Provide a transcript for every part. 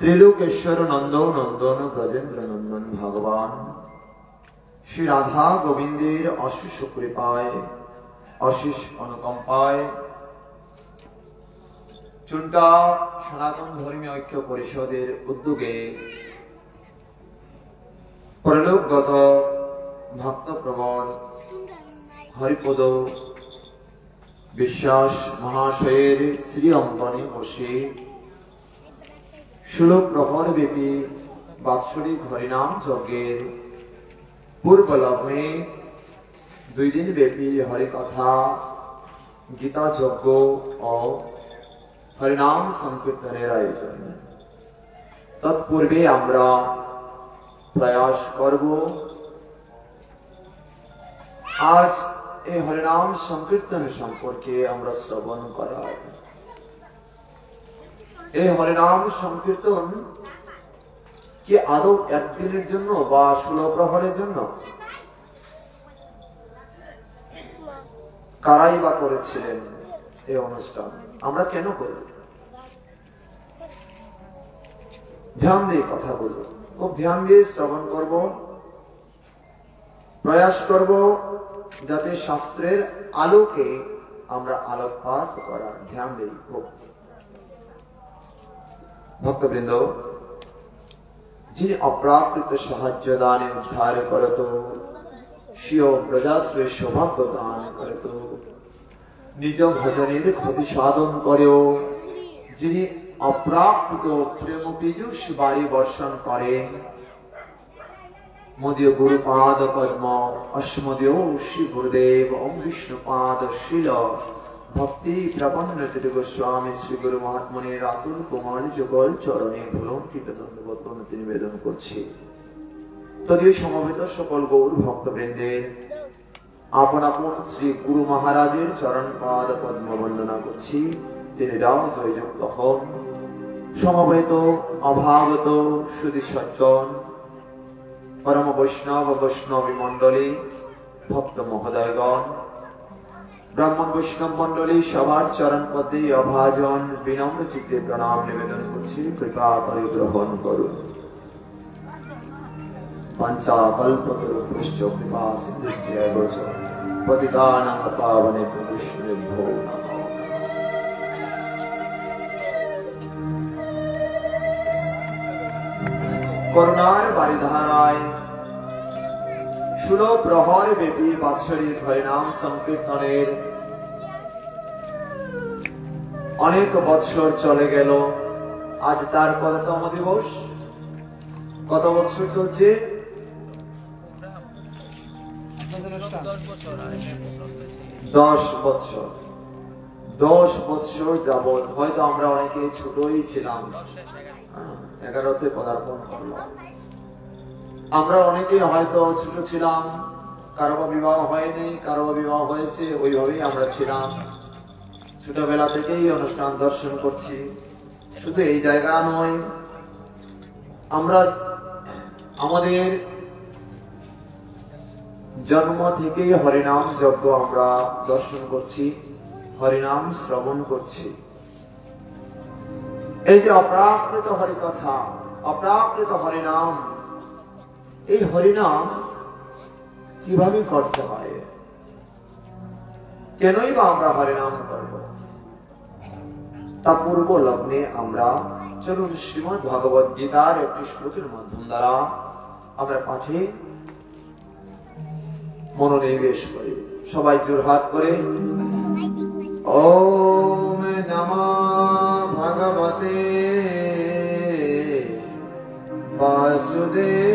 ত্রিলোকেশ্বর নন্দন নন্দন ব্রজেন্দ্র নন্দন ভগবান শ্রী রাধা গোবিন্দের অশেষ কৃপায় অশেষ অনুকম্পায় চুন্টা সনাতন ধর্মীয় ঐক্য পরিষদের উদ্যোগে পরলোকগত ভক্তপ্রবণ হরিপদ বিশ্বাস মহাশয়ের শ্রী অঙ্গনে বসে 16 প্রহর ব্যাপী বাৎসরিক হরিনাম যজ্ঞের পূর্ব লগ্নে 2 দিন ব্যাপী হরিকথা গীতা যজ্ঞ ও হরিনাম সংকীর্তনের আয়োজন। তৎপূর্বে আমরা প্রয়াস করব আজ এই হরিনাম সংকীর্তন সম্পর্কে আমরা শ্রবণ করার। এই হরিনাম সংকীর্তন কি আদৌ একদিনের জন্য বা 16 প্রহরের জন্য? কারাই বা করেছিলেন এই অনুষ্ঠান? আমরা কেন করি? ধ্যান দিয়ে কথাগুলো খুব ধ্যান দিয়ে শ্রবণ করব, প্রয়াস করব যাতে শাস্ত্রের আলোকে আমরা আলোকপাত করার ধ্যান দিই। খুব ভক্তবৃন্দ, যিনি অপ্রাকৃত সাহায্য দানে উদ্ধার করত, স্বীয় প্রজাশ্রয় সৌভাগ্য দান করত, নিজ ভজনের ক্ষতি সাধন করেও যিনি অপ্রাকৃত প্রেম পীযুষ বাড়ি বর্ষণ করেন, মদীয় গুরুপাদ পদ্ম অস্মদীয় শ্রী গুরুদেব ওম বিষ্ণুপাদ শিল ভক্তি প্রপন্ন তীর গোস্বামী শ্রী গুরু মহাত্মনের আতুল কোমল যুগল চরণে ভুলঙ্কিত দণ্ডবোধ প্রণতি নিবেদন করছি। তদীয় সমবেত সকল গৌর ভক্তবৃন্দের আপন আপন শ্রী গুরু মহারাজের চরণ পাদ পদ্ম বন্দনা করছি। তিনি রাও জয়যুক্ত হন। সমবেত অভাগত সুধী সজ্জন পরম বৈষ্ণব বৈষ্ণবী মন্ডলী ভক্ত মহোদয়গণ, ব্রাহ্মণ বৈষ্ণব মন্ডলী সবার চরণ পদে অভাজন বিনম্র চিত্তে প্রণাম নিবেদন করছি। কৃপা করে গ্রহণ করুন। পঞ্চাকল্পতরুভ্যশ্চ কৃপা সিন্ধুভ্যেব চ পতিতানাং পাবনেভ্যো বৈষ্ণবেভ্যো নমঃ। করুণার বারিধারায় 16 প্রহর ব্যাপী বাৎসরিক হরিনাম সংকীর্তনের অনেক বৎসর চলে গেল। আজ তার কততম দিবস? কত বৎসর চলছে? 10 বৎসর। 10 বৎসর যাবৎ হয়তো আমরা অনেকে ছোটই ছিলাম, 11তে পদার্পণ করলাম। আমরা অনেকে হয়তো ছোট ছিলাম, কারো বিবাহ হয়নি, কারো বিবাহ হয়েছে, ওইভাবেই আমরা ছিলাম। ছোটবেলা থেকেই অনুষ্ঠান দর্শন করছি। শুধু এই জায়গা নয়, আমরা আমাদের জন্ম থেকেই হরিনাম যজ্ঞ আমরা দর্শন করছি, হরিনাম শ্রবণ করছি। এই যে অপ্রাকৃত হরিকথা, অপ্রাকৃত হরিনাম, এই হরিনাম কিভাবে করতে হয়? কেনই বা আমরা হরিনাম করব? তা পূর্ব লগ্নে আমরা চলুন শ্রীমদ ভগবদ গীতার একটি শ্লোকের মাধ্যম দ্বারা আমরা পাঠে মনোনিবেশ করি। সবাই জোড়হাত করে ওম নমঃ ভগবতে বাসুদেবায়।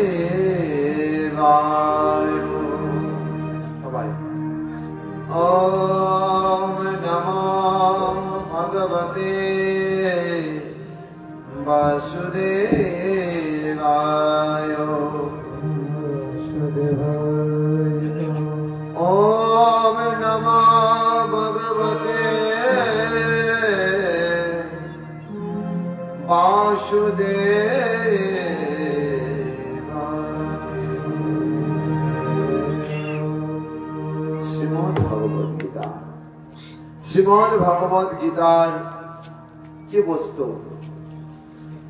সবাই ওম নমঃ ভগবতে বাসুদেবায়। ওম নমঃ ভগবতে বাসুদেবায়। শ্রীমদ ভগবদ গীতা। শ্রীমদ ভগবদ গীতার কি বস্তু?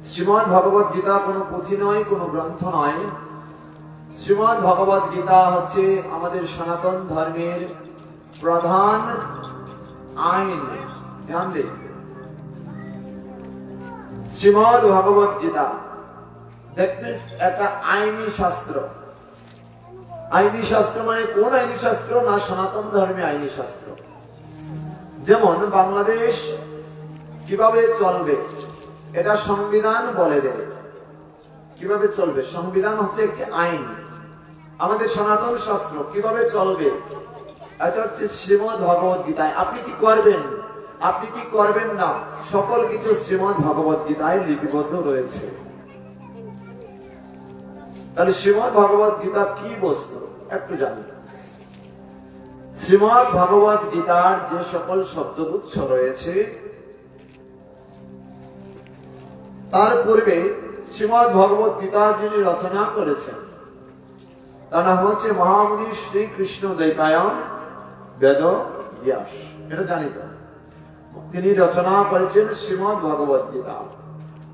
শ্রীমদ্ ভগবত গীতা কোনো পুঁথি নয়, কোনো গ্রন্থ নয়। শ্রীমদ্ ভগবত গীতা হচ্ছে আমাদের সনাতন ধর্মের প্রধান আইন। ধ্যান দিন, শ্রীমদ্ ভগবত গীতা দ্যাট মিন্স একটা আইনি শাস্ত্র। আইনি শাস্ত্র মানে কোন আইনি শাস্ত্র? না, সনাতন ধর্মে আইনি শাস্ত্র। যেমন বাংলাদেশ কিভাবে চলবে এটা সংবিধান বলে দেয়। কিভাবে চলবে, সংবিধান হচ্ছে একটি আইন। আমাদের সনাতন শাস্ত্র কিভাবে চলবে এটা হচ্ছে শ্রীমদ্ ভগবত গীতায়। আপনি কি করবেন, আপনি কি করবেন না, সকল কিছু শ্রীমদ্ ভগবত গীতায় লিপিবদ্ধ রয়েছে। তাহলে শ্রীমদ্ ভগবত গীতা কি বস্তু একটু জানি। শ্রীমদ্ ভগবত গীতার যে সকল শব্দগুচ্ছ রয়েছে, তার পূর্বে শ্রীমদ্ ভগবত গীতা যিনি রচনা করেছেন তার নাম হচ্ছে মহামুনি শ্রীকৃষ্ণ দ্বৈপায়ন বেদ ব্যাস। এটা জানি তো, তিনি রচনা করেছেন শ্রীমদ্ ভগবত গীতা।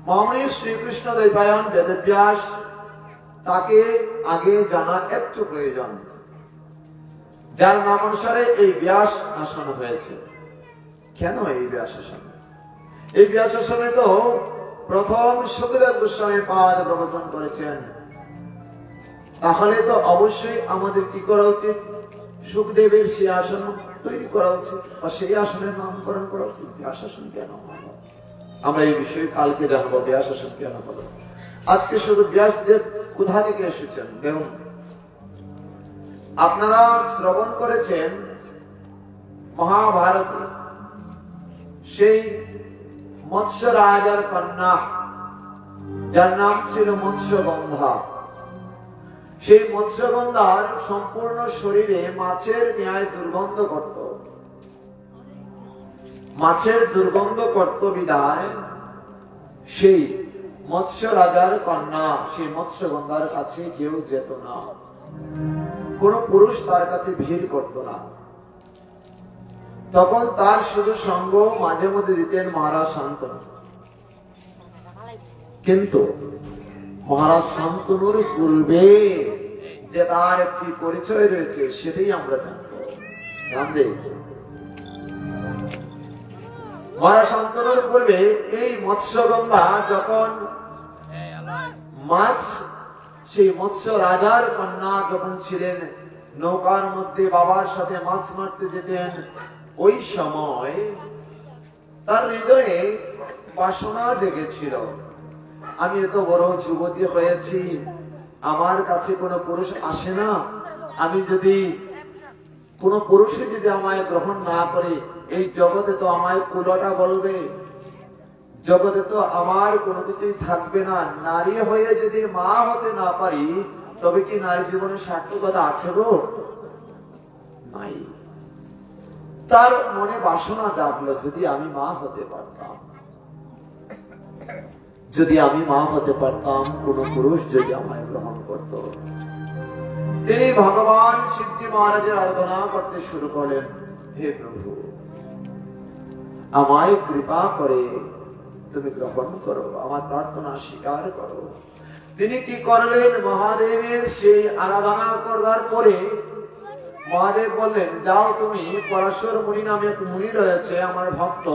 মহামুনি শ্রীকৃষ্ণ দ্বৈপায়ন বেদ ব্যাস, তাকে আগে জানা একটু প্রয়োজন, যার নাম অনুসারে এই ব্যাস আসন হয়েছে। কেন এই ব্যাস আসন? এই ব্যাস আসনে তো প্রথম সুখদেব গোস্বামী পাদ প্রবচন করেছেন। তাহলে তো অবশ্যই আমাদের কি করা উচিত? সুখদেবের সেই আসন তৈরি করা উচিত, বা সেই আসনের নামকরণ করা উচিত। ব্যাস আসন কেন হলো আমরা এই বিষয়ে কালকে জানবো। ব্যাস আসন কেন হলো? আজকে শুধু ব্যাসদেব কোথা থেকে এসেছেন দেখুন। আপনারা শ্রবণ করেছেন মহাভারতে সেই মৎস্য রাজার কন্যা, যার নাম ছিল মৎস্যগন্ধা। সেই মৎস্যগন্ধার সম্পূর্ণ শরীরে মাছের ন্যায় দুর্গন্ধ করত। মাছের দুর্গন্ধ করত বিধায় সেই মৎস্য রাজার কন্যা সেই মৎস্যগন্ধার কাছে কেউ যেত না, কোন পুরুষ তার কাছে ভিড় করত না। তখন তার শুধু সঙ্গ মাঝে মধ্যে দিতেন মহারাজ শান্তনু। কিন্তু মহারাজ শান্তনুর পূর্বে যে তার একটি পরিচয় রয়েছে সেটাই আমরা জানবো। মহারাজ শান্তনুর পূর্বে এই মৎস্যগন্ধা যখন মাছ, সেই মৎস্য রাজার কন্যা যখন ছিলেন, নৌকার মধ্যে বাবার সাথে মাছ মারতে যেতেন, ওই সময় তার হৃদয়ে বাসনা জেগেছিল, আমি এত বড় যুবতী হয়েছি, আমার কাছে কোনো পুরুষ আসে না, আমি যদি কোন পুরুষে যদি আমায় গ্রহণ না করে, এই জগতে তো আমায় কুলটা বলবে, জগতে তো আমার কোনো কিছুই থাকবে না। নারী হয়ে যদি মা হতে না পারি, তবে কি নারী জীবনে সার্থকতা আছে গো? নাই। তার মনে বাসনা জাগলো, যদি আমি মা হতে পারতাম, যদি আমি মা হতে পারতাম, কোন পুরুষ যদি আমায় গ্রহণ করত। তিনি ভগবান সিদ্ধি মহারাজের আরাধনা করতে শুরু করলেন, হে প্রভু, আমায় কৃপা করে তুমি গ্রহণ করো, আমার প্রার্থনা স্বীকার করো। তিনি কি করলেন? মহাদেবের সেই আরাধনা করবার পরে মহাদেব বললেন, যাও তুমি পরাশর মুনি নামে এক মুনি রয়েছে আমার ভক্ত,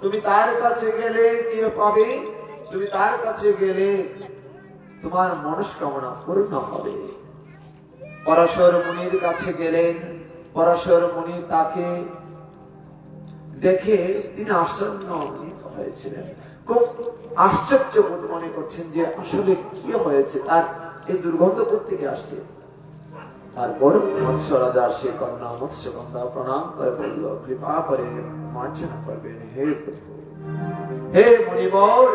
তুমি তার কাছে গেলে কি পাবে? তুমি তার কাছে গেলে তোমার মনস্কামনা পূর্ণ হবে। পরাশর মুনির কাছে গেলেন। পরাশর মুনি তাকে দেখে তিনি আশ্চর্যান্বিত হয়েছিলেন, খুব আশ্চর্য বোধ মনে করছেন যে আসলে কি হয়েছে, তার এই দুর্গন্ধ থেকে আসছে। তারপর মৎস্য রাজা সে কন্যা মৎস্যগন্ধা প্রণাম করে বলল, কৃপা করে মার্জনা করবেন হে প্রভু, হে মুনিবর,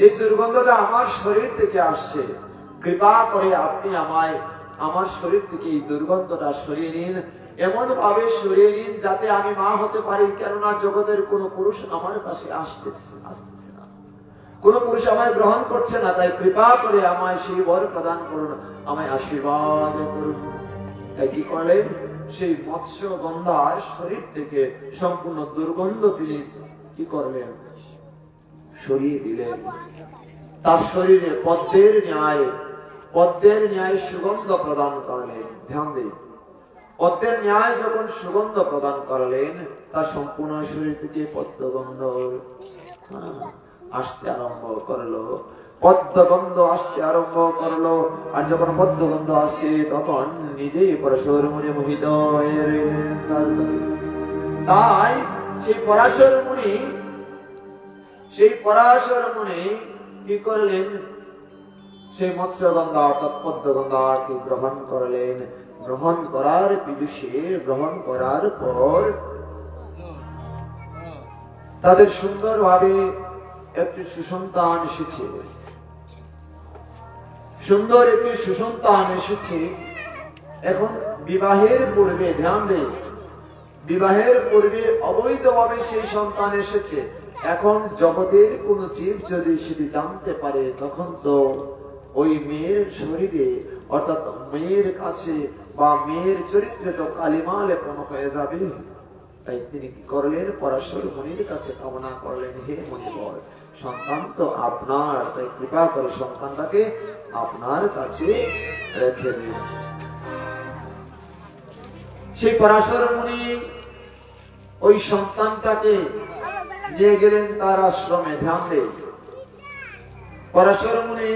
এই দুর্গন্ধটা আমার শরীর থেকে আসছে, কৃপা করে আপনি আমায় আমার শরীর থেকে এই দুর্গন্ধটা সরিয়ে নিন, এমন ভাবে সরিয়ে নিন যাতে আমি মা হতে পারি। কেননা জগতের কোন পুরুষ আমার কাছে আসতেছে না, কোন পুরুষ আমায় গ্রহণ করছে না, তাই কৃপা করে আমায় সেই বর প্রদান করুন, আমায় আশীর্বাদ করুন। তাই কি করলেন? সেই মৎস্যগন্ধার শরীর থেকে সম্পূর্ণ দুর্গন্ধ তিনি কি করলেন? সরিয়ে দিলেন। তার শরীরে পদ্মের ন্যায় সুগন্ধ প্রদান করলেন। ধ্যান দিন, পদ্মের ন্যায় যখন সুগন্ধ প্রদান করলেন, তার সম্পূর্ণ শরীর থেকে পদ্মগন্ধ আসতে আরম্ভ করলো। পদ্মগন্ধ আসতে আরম্ভ করলো। আর যখন পদ্মগন্ধ আসে, তখন নিজেই পরশুর মুনি মোহিত হয়ে রইলেন। তাই সেই পরাশর মুনি কি করলেন? সেই মৎস্যগন্ধা অর্থাৎ পদ্মগন্ধাকে গ্রহণ করলেন। গ্রহণ করার পীযুষে গ্রহণ করার পর তাদের সুন্দরভাবে একটি সুসন্তান এসেছে। সুন্দর একটি সুসন্তান এসেছে। এখন বিবাহের পূর্বে, ধ্যান দেন, বিবাহের পূর্বে অবৈধভাবে সেই সন্তান এসেছে। এখন জগতের কোন জীব যদি সেটি জানতে পারে, তখন তো ওই মেয়ের শরীরে অর্থাৎ মেয়ের কাছে বা মেয়ের চরিত্রে তো কালিমা লেপন হয়ে যাবে। তাই তিনি কি করলেন? পরাশর মুনির কাছে কামনা করলেন, হে মুনিবর, সন্তান তো আপনার, তাই কৃপা করে সন্তানটাকে আপনার কাছে রেখে দিন। সেই পরাশর মুনি ওই সন্তানটাকে নিয়ে গেলেন তার আশ্রমে। ধ্যান দেন, পরাশর মুনি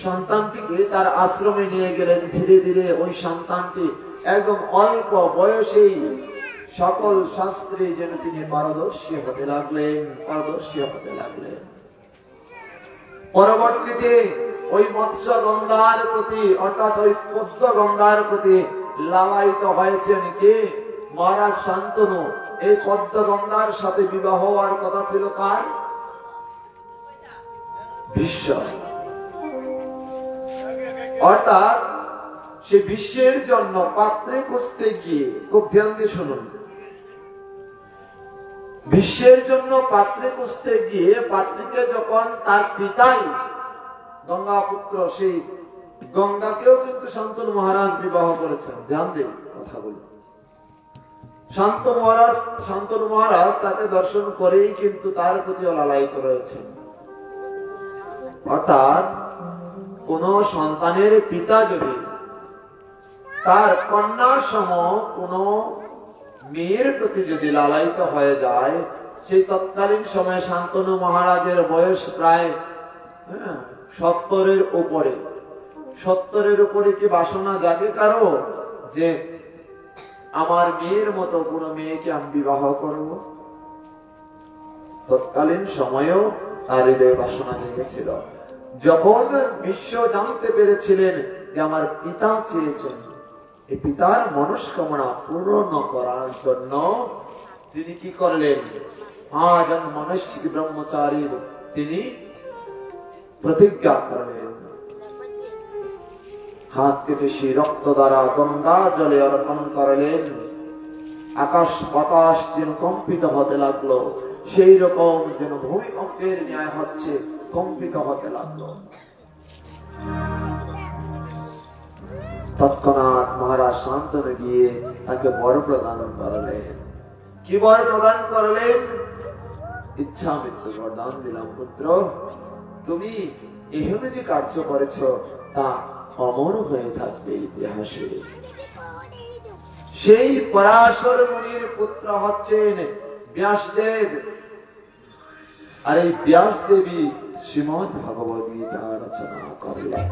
সন্তানটিকে তার আশ্রমে নিয়ে গেলেন। ধীরে ধীরে ওই সন্তানটি একদম অল্প বয়সেই সকল শাস্ত্রে যেন তিনি পারদর্শী হতে লাগলেন। পরবর্তীতে ওই মৎস্যগন্ধার প্রতি অর্থাৎ ওই পদ্মগন্ধার প্রতি লালায়িত হয়েছেন কে? মহারাজ শান্তনু। এই পদ্মগন্ধার সাথে বিবাহ হওয়ার কথা ছিল কার? ভীষ্ম। অর্থাৎ সে বিশ্বের জন্য পাত্রে খুঁজতে গিয়ে, খুব ধ্যান দিয়ে শুনুন, বিশ্বের জন্য পাত্রে খুঁজতে গিয়ে পাত্রীকে যখন তার পিতাই গঙ্গা পুত্র, সেই গঙ্গাকেও কিন্তু শান্তনু মহারাজ বিবাহ করেছেন। ধ্যান দিন কথাগুলো। শান্তনু মহারাজ তাকে দর্শন করেই কিন্তু তার প্রতি লালায়িত রয়েছেন। অর্থাৎ কোন সন্তানের পিতা যদি তার কন্যার সম কোন মেয়ের প্রতি যদি লালায়িত হয়ে যায়, সেই তৎকালীন সময়ে শান্তনু মহারাজের বয়স প্রায় 70-এর উপরে। 70-এর উপরে কি বাসনা জাগে কারো যে আমার মেয়ের মতো কোন মেয়েকে আমি বিবাহ করব? তৎকালীন সময়েও তার হৃদয়ে বাসনা জেগেছিল। যখন বিশ্ব জানতে পেরেছিলেন যে আমার পিতা চেয়েছেন, এই পিতার মনস্কামনা পূর্ণ করার জন্য তিনি কি করলেন? আজন মনস্থিত ব্রহ্মচারী তিনি প্রতিজ্ঞা করলেন। হাত কেটে সেই রক্ত দ্বারা গঙ্গা জলে অর্পণ করলেন। আকাশ বাতাস যেন কম্পিত হতে লাগলো, সেই রকম যেন ভূমিকম্পের ন্যায় হচ্ছে, কম্পিত হতে লাগলো। তৎক্ষণাৎ মহারাজ শান্তনু গিয়ে তাকে বর প্রদান করলেন। কি বর প্রদান করলেন? ইচ্ছা মৃত্যু বরদান দিলাম পুত্র, তুমি এখানে যে কার্য করেছ তা অমর হয়ে থাকবে ইতিহাসে। সেই পরাশর মুনির পুত্র হচ্ছেন ব্যাসদেব। আর এই ব্যাসদেবী শ্রীমদ্ ভগবদ গীতা রচনা করলেন।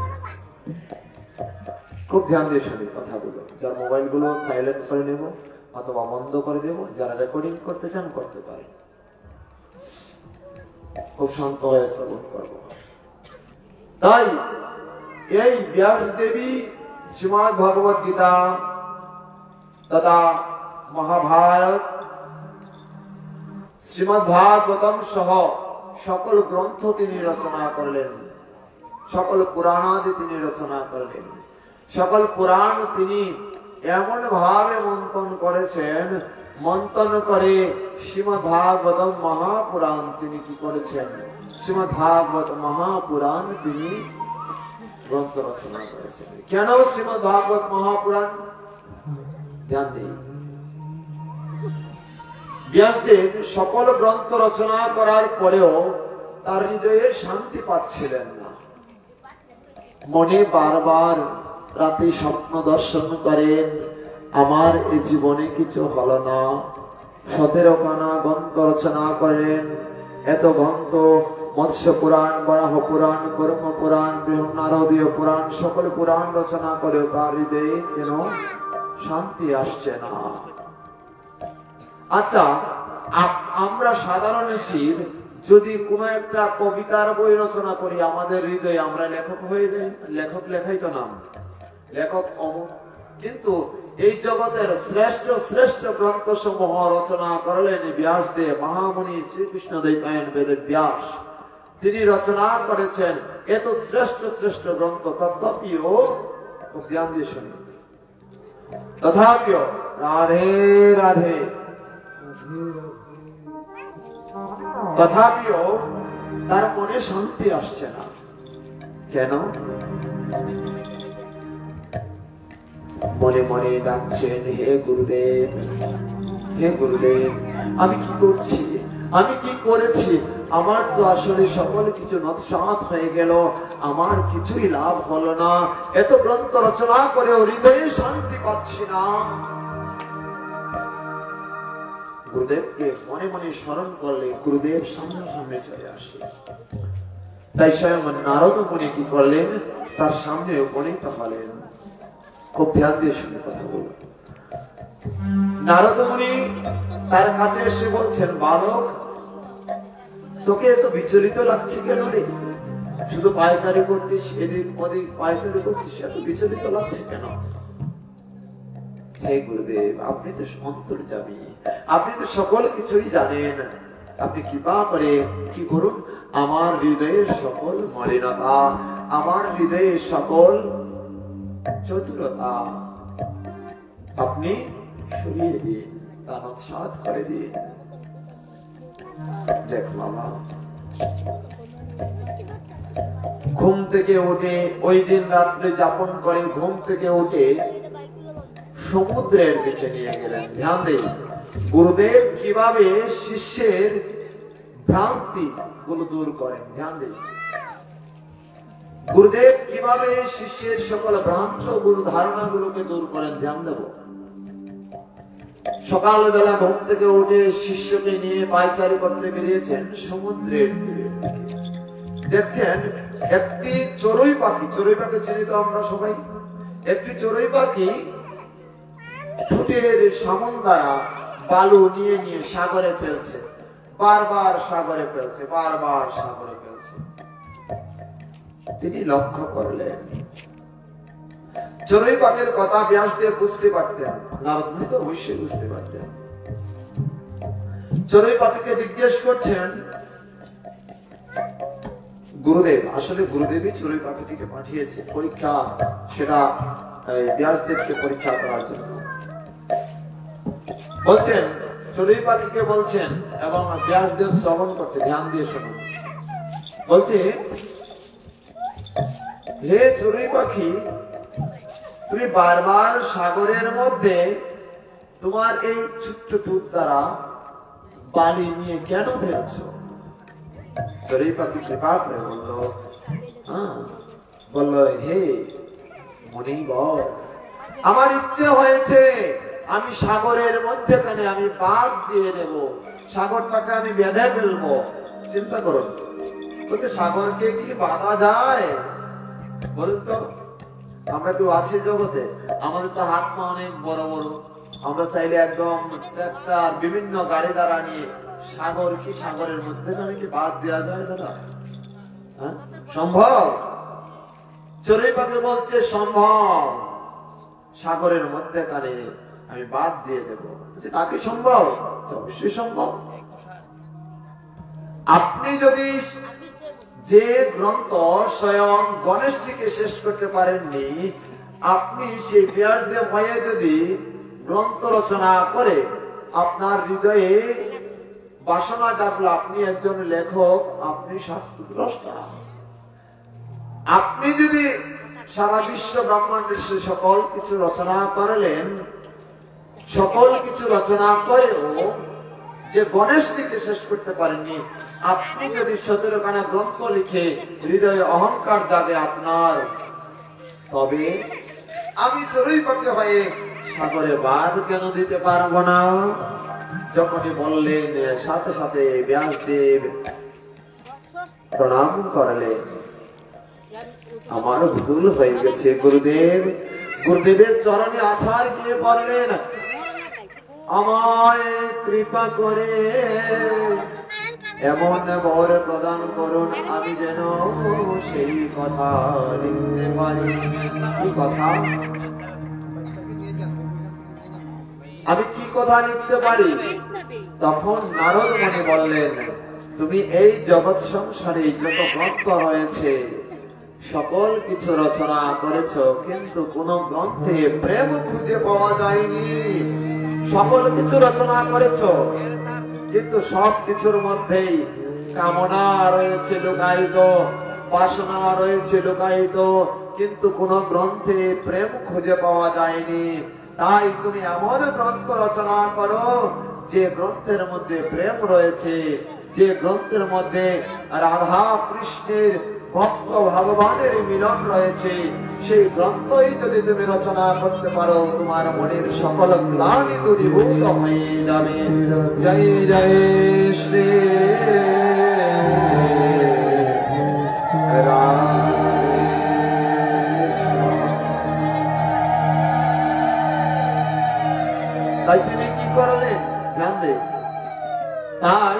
খুব ধ্যান দিয়ে শুনি কথাগুলো। যার মোবাইল গুলো সাইলেন্ট করে নেব অথবা বন্ধ করে দেব, যারা রেকর্ডিং করতে চান করতে পারে। খুব শান্ত হয়ে শ্রবণ করব। তাই এই ব্যাসদেবী শ্রীমদ্ ভগবদ গীতা তথা মহাভারত, শ্রীমদ্ ভাগবতম সহ সকল গ্রন্থ তিনি রচনা করলেন। সকল পুরাণাদি তিনি রচনা করলেন। সকল পুরাণ তিনি এমন ভাবে মন্থন করেছেন, মন্থন করে শ্রীমদ্ ভাগবতম মহাপুরাণ তিনি কি করেছেন? শ্রীমদ্ ভাগবত মহাপুরাণ তিনি গ্রন্থ রচনা করেছেন। কেন শ্রীমদ্ ভাগবত মহাপুরাণ? ধ্যান দিন। ব্যাসদেব সকল গ্রন্থ রচনা করার পরেও তার হৃদয়ে শান্তি পাচ্ছিলেন না। মনে বারবার রাতে স্বপ্ন দর্শন করেন, আমার এই জীবনে কিছু হলো না। 17 খানা গ্রন্থ রচনা করেন। এত গ্রন্থ, মৎস্য পুরাণ, বরাহ পুরাণ, কর্ম পুরাণ, নারদীয় পুরাণ, সকল পুরাণ রচনা করে তার হৃদয়ে যেন শান্তি আসছে না। আচ্ছা, আমরা সাধারণ জীব যদি কোনো একটা কবিতার বই রচনা করি, আমাদের হৃদয়ে আমরা লেখক হয়ে যাই। লেখক লেখাই তো নাম, লেখক অমুক। কিন্তু এই জগতের শ্রেষ্ঠ শ্রেষ্ঠ গ্রন্থ সমূহ রচনা করলেন ব্যাসদেব, মহামুনি শ্রীকৃষ্ণ দ্বৈপায়ন বেদের ব্যাস। তিনি রচনা করেছেন এত শ্রেষ্ঠ শ্রেষ্ঠ গ্রন্থ। তথাপিও ধ্যান দিয়ে শুনি, তথাপিও রাধে রাধে, তথাপিও তার মনে শান্তি আসছে না। কেন? মনে মনে ডাকছেন, হে গুরুদেব, হে গুরুদেব, আমি কি করছি, আমি কি করেছি? আমার তো আসলে সকল কিছু নৎসাৎ হয়ে গেল, আমার কিছুই লাভ হলো না। এত গ্রন্থ রচনা করে হৃদয়ে শান্তি পাচ্ছি না। গুরুদেবকে মনে মনে স্মরণ করলে গুরুদেব সামনে সামনে চলে আসে। তাই স্বয়ং নারদ মুনি কি করলেন, তার সামনে উপনীত হলেন। খুব ধ্যান দিয়ে শুনে কথা বলুন। নারদ মুনি তার কাছে এসে বলছেন, বালক, তোকে এত বিচলিত লাগছে কেন রে? শুধু পায়চারি করছিস, এদিক ওদিক পায়চারি করছিস, এত বিচলিত লাগছে কেন? হে গুরুদেব, আপনি তো অন্তর্যামী, আপনি তো সকল কিছুই জানেন। আপনি কৃপা করে কি করুন, আমার হৃদয়ের সকল মলিনতা, আমার হৃদয়ের সকল চতুরতা আপনি সরিয়ে দিন, তা নৎসাৎ করে দিন। দেখ বাবা, ঘুম থেকে উঠে ওই দিন রাত্রে যাপন করে ঘুম থেকে উঠে সমুদ্রের দিকে নিয়ে গেলেন। ধ্যান দিন গুরুদেব কিভাবে শিষ্যের ভ্রান্তি গুলো দূর করেন। ধ্যান দিন গুরুদেব কিভাবে শিষ্যের সকল ভ্রান্ত গুরু ধারণা গুলোকে দূর করেন। ধ্যান দেব। সকালবেলা ঘুম থেকে উঠে শিষ্যকে নিয়ে পায়চারি করতে বেরিয়েছেন সমুদ্রের তীরে। দেখছেন একটি চড়ুই পাখি, চড়ুই পাখি চিনি তো আমরা সবাই, একটি চড়ুই পাখি ঠোঁটের সামন দ্বারা বালু নিয়ে নিয়ে সাগরে ফেলছে, বারবার সাগরে ফেলছে, বারবার সাগরে ফেলছে। তিনি লক্ষ্য করলেন, চড়ুই পাখির কথা ব্যাসদেব বুঝতে পারতেন, নারদ মুনি তো অবশ্যই বুঝতে পারতেন। চড়ুই পাখিকে জিজ্ঞেস করছেন, গুরুদেব, আসলে গুরুদেবই চড়ুই পাখিটিকে পাঠিয়েছে পরীক্ষা, সেটা ব্যাসদেবকে পরীক্ষা করার জন্য। বলছেন চড়ুই পাখিকে বলছেন, এবং ব্যাসদেব শ্রবণ করছে, ধ্যান দিয়ে শুনুন। বলছে, হে চড়ুই পাখি, তুমি বারবার সাগরের মধ্যে তোমার এই ছোট্ট ঠোঁট দ্বারা বালি নিয়ে কেন ফেলছো? চড়ুই পাখি কৃপা করে বলল, বলল, হে মুনিবর, আমার ইচ্ছে হয়েছে আমি সাগরের মধ্যেখানে আমি বাঁধ দিয়ে দেব, সাগরটাকে আমি বেঁধে ফেলবো। চিন্তা করুন, বলতে সাগরকে কি বাঁধা যায়? বলুন তো, আমরা তো আছি জগতে, আমাদের তো হাত পা অনেক বড় বড়, আমরা চাইলে একদম ট্রাক্টর বিভিন্ন গাড়ি দ্বারা নিয়ে সাগর কি সাগরের মধ্যেখানে কি বাঁধ দেওয়া যায় দাদা? সম্ভব? চড়ুই পাখি বলছে সম্ভব, সাগরের মধ্যেখানে আমি বাদ দিয়ে দেব। তাকে সম্ভব? অবশ্যই সম্ভব। আপনি যদি যে গ্রন্থ স্বয়ং গণেশজিকে শেষ করতে পারেননি, আপনি সেই ব্যাসদেব হয়ে যদি গ্রন্থ রচনা করে আপনার হৃদয়ে বাসনা জাগলো, আপনি একজন লেখক, আপনি শাস্ত্রদ্রষ্টা। আপনি যদি সারা বিশ্ব ব্রহ্মাণ্ডের সকল কিছু রচনা করলেন, সকল কিছু রচনা করেও যে গণেশ লিখে শেষ করতে পারেননি, আপনি যদি 17 খানা গ্রন্থ লিখে হৃদয়ে অহংকার জাগে আপনার, তবে আমি চড়ুই পাখি হয়ে সাগরে বাঁধ কেন দিতে পারবো না? যখনই বললেন, সাথে সাথে ব্যাসদেব প্রণাম করলেন। আমার ভুল হয়ে গেছে গুরুদেব। গুরুদেবের চরণে আছাড় গিয়ে পড়লেন, আমায় কৃপা করে এমন বর প্রদান করুন, আমি যেন সেই কথা লিখতে পারি। কি কথা? আমি কি কথা লিখতে পারি? তখন নারদ মুনি বললেন, তুমি এই জগৎ সংসারে যত গ্রন্থ রয়েছে সকল কিছু রচনা করেছ, কিন্তু কোন গ্রন্থে প্রেম খুঁজে পাওয়া যায়নি। সকল কিছু রচনা করেছ, কিন্তু সব কিছুর মধ্যেই কামনা রয়েছে লুকায়িত, বাসনা রয়েছে লুকায়িত, কিন্তু কোন গ্রন্থে প্রেম খুঁজে পাওয়া যায়নি। তাই তুমি এমন গ্রন্থ রচনা করো যে গ্রন্থের মধ্যে প্রেম রয়েছে, যে গ্রন্থের মধ্যে রাধা কৃষ্ণের ভক্ত ভগবানের মিলন রয়েছে। সেই গ্রন্থই যদি তুমি রচনা করতে পারো, তোমার মনের সকল গ্লানি দূরীভূত হয়ে যাবে। জয় জয় শ্রী তাই তিনি কি করলেন? ধ্যান দে। তাই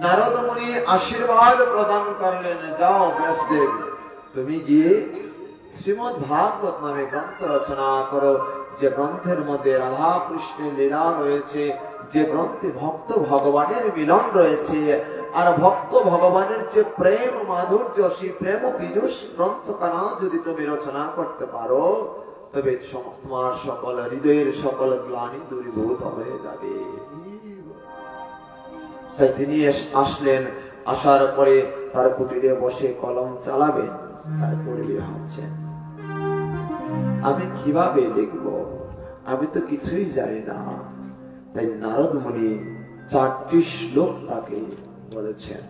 নারদ মুনি আশীর্বাদ প্রদান করলেন, যাও ব্যাসদেব, তুমি গিয়ে শ্রীমদ্ ভাগবত নামে গ্রন্থ রচনা করো, যে গ্রন্থের মধ্যে রাধা কৃষ্ণের লীলা রয়েছে, যে গ্রন্থে ভক্ত ভগবানের মিলন রয়েছে। আর ভক্ত ভগবানের যে প্রেম মাধুর্য, সেই প্রেম পীযুষ গ্রন্থখানা যদি তুমি রচনা করতে পারো, তবে তোমার সকল হৃদয়ের সকল গ্লানি দূরীভূত হয়ে যাবে। তাই তিনি আসলেন। আসার পরে তার কুটিরে বসে কলম চালাবেন, তারপরে ভাবছেন, আমি কিভাবে লিখব? আমি তো কিছুই জানি না। তাই নারদ মুনি 4টি শ্লোক তাকে বলেছেন।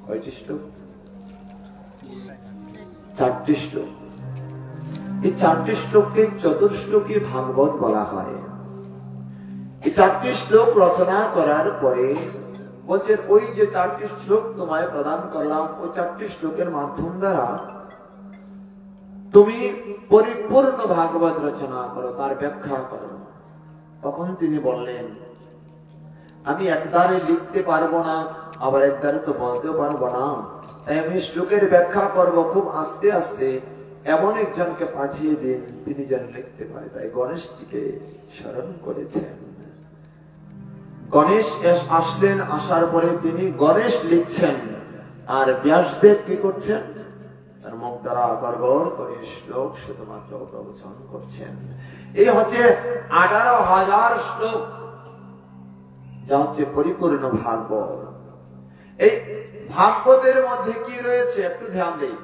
কয়টি শ্লোক? 4টি শ্লোক। এই 4টি শ্লোককে চতুর্শ্লোকী ভাগবত বলা হয়। এই 4টি শ্লোক রচনা করার পরে বলছেন, ওই যে 4টি শ্লোক তোমায় প্রদান করলাম, ওই 4টি শ্লোকের মাধ্যম দ্বারা তুমি পরিপূর্ণ ভাগবত রচনা করো, তার ব্যাখ্যা করো। তখন তিনি বললেন, আমি একদারে লিখতে পারবো না, আবার একদারে তো বলতেও পারবো না। তাই আমি শ্লোকের ব্যাখ্যা করব খুব আস্তে আস্তে। এমন একজনকে পাঠিয়ে দিন, তিনি যেন লিখতে পারে। তাই গণেশজিকে স্মরণ করেছেন। গণেশ আসলেন। আসার পরে তিনি গণেশ লিখছেন, আর ব্যাসদেব কি করছেন? তার মুখ দ্বারা গড়গড় করে শ্লোক শুধুমাত্র প্রবচন করছেন। এই হচ্ছে 18,000 শ্লোক, যা হচ্ছে পরিপূর্ণ ভাগবত। এই ভাগবতের মধ্যে কি রয়েছে একটু ধ্যান দেই।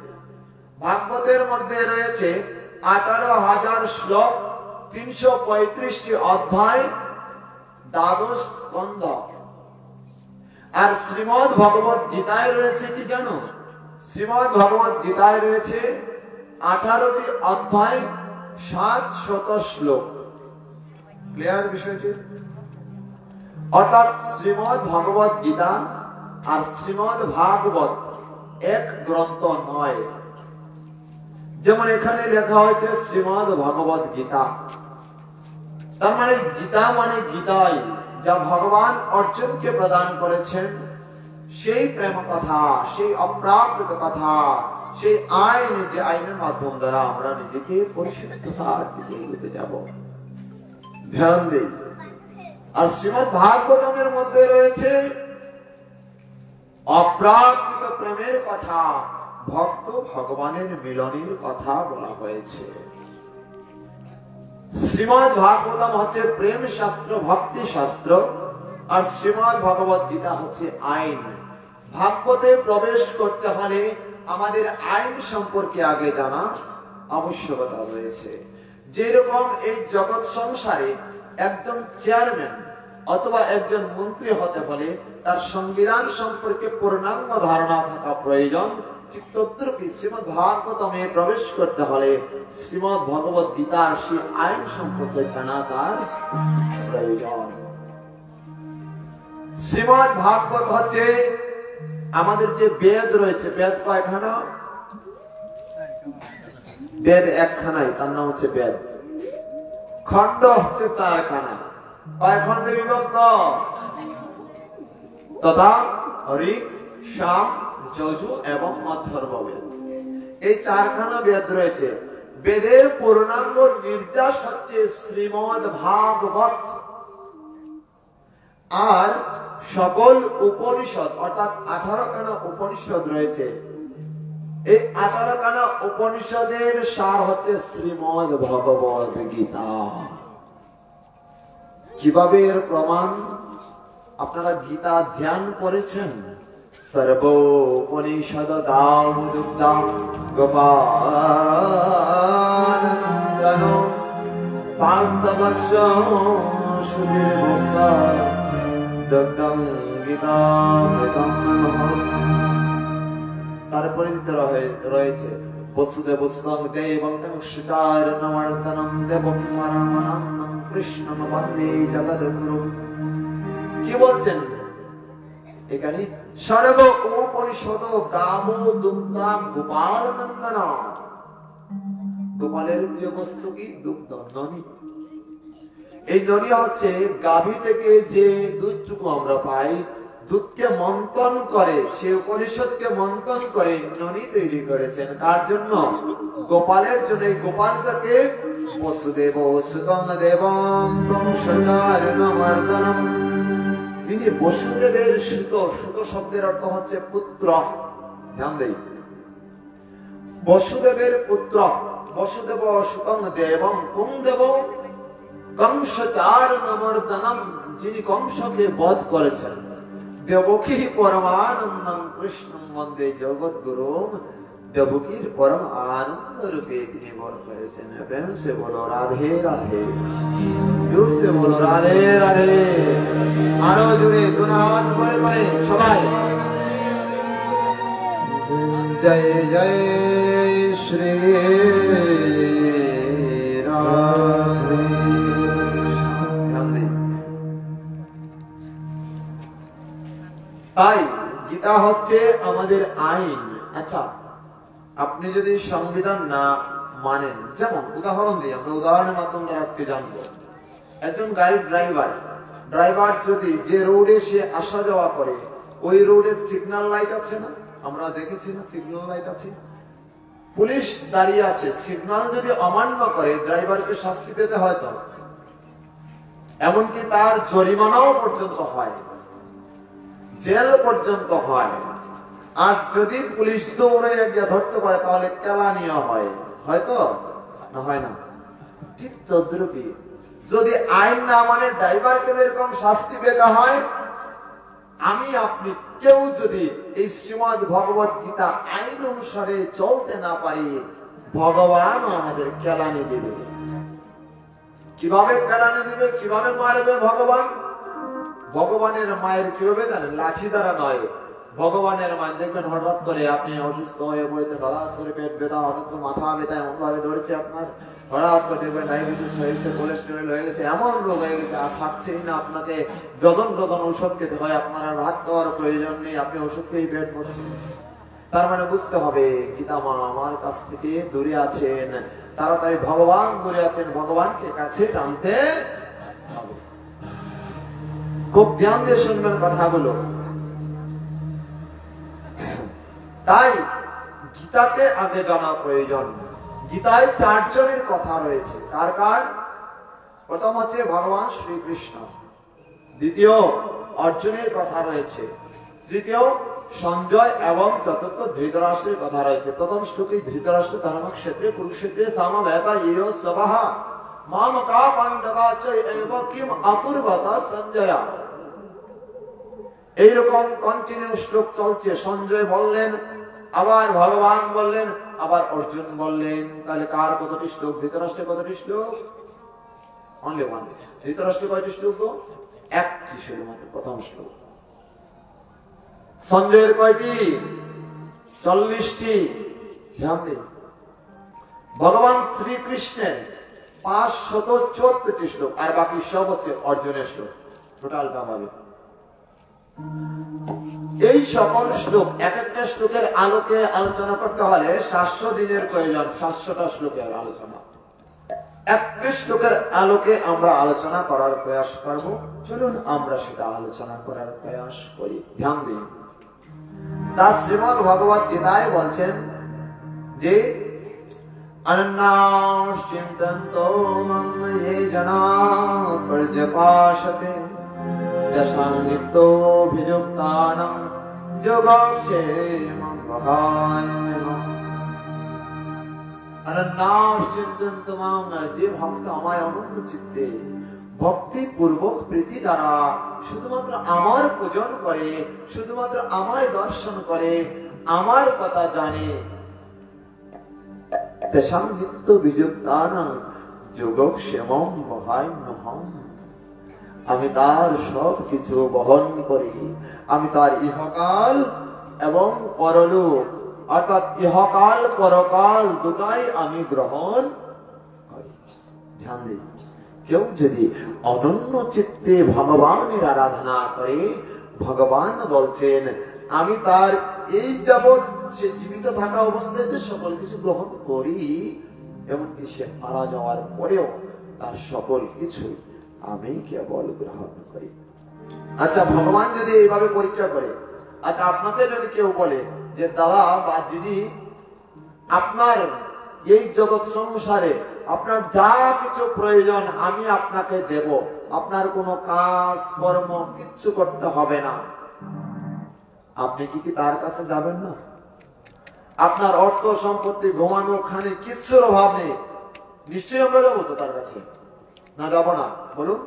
ভাগবতের মধ্যে রয়েছে 18,000 শ্লোক, 335টি অধ্যায়, 12 স্কন্ধ। আর শ্রীমদ ভগবত গীতায় রয়েছে কি জানো? শ্রীমদ ভগবত গীতায় রয়েছে 18টি অধ্যায়, 700 শ্লোক। ক্লিয়ার বিষয়টি? অর্থাৎ শ্রীমদ ভগবত গীতা আর শ্রীমদ ভাগবত এক গ্রন্থ নয়। যেমন এখানে লেখা হয়েছে শ্রীমদ ভগবত গীতা, তার মানে গীতা মানে গীতাই, যা ভগবান অর্জুনকে প্রদান করেছেন, সেই প্রেম কথা, সেই অপ্রাপ্ত কথা, সেই আইন, যে আইনের মাধ্যম দ্বারা আমরা নিজেকে পরিশুদ্ধতার দিকে এগোতে যাব। ধ্যান দেই। আর শ্রীমদ ভাগবতমের মধ্যে রয়েছে অপ্রাকৃত প্রেমের কথা, ভক্ত ভগবানের মিলনের কথা বলা হয়েছে। শ্রীমদ ভাগবতম হচ্ছে প্রেম শাস্ত্র, ভক্তি শাস্ত্র, আর শ্রীমদ ভগবত গীতা হচ্ছে আইন। ভাগবতে প্রবেশ করতে হলে আমাদের আইন সম্পর্কে আগে জানা আবশ্যকতা রয়েছে। যেরকম এই জগৎ সংসারে একজন চেয়ারম্যান অথবা একজন মন্ত্রী হতে হলে তার সংবিধান সম্পর্কে পূর্ণাঙ্গ ধারণা থাকা প্রয়োজন। ঠিক তদ্রূপী শ্রীমদ্ ভাগবতমে প্রবেশ করতে হলে শ্রীমদ্ ভগবত গীতার সেই আইন সম্পর্কে জানা তার প্রয়োজন। শ্রীমদ্ ভাগবত হচ্ছে আমাদের যে বেদ রয়েছে, বেদ কয়খানা? বেদ একখানাই, তার নাম হচ্ছে বেদ। খণ্ড হচ্ছে 4খানা। কয় খণ্ডে বিভক্ত? তথা ঋক, সাম, যজু এবং অথর্ব বেদ। এই 4খানা বেদ রয়েছে। বেদের পূর্ণাঙ্গ নির্যাস হচ্ছে শ্রীমদ্ ভাগবত। আর সকল উপনিষদ অর্থাৎ 18খানা উপনিষদ রয়েছে। এই 18খানা উপনিষদের সার হচ্ছে শ্রীমদ্ ভগবত গীতা। কিভাবে এর প্রমাণ? আপনারা গীতা ধ্যান করেছেন? সর্বোপনিষদ দাম গোপাল পার্থবর্ষ সুধীর ভোক্তা দগ্ধং গীতা। তারপরে রয়েছে বসুদেবস্ত্বং দেবং সুচারণমর্দনম দেবং পরমানন্দং কৃষ্ণং বন্দে জগদ্গুরু। কি বলছেন এখানে? সর্ব উপনিষদ গাব দুগ্ধা গোপাল নন্দন। গোপালের প্রিয় বস্তু কি? দুগ্ধ, ননী। এই ননী হচ্ছে গাভী থেকে যে দুধটুকু আমরা পাই, দুধকে মন্থন করে, সে উপনিষদকে মন্থন করে ননী তৈরি করেছেন। কার জন্য? গোপালের জন্য। গোপালটাকে বসুদেব সুতং দেবং কংসচারণমর্দনম, যিনি বসুদেবের সুত। সুত শব্দের অর্থ হচ্ছে পুত্র। ধ্যান দেই, বসুদেবের পুত্র। বসুদেব সুতং দেবং কুং দেব কংসচারণমর্দনম, যিনি কংসকে বধ করেছেন। দেবকী পরমানন্দং কৃষ্ণং বন্দে জগদ্গুরু, দেবকীর পরম আনন্দ রূপে তিনি বধ করেছেন। প্রেম সে বলো রাধে রাধে, জোর সে বলো রাধে রাধে। আরো জোরে দুনাদ পরে পরে সবাই জয় জয় শ্রী রাধে। তাই গীতা হচ্ছে আমাদের আইন। আচ্ছা, আপনি যদি সংবিধান না মানেন, যেমন উদাহরণ দিই, আমরা উদাহরণের মাধ্যমে আজকে জানবো। একজন গাড়ির ড্রাইভার যদি যে রোডে সে আসা যাওয়া করে, ওই রোডে সিগন্যাল লাইট আছে না? আমরা দেখেছি না সিগন্যাল লাইট আছে? পুলিশ দাঁড়িয়ে আছে, সিগন্যাল যদি অমান্য করে ড্রাইভারকে শাস্তি পেতে হয়। তো এমনকি তার জরিমানাও পর্যন্ত হয়, জেল পর্যন্ত হয়। আর যদি পুলিশ দৌড়ে গিয়ে ধরতে পারে তাহলে কেলানিও হয়। হয়তো না হয় না? ঠিক তদ্রুপই যদি আইন না মানে ড্রাইভারকে এরকম শাস্তি পেতে হয়, আমি আপনি কেউ যদি এই শ্রীমদ্ ভগবত গীতা আইন অনুসারে চলতে না পারি, ভগবান আমাদের কেলানি দিবে। কিভাবে কেলানি দিবে? কিভাবে মারবে ভগবান? ভগবানের মায়ের কিভাবে জানেন? লাঠি দ্বারা নয়। ভগবানের মায়ের দেখবেন হঠাৎ করে আপনি অসুস্থ হয়ে পড়েছে, হঠাৎ করে পেট ব্যথা, হঠাৎ করে মাথা ব্যথা এমন ভাবে ধরেছে আপনার, হঠাৎ করে দেখবেন ডায়াবেটিস হয়েছে, কোলেস্টেরল হয়ে গেছে, এমন রোগ হয়ে গেছে আর ছাড়ছেই না। আপনাকে ডজন ডজন ঔষধ খেতে হয়, আপনার আর ভাত খাওয়ার প্রয়োজন নেই, আপনি ওষুধ খেয়ে পেট ভরছেন। তার মানে বুঝতে হবে গীতা মা আমার কাছ থেকে দূরে আছেন, তাড়াতাড়ি ভগবান দূরে আছেন, ভগবানকে কাছে টানতে হবে। খুব ধ্যান দিয়ে শুনবেন কথাগুলো। তাই গীতাকে আগে জানা প্রয়োজন। গীতায় 4 জনের কথা রয়েছে। কার কার? প্রথম হচ্ছে ভগবান শ্রীকৃষ্ণ, দ্বিতীয় অর্জুনের কথা রয়েছে, তৃতীয় সঞ্জয় এবং চতুর্থ ধৃতরাষ্ট্রের কথা রয়েছে। প্রথম শ্লোকে ধৃতরাষ্ট্র ধর্মক্ষেত্রে কুরুক্ষেত্রে সামবেতা ইয়ো সবাহ মামকা পাণ্ডবা চ এব কিম অপূর্বতা সঞ্জয়া। এইরকম কন্টিনিউ শ্লোক চলছে। সঞ্জয় বললেন, আবার ভগবান বললেন, আবার অর্জুন বললেন। তাহলে কার কতটি শ্লোক? ধৃতরাষ্ট্রের কতটি শ্লোক? Only one. ধৃতরাষ্ট্র কয়টি শ্লোক? একটি শুধুমাত্র প্রথম শ্লোক। সঞ্জয়ের কয়টি? 40টি। ধ্যান দিন, ভগবান শ্রীকৃষ্ণের 574টি শ্লোক, আর বাকি সব হচ্ছে অর্জুনের শ্লোক। টোটালটা হবে এই সকল শ্লোক। এক একটা শ্লোকের আলোকে আলোচনা করতে হলে 700 দিনের প্রয়োজন, 700টা শ্লোকের আলোচনা। একটি শ্লোকের আলোকে আমরা আলোচনা করার প্রয়াস করব। চলুন আমরা সেটা আলোচনা করার প্রয়াস করি। ধ্যান দিন, তা শ্রীমদ্ ভগবত গীতায় বলছেন যে অনন্যাশ্চিন্তন্তো মাম ये जना पर्यपासते यशां नित्योऽভিযুক্তানাং যোগক্ষেমং বহাম্যহम्। অনন্যাশ্চিন্তন্তো মাম, যে ভক্ত আমায় অনন্য চিত্তে ভক্তি পূর্বক প্রীতি দ্বারা শুধুমাত্র আমার পূজন করে, শুধুমাত্র আমায় দর্শন করে, আমার কথা জানে, তেষাং নিত্যোऽভিযুক্তানাং যোগক্ষেমং বহাম্যহम्। আমি তার সব কিছু বহন করি, আমি তার ইহকাল এবং পরলোক, অর্থাৎ ইহকাল পরকাল দুটাই আমি গ্রহণ করি। ধ্যান দিন, কেউ যদি অনন্য চিত্তে ভগবানের আরাধনা করে, ভগবান বলছেন আমি তার এই যাবৎ সে জীবিত থাকা অবস্থায় যে সকল কিছু গ্রহণ করি, এমনকি সে মারা যাওয়ার পরেও তার সকল কিছু আমি কেবল গ্রহণ করি। আচ্ছা, ভগবান যদি এইভাবে পরীক্ষা করে, আচ্ছা আপনাকে যদি কেউ বলে যে দাদা বা দিদি, আপনার এই জগৎ সংসারে আপনার যা কিছু প্রয়োজন আমি আপনাকে দেব, আপনার কোনো কাজ কর্ম কিচ্ছু করতে হবে না, আপনি কি তার কাছে যাবেন না? আপনার অর্থ সম্পত্তি ঘুমানো খানে কিচ্ছুর অভাব নেই, নিশ্চয়ই আমরা যাবো তো তার কাছে, না যাব না? বলুন,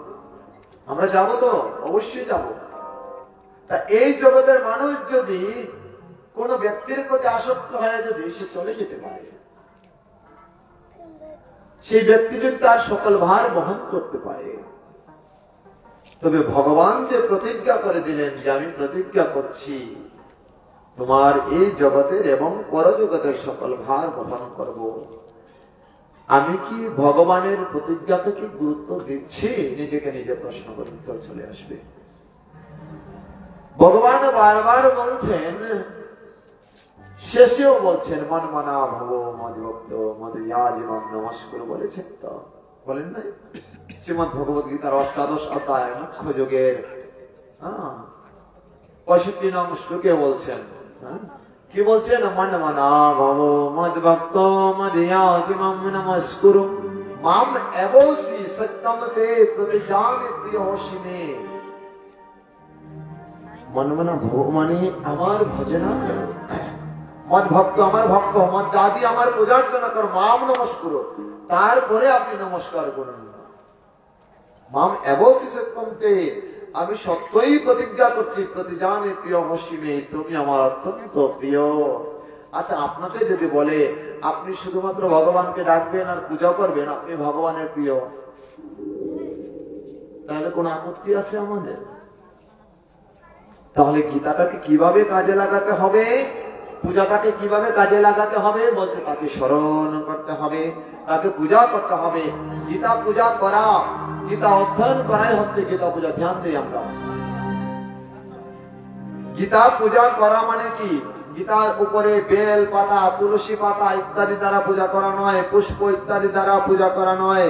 আমরা যাব তো, অবশ্যই যাব। তা এই জগতের মানুষ যদি কোন ব্যক্তির প্রতি আসক্ত হয়ে যদি সে চলে যেতে পারে, সেই ব্যক্তি যদি তার সকল ভার বহন করতে পারে, তবে ভগবান যে প্রতিজ্ঞা করে দিলেন যে আমি প্রতিজ্ঞা করছি তোমার এই জগতের এবং পরজগতের সকল ভার বহন করব, আমি কি ভগবানের প্রতিজ্ঞাকে কি গুরুত্ব দিচ্ছি? নিজেকে নিজে প্রশ্ন করে উত্তর চলে আসবে। ভগবান বারবার বলছেন, শেষেও বলছেন মনমনা ভব মদ্ভক্ত মদয়াজিমাম নমস্কুর, বলেছেন তো, বলেন নাই? শ্রীমদ্ ভগবত গীতার ৮ অধ্যায় মুখ্য যোগের ৬৫ নং শ্লোকে বলছেন, কি বলছেন? মনমনা ভব মদ্ভক্ত মদয়াজিমাম নমস্কুর মাম এবসি সত্যম তে প্রতিজানে প্রিয়সি মে। মনমনা ভব মানে আমার ভজনা করো, মদ ভক্ত আমার ভক্ত, মদ জাতি আমার পূজার্চনা করো, মাম নমস্কুর, তারপরে আপনি নমস্কার করুন। মাম এবসি সত্যম তে, আমি সত্যই প্রতিজ্ঞা করছি প্রতিজানে প্রিয় হসিমে, তুমি আমার অত্যন্ত প্রিয়। আচ্ছা, আপনাকে যদি বলে আপনি শুধুমাত্র ভগবানকে ডাকবেন আর পূজা করবেন, আপনি ভগবানের প্রিয়, তাহলে কোন আপত্তি আছে আমাদের? তাহলে গীতাটাকে কিভাবে কাজে লাগাতে হবে, পূজাটাকে কিভাবে কাজে লাগাতে হবে? বলছে তাকে স্মরণ করতে হবে, তাকে পূজা করতে হবে। গীতা পূজা করা, গীতা অধ্যয়ন করাই হচ্ছে গীতা পূজা। ধ্যান দিই আমরা, গীতা পূজা করা মানে কি? গীতার উপরে বেল পাতা, তুলসী পাতা ইত্যাদি দ্বারা পূজা করা নয়, পুষ্প ইত্যাদি দ্বারা পূজা করা নয়।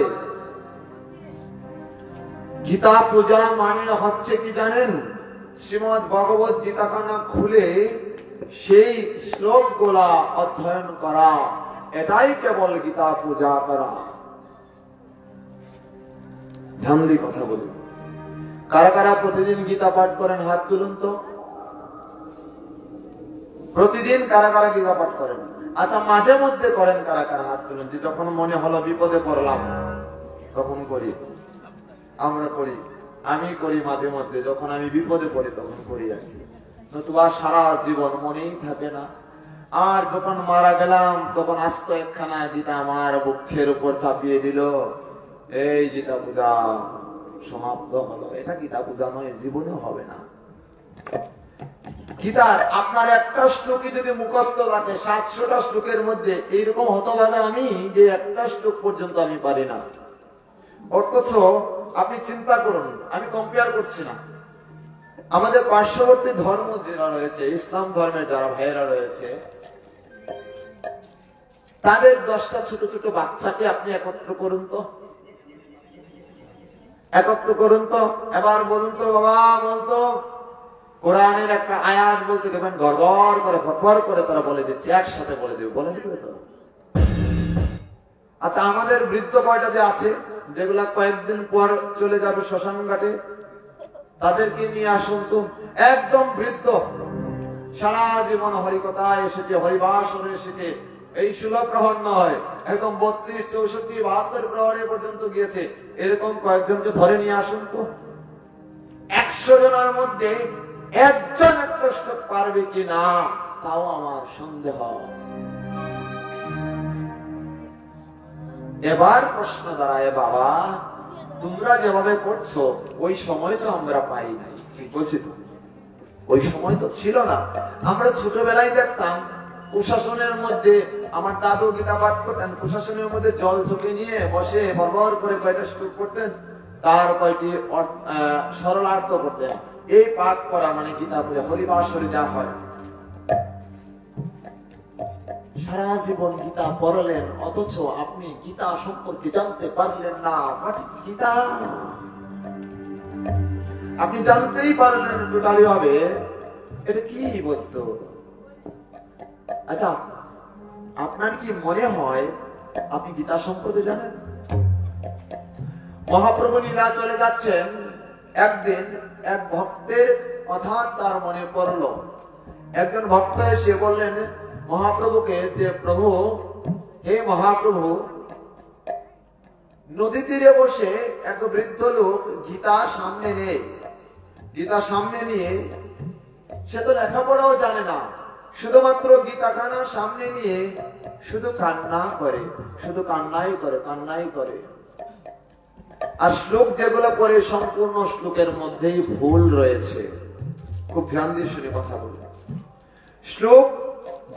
গীতা পূজা মানে হচ্ছে কি জানেন? শ্রীমদ্ ভগবত গীতা খানা খুলে সেই শ্লোক গুলা অধ্যয়ন করা, এটাই কেবল গীতা পূজা করা। ধ্যান দিয়ে কথা বলুন, কারা কারা প্রতিদিন গীতা পাঠ করেন? হাত তুলুন তো। প্রতিদিন কারা কারা গীতা পাঠ করেন? আচ্ছা, মাঝে মধ্যে করেন কারা কারা? হাত তুলুন। যে যখন মনে হলো বিপদে পড়লাম তখন করি, আমরা করি, আমি করি মাঝে মধ্যে, যখন আমি বিপদে পড়ি তখন করি আর কি, নতুবা সারা জীবন মনেই থাকে না। আর যখন মারা গেলাম তখন আস্ত একখানা গীতা আমার বুকের উপর চাপিয়ে দিল, এই গীতা পূজা, সমাপ্ত হলো। এটা গীতা পূজা নয়, জীবনেও হবে না। গীতার আপনার একটা শ্লোকই যদি মুখস্থ থাকে 700টা শ্লোকের মধ্যে, এইরকম হতভাগা আমি যে একটা শ্লোক পর্যন্ত আমি পারি না। অথচ আপনি চিন্তা করুন, আমি কম্পেয়ার করছি না, আমাদের পার্শ্ববর্তী ধর্ম যারা রয়েছে, ইসলাম ধর্মের যারা ভাইয়েরা রয়েছে, তাদের 10টা ছোট ছোট বাচ্চাকে আপনি একত্র করুন তো, একত্র করুন তো, এবার বলুন তো বাবা, বলতো কোরআনের একটা আয়াত বলতে দেখবেন গড়গড় করে ফরফর করে তারা বলে দিচ্ছে, একসাথে বলে দেবে, বলে দেবে তো। আচ্ছা, আমাদের বৃদ্ধ কয়টা যে আছে, যেগুলা কয়েকদিন পর চলে যাবে শ্মশান ঘাটে, তাদেরকে নিয়ে আসুন তো, একদম বৃদ্ধ, সারা জীবন হরিকথায় এসেছে, হরিবাসনে এসেছে, এই 16 প্রহর নয়, একদম 32, 64, 72 প্রহরে পর্যন্ত গিয়েছে, এরকম কয়েকজনকে ধরে নিয়ে আসুন তো। 100 জনের মধ্যে একজন একটা শ্লোক পারবে কি না, তাও আমার সন্দেহ। এবার প্রশ্ন দাঁড়ায়, বাবা তোমরা যেভাবে করছো ওই সময় তো আমরা পাই নাই, ঠিক বলছি তো, ওই সময় তো ছিল না। আমরা ছোটবেলায় দেখতাম প্রশাসনের মধ্যে, আমার দাদু গীতা পাঠ করতেন, প্রশাসনের মধ্যে জল ঝুঁকে নিয়ে বসে বরবর করে কয়টা শ্লোক করতেন, তার কয়টি সরলার্থ করতেন। এই পাঠ করা মানে গীতা পড়ে হরিবাসরে যা হয়। সারা জীবন গীতা পড়লেন, অথচ আপনি গীতা সম্পর্কে জানতে পারলেন না। গীতা আপনি জানতেই পারলেন টোটালি ভাবে এটা কি বস্তু। আচ্ছা, আপনার কি মনে হয় আপনি গীতা সম্পর্কে জানেন? মহাপ্রভু লীলা চলে যাচ্ছেন, একদিন এক ভক্তের কথা তার মনে পড়ল। একজন ভক্ত এসে বললেন মহাপ্রভুকে যে, প্রভু, হে মহাপ্রভু, নদী তীরে বসে এক বৃদ্ধ লোক গীতা সামনে নেই, গীতা সামনে নিয়ে, সে তো লেখাপড়াও জানে না, শুধুমাত্র গীতাখানা সামনে নিয়ে শুধু কান্না করে, শুধু কান্নাই করে, কান্নাই করে। আর শ্লোক যেগুলো পড়ে সম্পূর্ণ শ্লোকের মধ্যেই ভুল রয়েছে। খুব ধ্যান দিয়ে শুনে কথা বলুন। শ্লোক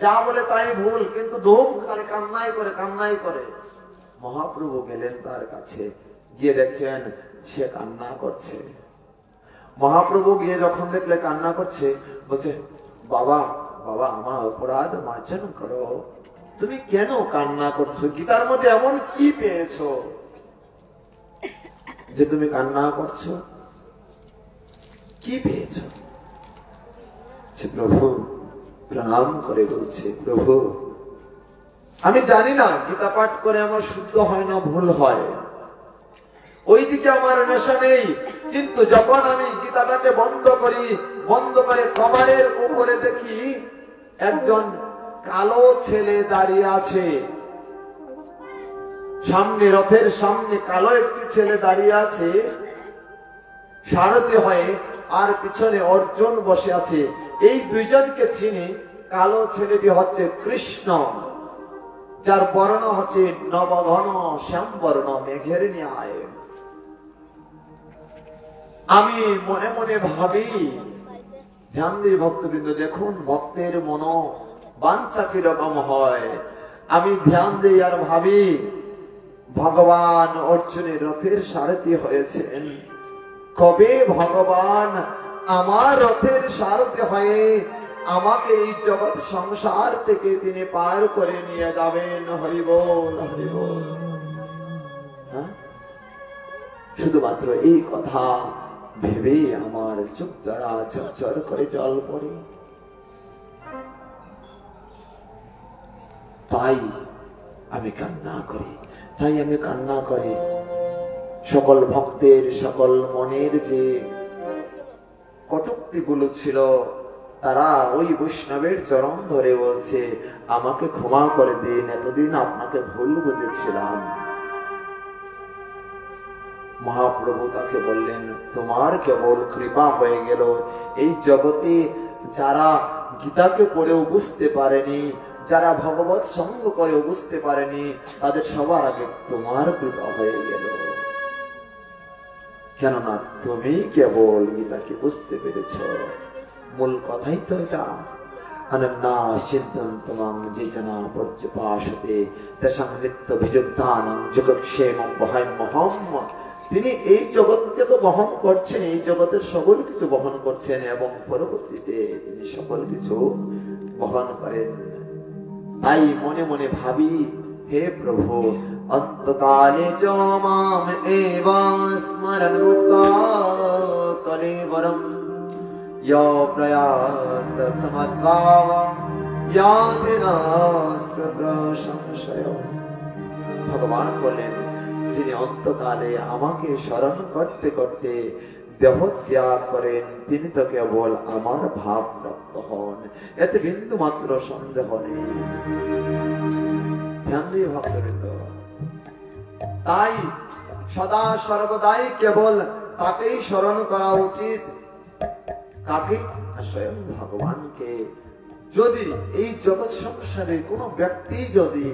যা বলে তাই ভুল, কিন্তু ধুম খালি কান্নাই করে, কান্নাই করে। মহাপ্রভু গেলেন তার কাছে, গিয়ে দেখছেন সে কান্না করছে। মহাপ্রভু গিয়ে যখন দেখলে কান্না করছে, বলছে, বাবা বাবা, আমার অপরাধ মার্জন করো, তুমি কেন কান্না করছো? গীতার মধ্যে এমন কি পেয়েছো যে তুমি কান্না করছো? কি পেয়েছো? প্রভু প্রণাম করে বলছে, প্রভু আমি জানি না গীতা পাঠ করে আমার শুদ্ধ হয় না ভুল হয়, ওইদিকে আমার নেশা নেই, কিন্তু যখন আমি গীতাটাকে বন্ধ করি, বন্ধ করে কভারের উপরে দেখি একজন কালো ছেলে দাঁড়িয়ে আছে, সামনে রথের সামনে কালো একটি ছেলে দাঁড়িয়ে আছে সারথি হয়ে, আর পিছনে অর্জুন বসে আছে। এই দুইজনকে চিনি। কালো ছেলেটি হচ্ছে কৃষ্ণ, যার বর্ণ হচ্ছে নবঘন শ্যাম বর্ণ, মেঘের ন্যায়। আমি মনে মনে ভাবি, ধ্যান দিয়ে ভক্তবৃন্দ দেখুন ভক্তের মন বাঞ্ছা কিরকম হয়। আমি ধ্যান দিই আর ভাবি, ভগবান অর্জুনের রথের সারথি হয়েছেন, কবে ভগবান আমার রথের সারথি হয়ে আমাকে এই জগৎ সংসার থেকে তিনি পার করে নিয়ে যাবেন। হরি বল, হরি বল। শুধুমাত্র এই কথা ভেবে আমার চোখ দ্বারা ঝরঝর করে জল পড়ে। তাই আমি কান্না করি, তাই আমি কান্না করি। সকল ভক্তের, সকল মনের যে কটূক্তি গুলো ছিল, তারা ওই বৈষ্ণবের চরণ ধরে বলছে, আমাকে ক্ষমা করে দিন, এতদিন আপনাকে ভুল বুঝেছিলাম। মহাপ্রভু তাকে বললেন, তোমার কেবল কৃপা হয়ে গেল। এই জগতে যারা গীতাকে পড়েও বুঝতে পারেনি, যারা ভগবত সঙ্গ করেও বুঝতে পারেনি, তাদের সবার আগে তোমার কৃপা হয়ে গেল। কেননা তুমি কেবল গীতাকে বুঝতে পেরেছ। মূল কথাই তো এটা, অনন্যা সিদ্ধান্তমাং যে জনা পর্যপাশতে তেষাং নিত্য বিযুক্তানাং জগৎক্ষেমং বহাম্যহম। তিনি এই জগৎকে তো বহন করছেন, এই জগতের সকল কিছু বহন করছেন এবং পরবর্তীতে তিনি সকল কিছু বহন করেন। তাই মনে মনে ভাবি, হে প্রভু, অন্তকালে চ মাম এব স্মরণ মুক্তা কলেবরম यो प्रयात समद्भावं याति नास्ति प्रसंशय। ভগবান বলেন, যিনি অন্তকালে আমাকে স্মরণ করতে করতে দেহ ত্যাগ করেন, তিনি তো কেবল আমার ভাব প্রাপ্ত হন, এতে বিন্দু মাত্র সন্দেহ নেই। ধ্যান দিয়ে ভক্তবৃন্দ, তাই সদা সর্বদাই কেবল তাকেই স্মরণ করা উচিত। কাকে? স্বয়ং ভগবানকে। যদি এই জগৎ সংসারে কোন ব্যক্তি যদি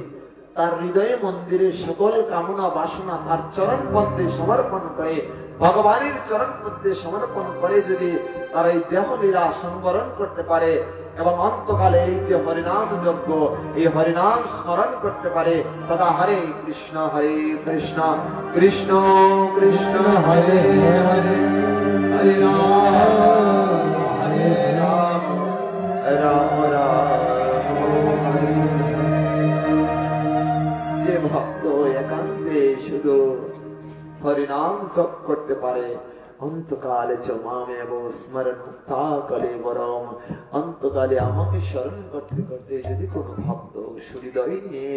তার হৃদয় মন্দিরে সকল কামনা বাসনা তার চরণ পদ্মে সমর্পণ করে, ভগবানের চরণ পদ্মে সমর্পণ করে যদি তার এই দেহ লীলা সংবরণ করতে পারে এবং অন্তকালে এই যে হরিনাম যজ্ঞ, এই হরিনাম স্মরণ করতে পারে, তথা হরে কৃষ্ণ কৃষ্ণ কৃষ্ণ হরে হরে, হরে রাম হরে রাম, রাম রাম হরে। যে ভক্ত একান্তে শুধু হরিনাম জপ করতে পারে, অন্তকালে চ মামেব স্মরণ মুক্তা কলেবরম, অন্তকালে আমাকে স্মরণ করতে করতে যদি কোন ভক্ত হৃদয় নিয়ে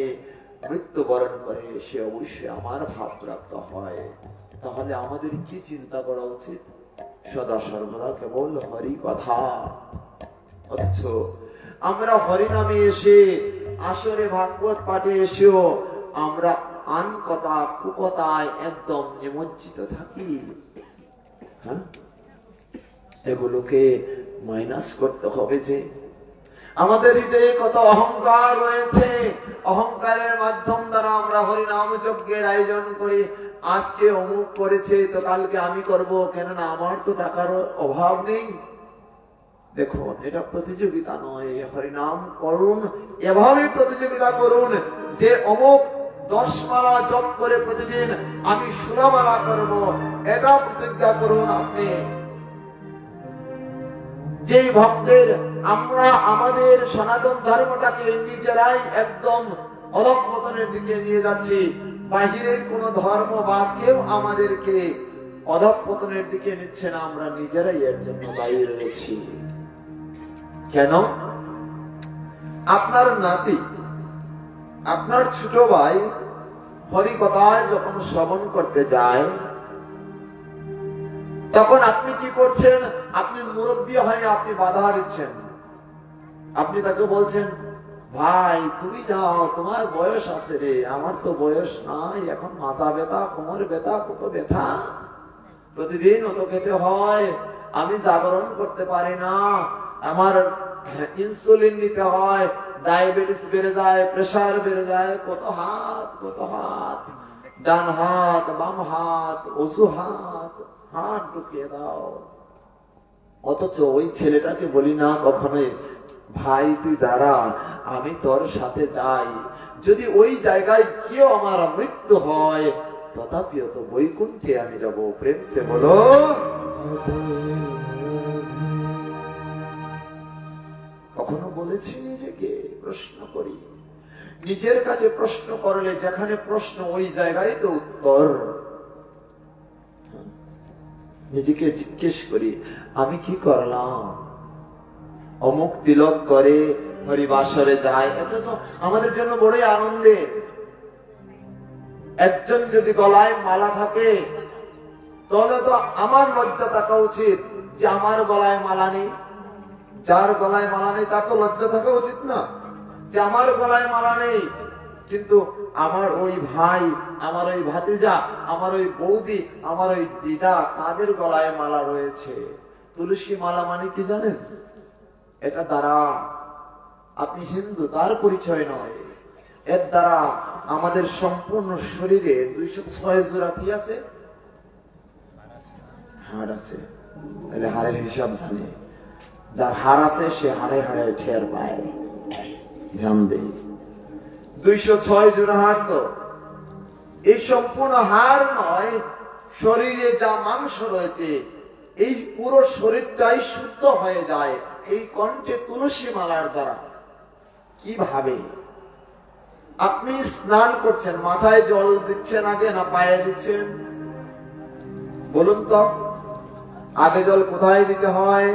মৃত্যুবরণ করে, সে অবশ্যই আমার ভাব প্রাপ্ত হয়। তাহলে আমাদের কি চিন্তা করা উচিত? সদা সর্বদা কেবল হরি কথা। অথচ আমরা হরি নামে এসে, আসরে ভাগবত পাঠে এসেও আমরা আন কথা কুকথায় একদম নিমজ্জিত থাকি। হ্যাঁ, এগুলোকে মাইনাস করতে হবে। যে আমাদের হৃদয়ে কত অহংকার রয়েছে, অহংকারের মাধ্যম দ্বারা আমরা হরিনাম যজ্ঞের আয়োজন করি। আজকে অমুক করেছে তো কালকে আমি করব, কেননা আমার তো টাকার অভাব নেই। দেখুন, এটা প্রতিযোগিতা নয়। হরিনাম করুন, এভাবে প্রতিযোগিতা করুন যে অমুক 10 মালা জপ করে প্রতিদিন আমি 16 মালা করব, এটা প্রতিজ্ঞা করুন আপনি। যে ভক্তের আমরা আমাদের সনাতন ধর্মটাকে নিজেরাই একদম অধঃপতনের দিকে নিয়ে যাচ্ছি, বাহিরের কোন ধর্ম বা কেউ আমাদেরকে অধঃপতনের দিকে নিচ্ছে না, আমরা নিজেরাই এর জন্য দায়ী রয়েছি। কেন? আপনার নাতি, আপনার ছোট ভাই হরিকথায় যখন শ্রবণ করতে যায়, তখন আপনি কি করছেন? আপনি মুরব্বী হয়ে আপনি বাধা দিচ্ছেন। আপনি তাকে বলছেন, ভাই তুমি যাও, তোমার বয়স আছে রে, আমার তো বয়স নাই, এখন মাথা ব্যথা, কোমর ব্যথা, কত ব্যথা, প্রতিদিন অত খেতে হয়, আমি জাগরণ করতে পারি না, আমার ইনসুলিন নিতে হয়, ডায়াবেটিস বেড়ে যায়, প্রেসার বেড়ে যায়, কত হাত, ডান হাত, বাম হাত, অজুহাত, হাত ঢুকিয়ে দাও। অথচ ওই ছেলেটাকে বলি না কখনোই, ভাই তুই দাঁড়া, আমি তোর সাথে যাই, যদি ওই জায়গায় গিয়েও আমার মৃত্যু হয় তথাপিও তো বৈকুণ্ঠে আমি যাব। প্রেম সে বলো। কখনো বলেছি নিজেকে প্রশ্ন করি, নিজের কাছে প্রশ্ন করলে যেখানে প্রশ্ন ওই জায়গায় তো উত্তর। নিজেকে জিজ্ঞেস করি, আমি কি করলাম? অমুক তিলক করে, হরিবাসরে যায়, এটা তো আমাদের জন্য বড়ই আনন্দে। একজন যদি গলায় মালা থাকে, তাহলে তো আমার লজ্জা থাকা উচিত যে আমার গলায় মালা নেই। যার গলায় মালা নেই তার তো লজ্জা থাকা উচিত না যে আমার গলায় মালা নেই। কিন্তু আমার ওই ভাই, আমার ওই ভাতিজা, আমার ওই বৌদি, আমার ওই দিদা, তাদের গলায় মালা রয়েছে। তুলসী মালা মানে কি জানেন? এটা দ্বারা আপনি হিন্দু তার পরিচয় নয়, এর দ্বারা আমাদের সম্পূর্ণ শরীরে 206 জোড়া কি আছে? হাড় আছে, তাহলে হাড়ের হিসাব জানে। যার হাড় আছে সে হাড়ে হাড়ে ঠের পায়। ধ্যান দেই, 206 জোড়া হাড় তো এই সম্পূর্ণ হাড় নয়, শরীরে যা মাংস রয়েছে এই পুরো শরীরটাই শুদ্ধ হয়ে যায় এই কণ্ঠে তুলসী মালার দ্বারা। কিভাবে? আপনি স্নান করছেন, মাথায় জল দিচ্ছেন আগে না পায়ে দিচ্ছেন? বলুন তো, আগে জল কোথায় দিতে হয়?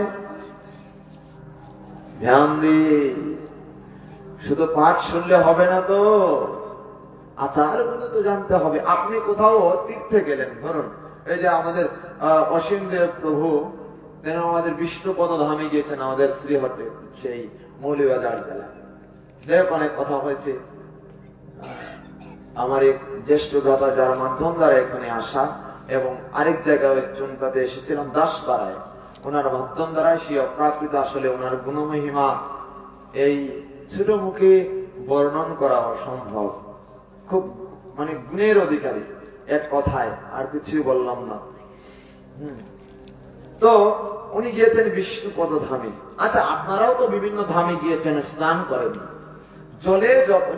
ধ্যান দিন, শুধু পাঠ শুনলে হবে না তো, আচারগুলো তো জানতে হবে। আপনি কোথাও তীর্থে গেলেন, ধরুন এই যে আমাদের অসীম দেব প্রভু আমাদের বিষ্ণুপদ ধামে গিয়েছেন, আমাদের শ্রীহটে, সেই মৌলভীবাজার জেলা। যাই হোক, অনেক কথা হয়েছে। আমার এক জ্যেষ্ঠ দাদা যার মাধ্যম দ্বারা এখানে আসা, এবং আরেক জায়গায় চুনকাতে এসেছিলাম দাসপাড়ায়, ওনার মাধ্যম দ্বারা সেই অপ্রাকৃত আসলে ওনার গুণমহিমা এই ছোট মুখে বর্ণন করা অসম্ভব। খুব মানে গুণের অধিকারী, এক কথায়, আর কিছু বললাম না। তো উনি গিয়েছেন বিষ্ণুপদ ধামে। আচ্ছা, আপনারাও তো বিভিন্ন ধামে গিয়েছেন, স্নান করেন।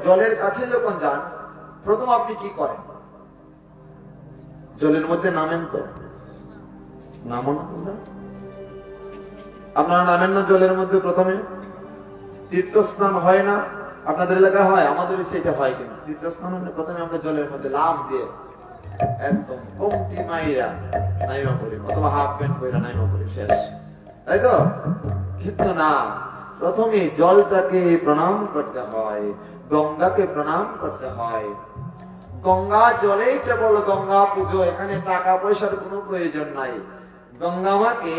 জলের কাছে যখন যান, প্রথম আপনি কি করেন? জলের মধ্যে নামেন তো? নামন আপনারা নামেন না জলের মধ্যে? প্রথমে তীর্থ স্নান হয় না? আপনাদের এলাকায় হয়, আমাদের সেটা হয়। কিন্তু তীর্থ স্নান হলে প্রথমে আমরা জলের মধ্যে লাভ দিয়ে একদম কমতি মাইরা নাইমা পড়ি, অথবা হাফ প্যান্ট পরে নাইমা পড়ি, শেষ, তাই তো? কিন্তু না, প্রথমে জলটাকে প্রণাম করতে হয়, গঙ্গাকে প্রণাম করতে হয়। গঙ্গা জলেই কেবল গঙ্গা পুজো, এখানে টাকা পয়সার কোনো প্রয়োজন নাই। গঙ্গা মাকে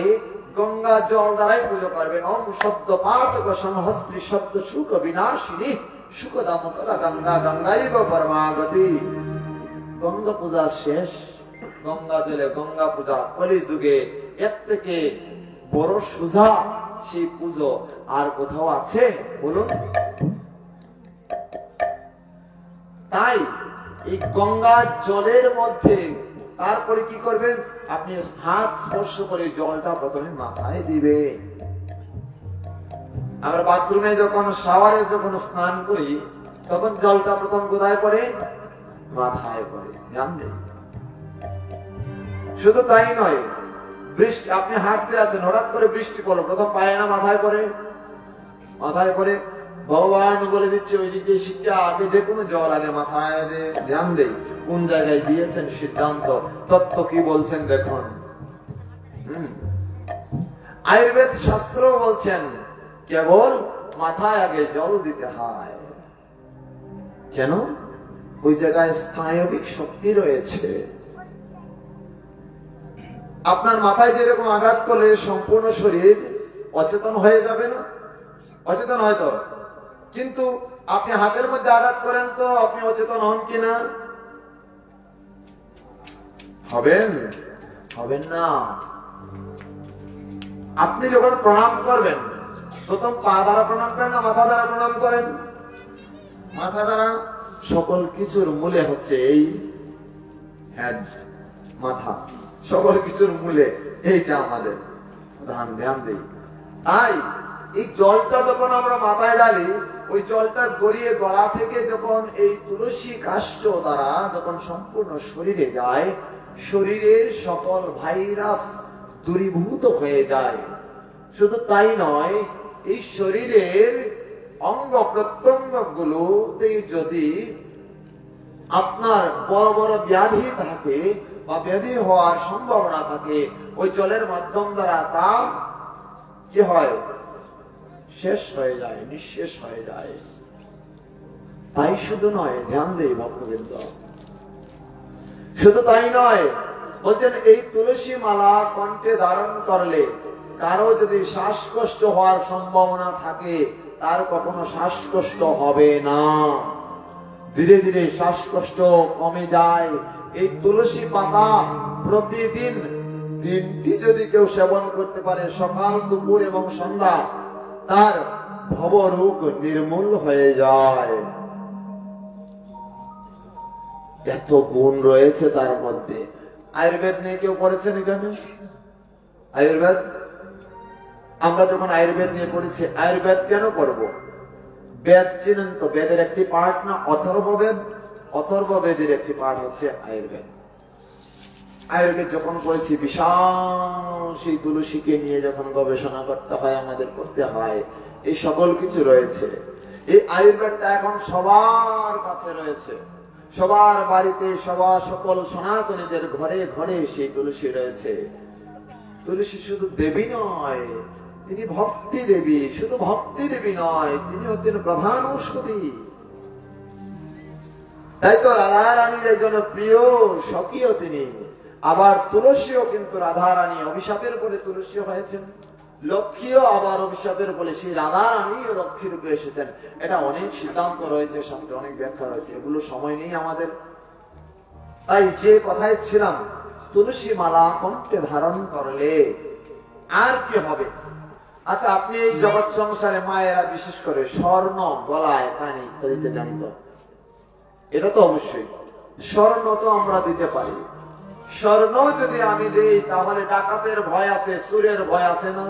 গঙ্গা জল দ্বারাই পুজো করবেন। ওম শব্দ পাঠক সংহস্ত্রী শব্দ সুখ বিনাশিনী সুখদামতলা গঙ্গা গঙ্গাইব পরমাগতি। গঙ্গা পূজা শেষ, গঙ্গা জলে গঙ্গা পূজা। কলিযুগে এর থেকে বড় সুধা সেই পুজো আর কোথাও আছে বলুন? তাই এই গঙ্গা জলের মধ্যে তারপরে কি করবেন? আপনি হাত স্পর্শ করে জলটা প্রথমে মাথায় দিবে। আমরা বাথরুমে যখন, শাওয়ারে যখন স্নান করি, তখন জলটা প্রথম কোথায় পড়ে? মাথায় পড়ে। জানলেন? শুধু তাই নয়, বৃষ্টি, আপনি হাঁটতে আছেন, হঠাৎ করে বৃষ্টি পড়লো, প্রথম পায়ে না মাথায় পড়ে? মাথায় পড়ে। ভগবান বলে দিচ্ছে ওইদিকে শিক্ষা, আগে যে কোনো জল আগে মাথায় দে। ধ্যান দেই, কোন জায়গায় দিয়েছেন সিদ্ধান্ত, তত্ত্ব কি বলছেন দেখুন। আয়ুর্বেদ শাস্ত্র বলছেন কেবল মাথায় আগে জল দিতে হয়। কেন? ওই জায়গায় স্নায়বিক শক্তি রয়েছে। আপনার মাথায় যেরকম আঘাত করলে সম্পূর্ণ শরীর অচেতন হয়ে যাবে না? অচেতন হয়তো, কিন্তু আপনি হাতের মধ্যে আঘাত করেন তো আপনি অচেতন হন কিনা? হবেন? হবেন না। আপনি যখন প্রণাম করবেন, প্রথম পা দ্বারা প্রণাম করেন না মাথা দ্বারা প্রণাম করেন? মাথা দ্বারা। সকল কিছুর মূলে হচ্ছে এই হেড, মাথা, সকল কিছুর মূলে এইটা আমাদের ধ্যান দিই। তাই এই জলটা যখন আমরা মাথায় ডালি, ওই জলটা গড়িয়ে গলা থেকে যখন এই তুলসী কাষ্ঠ দ্বারা যখন সম্পূর্ণ শরীরে যায়, শরীরের সকল ভাইরাস দূরীভূত হয়ে যায়। শুধু তাই নয়, এই শরীরের অঙ্গ প্রত্যঙ্গ গুলোতে যদি আপনার বড় বড় ব্যাধি থাকে বা ব্যাধি হওয়ার সম্ভাবনা থাকে, ওই জলের মাধ্যম দ্বারা তা কি হয়? শেষ হয়ে যায়, নিঃশেষ হয়ে যায়। তাই শুধু নয়, ধ্যান দেই ভক্তবৃন্দ, শুধু তাই নয়, বলছেন এই তুলসী মালা কণ্ঠে ধারণ করলে কারো যদি শ্বাসকষ্ট হওয়ার সম্ভাবনা থাকে, তার কখনো শ্বাসকষ্ট হবে না। ধীরে ধীরে শ্বাসকষ্ট কমে যায়। এই তুলসী পাতা প্রতিদিন 3টি যদি কেউ সেবন করতে পারে, সকাল, দুপুর এবং সন্ধ্যা, তার ভবরোগ নির্মূল হয়ে যায়। এত গুণ রয়েছে তার মধ্যে। আয়ুর্বেদ নিয়ে কেউ পড়েছেন এখানে? আয়ুর্বেদ, আমরা যখন আয়ুর্বেদ নিয়ে পড়েছি, আয়ুর্বেদ কেন করব? বেদ চিনেন তো, বেদের একটি পার্ট না অথর্ববেদ? অথর্ববেদের একটি পার্ট হচ্ছে আয়ুর্বেদ। আয়ুর্বেদ যখন করেছি, বিশাল সেই তুলসীকে নিয়ে যখন গবেষণা করতে হয়, আমাদের করতে হয়, এই সকল কিছু রয়েছে। এই আয়ুর্বেদটা এখন সবার কাছে রয়েছে, সবার বাড়িতে, সবার সকল সনাতনীদের ঘরে ঘরে সেই তুলসী রয়েছে। তুলসী শুধু দেবী নয়, তিনি ভক্তি দেবী। শুধু ভক্তি দেবী নয়, তিনি হচ্ছেন প্রধান ঔষধি। তাই তো রাধা রানীর একজন প্রিয় সখীও তিনি। আবার তুলসীও কিন্তু রাধা রানী, অভিশাপের পরে তুলসী হয়েছেন। লক্ষ্মীও আবার অভিশাপের বলে সেই রাধা রানীও লক্ষ্মী রূপে এসেছেন। এটা অনেক সিদ্ধান্ত রয়েছে, শাস্ত্রে অনেক ব্যাখ্যা রয়েছে, এগুলো সময় নেই আমাদের। তাই যে কথায় ছিলাম, তুলসী মালা কণ্ঠে ধারণ করলে আর কি হবে? আচ্ছা, আপনি এই জগৎ সংসারে মায়েরা বিশেষ করে স্বর্ণ গলায়, কানে ইত্যাদিতে দেন তো? এটা তো অবশ্যই স্বর্ণ তো আমরা দিতে পারি। স্বর্ণ যদি আমি দিই, তাহলে ডাকাতের ভয় আছে, সুরের ভয় আছে না?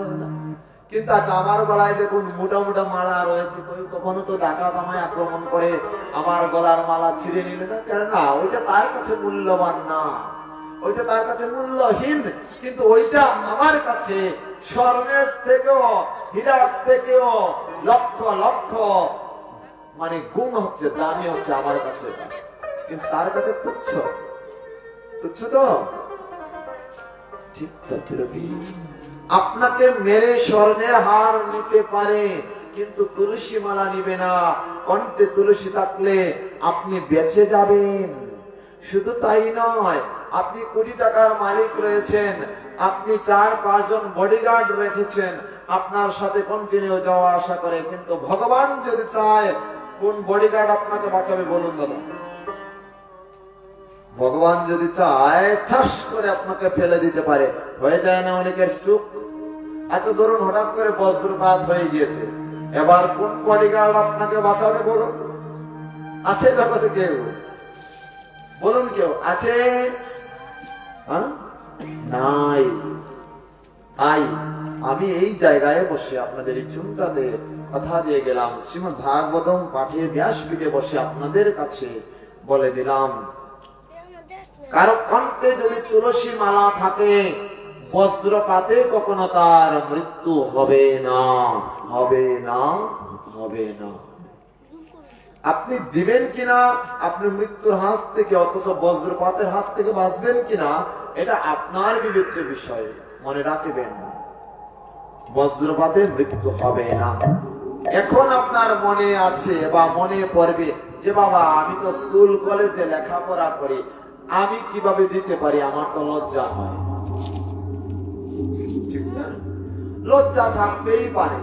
কিন্তু আচ্ছা, আমার গলায় দেখুন মোটা মোটা মালা রয়েছে, কখনো তো ডাকাত আমায় আক্রমণ করে আমার গলার মালা ছিঁড়ে নিলে না? কেন না, ওইটা তার কাছে মূল্যবান না, ওইটা তার কাছে মূল্যহীন। কিন্তু ওইটা আমার কাছে স্বর্ণের থেকেও, হীরার থেকেও লক্ষ লক্ষ মানে গুণ হচ্ছে, দামি হচ্ছে আমার কাছে। কিন্তু তার কাছে তুচ্ছ, তুচ্ছ তো ঠিক তদ্রূপই আপনাকে মেরে স্বর্ণের হার নিতে পারে, কিন্তু তুলসী মালা নিবে না। কণ্ঠে তুলসী থাকলে আপনি বেঁচে যাবেন। শুধু তাই নয়, আপনি কোটি টাকার মালিক রয়েছেন, আপনি 4-5 জন বডিগার্ড রেখেছেন, আপনার সাথে কন্টিনিউ যাওয়া আসা করে, কিন্তু ভগবান যদি চায়, কোন বডিগার্ড আপনাকে বাঁচাবে বলুন দাদা? ভগবান যদি চায়, ঠাস করে আপনাকে ফেলে দিতে পারে। হয়ে যায় না অনেকের স্ট্রোক? আচ্ছা ধরুন হঠাৎ করে বজ্রপাত হয়ে গিয়েছে, এবার কোন বডিগার্ড আপনাকে বাঁচাবে বলুন? আছে জগতে কেউ? বলুন কেউ আছে? নাই। তাই আমি এই জায়গায় বসে আপনাদের এই চুনটাতে কথা দিয়ে গেলাম, শ্রীমদ্ ভাগবতম পাঠে ব্যাসপীঠে বসে আপনাদের কাছে বলে দিলাম, কারো কণ্ঠে যদি তুলসী মালা থাকে, বজ্রপাতে কখনো তার মৃত্যু হবে না, হবে না, হবে না। আপনি দিবেন কিনা আপনি মৃত্যুর হাত থেকে, অথচ বজ্রপাতের হাত থেকে বাঁচবেন কিনা, এটা আপনার বিবেচ্য বিষয়। মনে রাখবেন, বজ্রপাতে মৃত্যু হবে না। এখন আপনার মনে আছে বা মনে পড়বে যে বাবা, আমি তো স্কুল কলেজে লেখাপড়া করি, আমি কিভাবে দিতে পারি? আমার তো লজ্জা হয়। ঠিক না? লজ্জা থাকতেই পারে।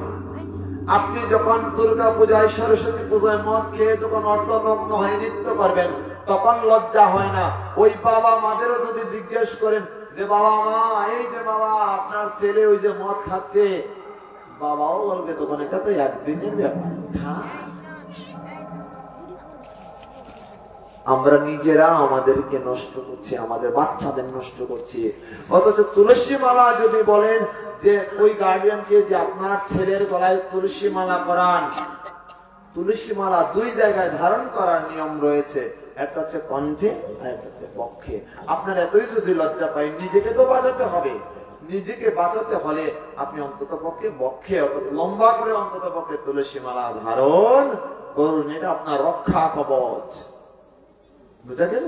আপনি যখন দুর্গা পূজায়, সরস্বতী পূজায় মদ খেয়ে যখন অর্ধনগ্ন হয়ে নৃত্য করবেন, তখন লজ্জা হয় না? ওই বাবা মাদেরও যদি জিজ্ঞেস করেন যে বাবা মা, এই যে বাবা আপনার ছেলে ওই যে মদ খাচ্ছে, বাবাও বলবে তখন এটা তো একদিনের ব্যাপার। আমরা নিজেরা আমাদেরকে নষ্ট করছি, আমাদের বাচ্চাদের নষ্ট করছি। অথচ তুলসী মালা যদি বলেন যে ওই গার্ডিয়ানকে যে আপনার ছেলের গলায় তুলসী মালা করান, তুলসী মালা 2 জায়গায় ধারণ করার নিয়ম রয়েছে, একটা হচ্ছে কণ্ঠে আর একটা হচ্ছে বক্ষে। আপনার এতই যদি লজ্জা পাই, নিজেকে তো বাঁচাতে হবে। নিজেকে বাঁচাতে হলে আপনি অন্তত পক্ষে বক্ষে, লম্বা করে অন্তত পক্ষে তুলসী মালা ধারণ করুন। এটা আপনার রক্ষা কবচ। বুঝা গেল?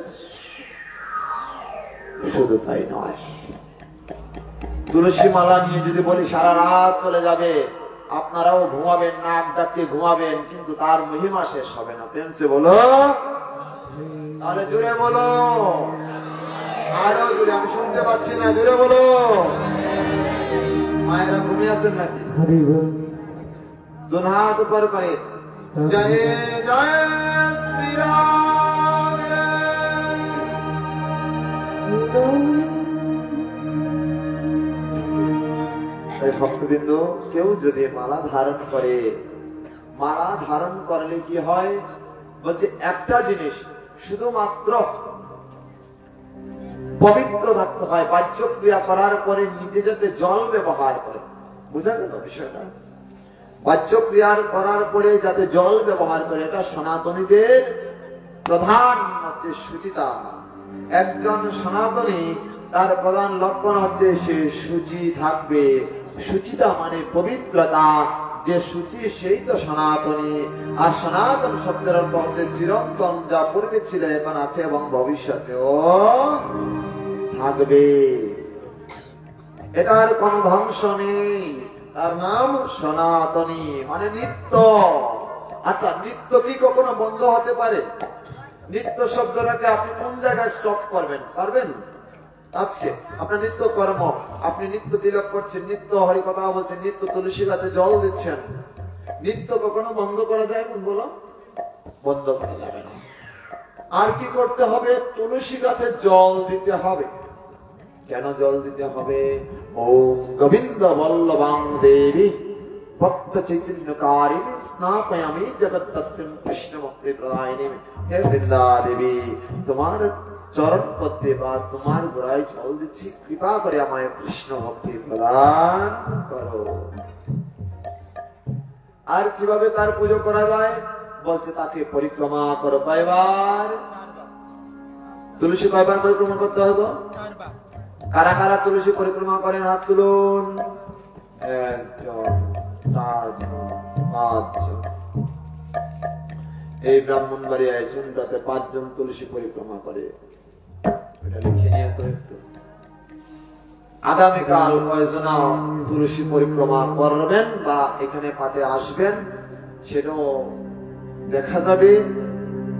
শুধু তাই নয়, তুলসী মালা নিয়ে যদি বলি সারা রাত চলে যাবে, আপনারাও ঘুমাবেন, নাক ডাকে ঘুমাবেন, কিন্তু তার মহিমা শেষ হবে না। প্রেমসে বলো, তাহলে জোরে বলো, আরো জোরে, আমি শুনতে পাচ্ছি না, জোরে বলো। মায়েরা ঘুমিয়ে আছেন নাকি? दोनों हाथ ऊपर करे, जय जय श्री राम। ভক্তবৃন্দ, কেউ যদি মালা ধারণ করে, মালা ধারণ করলে কি হয় বলছে, একটা জিনিস শুধুমাত্র পবিত্র থাকতে হয়। বাহ্য ক্রিয়া করার পরে নিজে যাতে জল ব্যবহার করে, বুঝা গেল বিষয়টা? বাহ্য ক্রিয়ার করার পরে যাতে জল ব্যবহার করে, এটা সনাতনীদের প্রধান হচ্ছে শুচিতা। একজন সনাতনী তার প্রধান লক্ষণ হচ্ছে সে শুচি থাকবে। শুচিতা মানে পবিত্রতা, যে শুচি সেই তো সনাতনী। আর সনাতন শব্দের অর্থ হচ্ছে চিরন্তন, যা পূর্বে ছিল, এখন আছে এবং ভবিষ্যতেও থাকবে। এটার কোন ধ্বংস নেই, তার নাম সনাতনী মানে নিত্য। আচ্ছা, নিত্য কি কখনো বন্ধ হতে পারে? নিত্য শব্দটাকে আপনি কোন জায়গায় স্টপ করবেন? পারবেন? আজকে আপনার নিত্য কর্ম, আপনি নিত্য তিলক করছেন, নিত্য হরি কথা বলছেন, নিত্য তুলসী গাছে জল দিচ্ছেন, নিত্য কখনো বন্ধ করা যায়? বলো, বন্ধ করা যাবে না। আর কি করতে হবে? তুলসী গাছে জল দিতে হবে। কেন জল দিতে হবে? ওম গোবিন্দ বল্লভাং দেবী ভক্ত চৈতন্যকারিণী স্নাপয়ামি জগত্তত্ত্বম কৃষ্ণ ভক্তি প্রদায়িনী। হে বৃন্দা দেবী, তোমার চরণ পদ্মে বা তোমার গোড়ায় জল দিচ্ছি, কৃপা করে আমায় কৃষ্ণ ভক্তি প্রদান করো। আর কিভাবে তার পুজো করা যায়? বলছে তাকে পরিক্রমা করো কয়বার? তুলসী কয়বার পরিক্রমা করতে হবে? কারা কারা তুলসী পরিক্রমা করেন? হাত তুলুন। 1 জন, 4 জন, 5 জন। এই ব্রাহ্মণবাড়িয়ায় চুনটাতে 5 জন তুলসী পরিক্রমা করে। এটা লিখে নিয়ে তো একটু। আগামীকাল কয়েকজন তুলসী পরিক্রমা করবেন বা এখানে পাঠে আসবেন, সেটাও দেখা যাবে।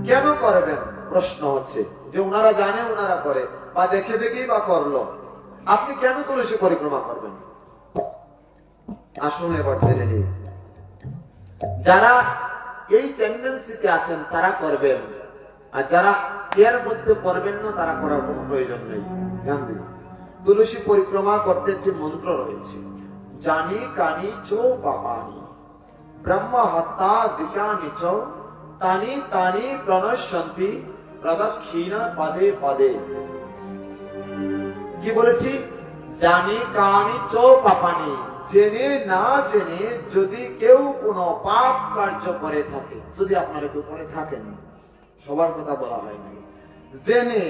কেন করবেন প্রশ্ন হচ্ছে যে ওনারা জানে, ওনারা করে, বা দেখে দেখেই বা করলো। আপনি কেন তুলসী পরিক্রমা করবেন? আসুন এবার জেনে নিন। যারা এই টেন্ডেন্সিতে আছেন তারা করবেন, আর যারা এর মধ্যে করবেন না তারা করার কোনো প্রয়োজন নেই। জানবেন, তুলসী পরিক্রমা করতে একটি মন্ত্র রয়েছে, জানি কানি চো পাপানি ব্রহ্ম হত্যা দিকানি চো তানি তানি প্রণশ্যন্তি প্রদক্ষিণ পদে পদে। কি বলেছি? জানি কানি চো পাপানি, জেনে না জেনে যদি কেউ কোনো পাপ কার্য করে থাকে, যদি আপনারা কেউ করে থাকেন, সবার কথা বলা হয়নি, জেনে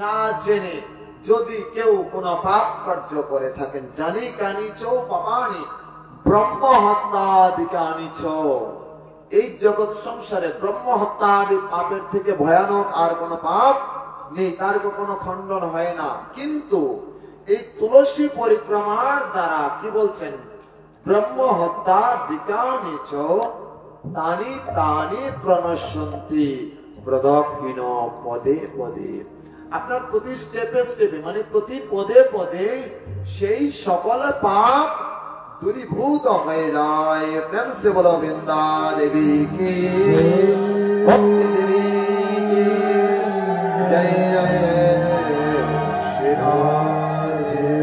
না জেনে যদি কেউ কোনো পাপ কার্য করে থাকেন, জানি কানি চো পাপানি ব্রহ্ম হত্যাদিকানি চো। এই জগৎ সংসারে ব্রহ্ম হত্যাদি পাপের থেকে ভয়ানক আর কোন পাপ নেই, তার কোনো খণ্ডন হয় না। কিন্তু এই তুলসী পরিক্রমার দ্বারা কি বলছেন? ব্রহ্ম হত্যা দিকানি চো তানি তানি প্রণশ্যন্তি প্রদক্ষিণ পদে পদে। আপনার প্রতি স্টেপে স্টেপে মানে প্রতি পদে পদে সেই সকল পাপ দূরীভূত হয়ে যায়। প্রেম সে বলো বৃন্দা দেবী কি, ভক্তি দেবী কি জয় জয় শ্রী রাধে।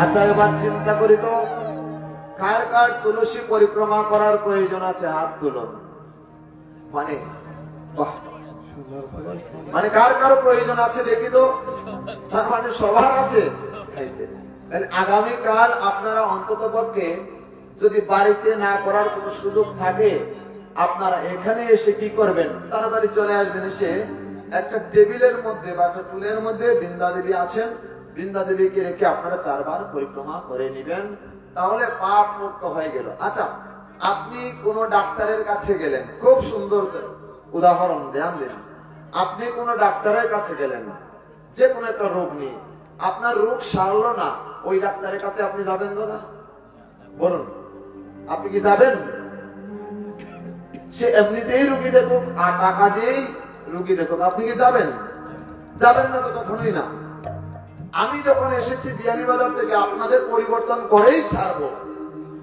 আচ্ছা, এবার চিন্তা করি তো, কার কার তুলসী পরিক্রমা করার প্রয়োজন আছে? হাত তুলুন। মানে মানে কার কার প্রয়োজন আছে দেখি তো? তার মানে সবার আছে। আগামীকাল আপনারা অন্তত পক্ষে যদি বাড়িতে না করার কোন সুযোগ থাকে, আপনারা এখানে এসে কি করবেন? তাড়াতাড়ি চলে আসবেন। এসে একটা টেবিলের মধ্যে বা একটা টুলের মধ্যে বৃন্দা দেবী আছেন, বৃন্দা দেবীকে রেখে আপনারা 4 বার পরিক্রমা করে নেবেন, তাহলে পাপ মুক্ত হয়ে গেল। আচ্ছা, আপনি কোন ডাক্তারের কাছে গেলেন, খুব সুন্দর উদাহরণ ধ্যান দিন। আপনি কোন ডাক্তারের কাছে গেলেন, যে কোনো একটা রোগ নিয়ে, আপনার রোগ সারলো না, ওই ডাক্তারের কাছে আপনি যাবেন দাদা? বলুন, আপনি কি যাবেন? সে এমনিতেই রুগী দেখুক আর টাকা দিয়েই রুগী দেখুক, আপনি কি যাবেন? যাবেন না তো, কখনোই না। আমি যখন এসেছি বিয়ানীবাজার থেকে, আপনাদের পরিবর্তন করেই ছাড়বো।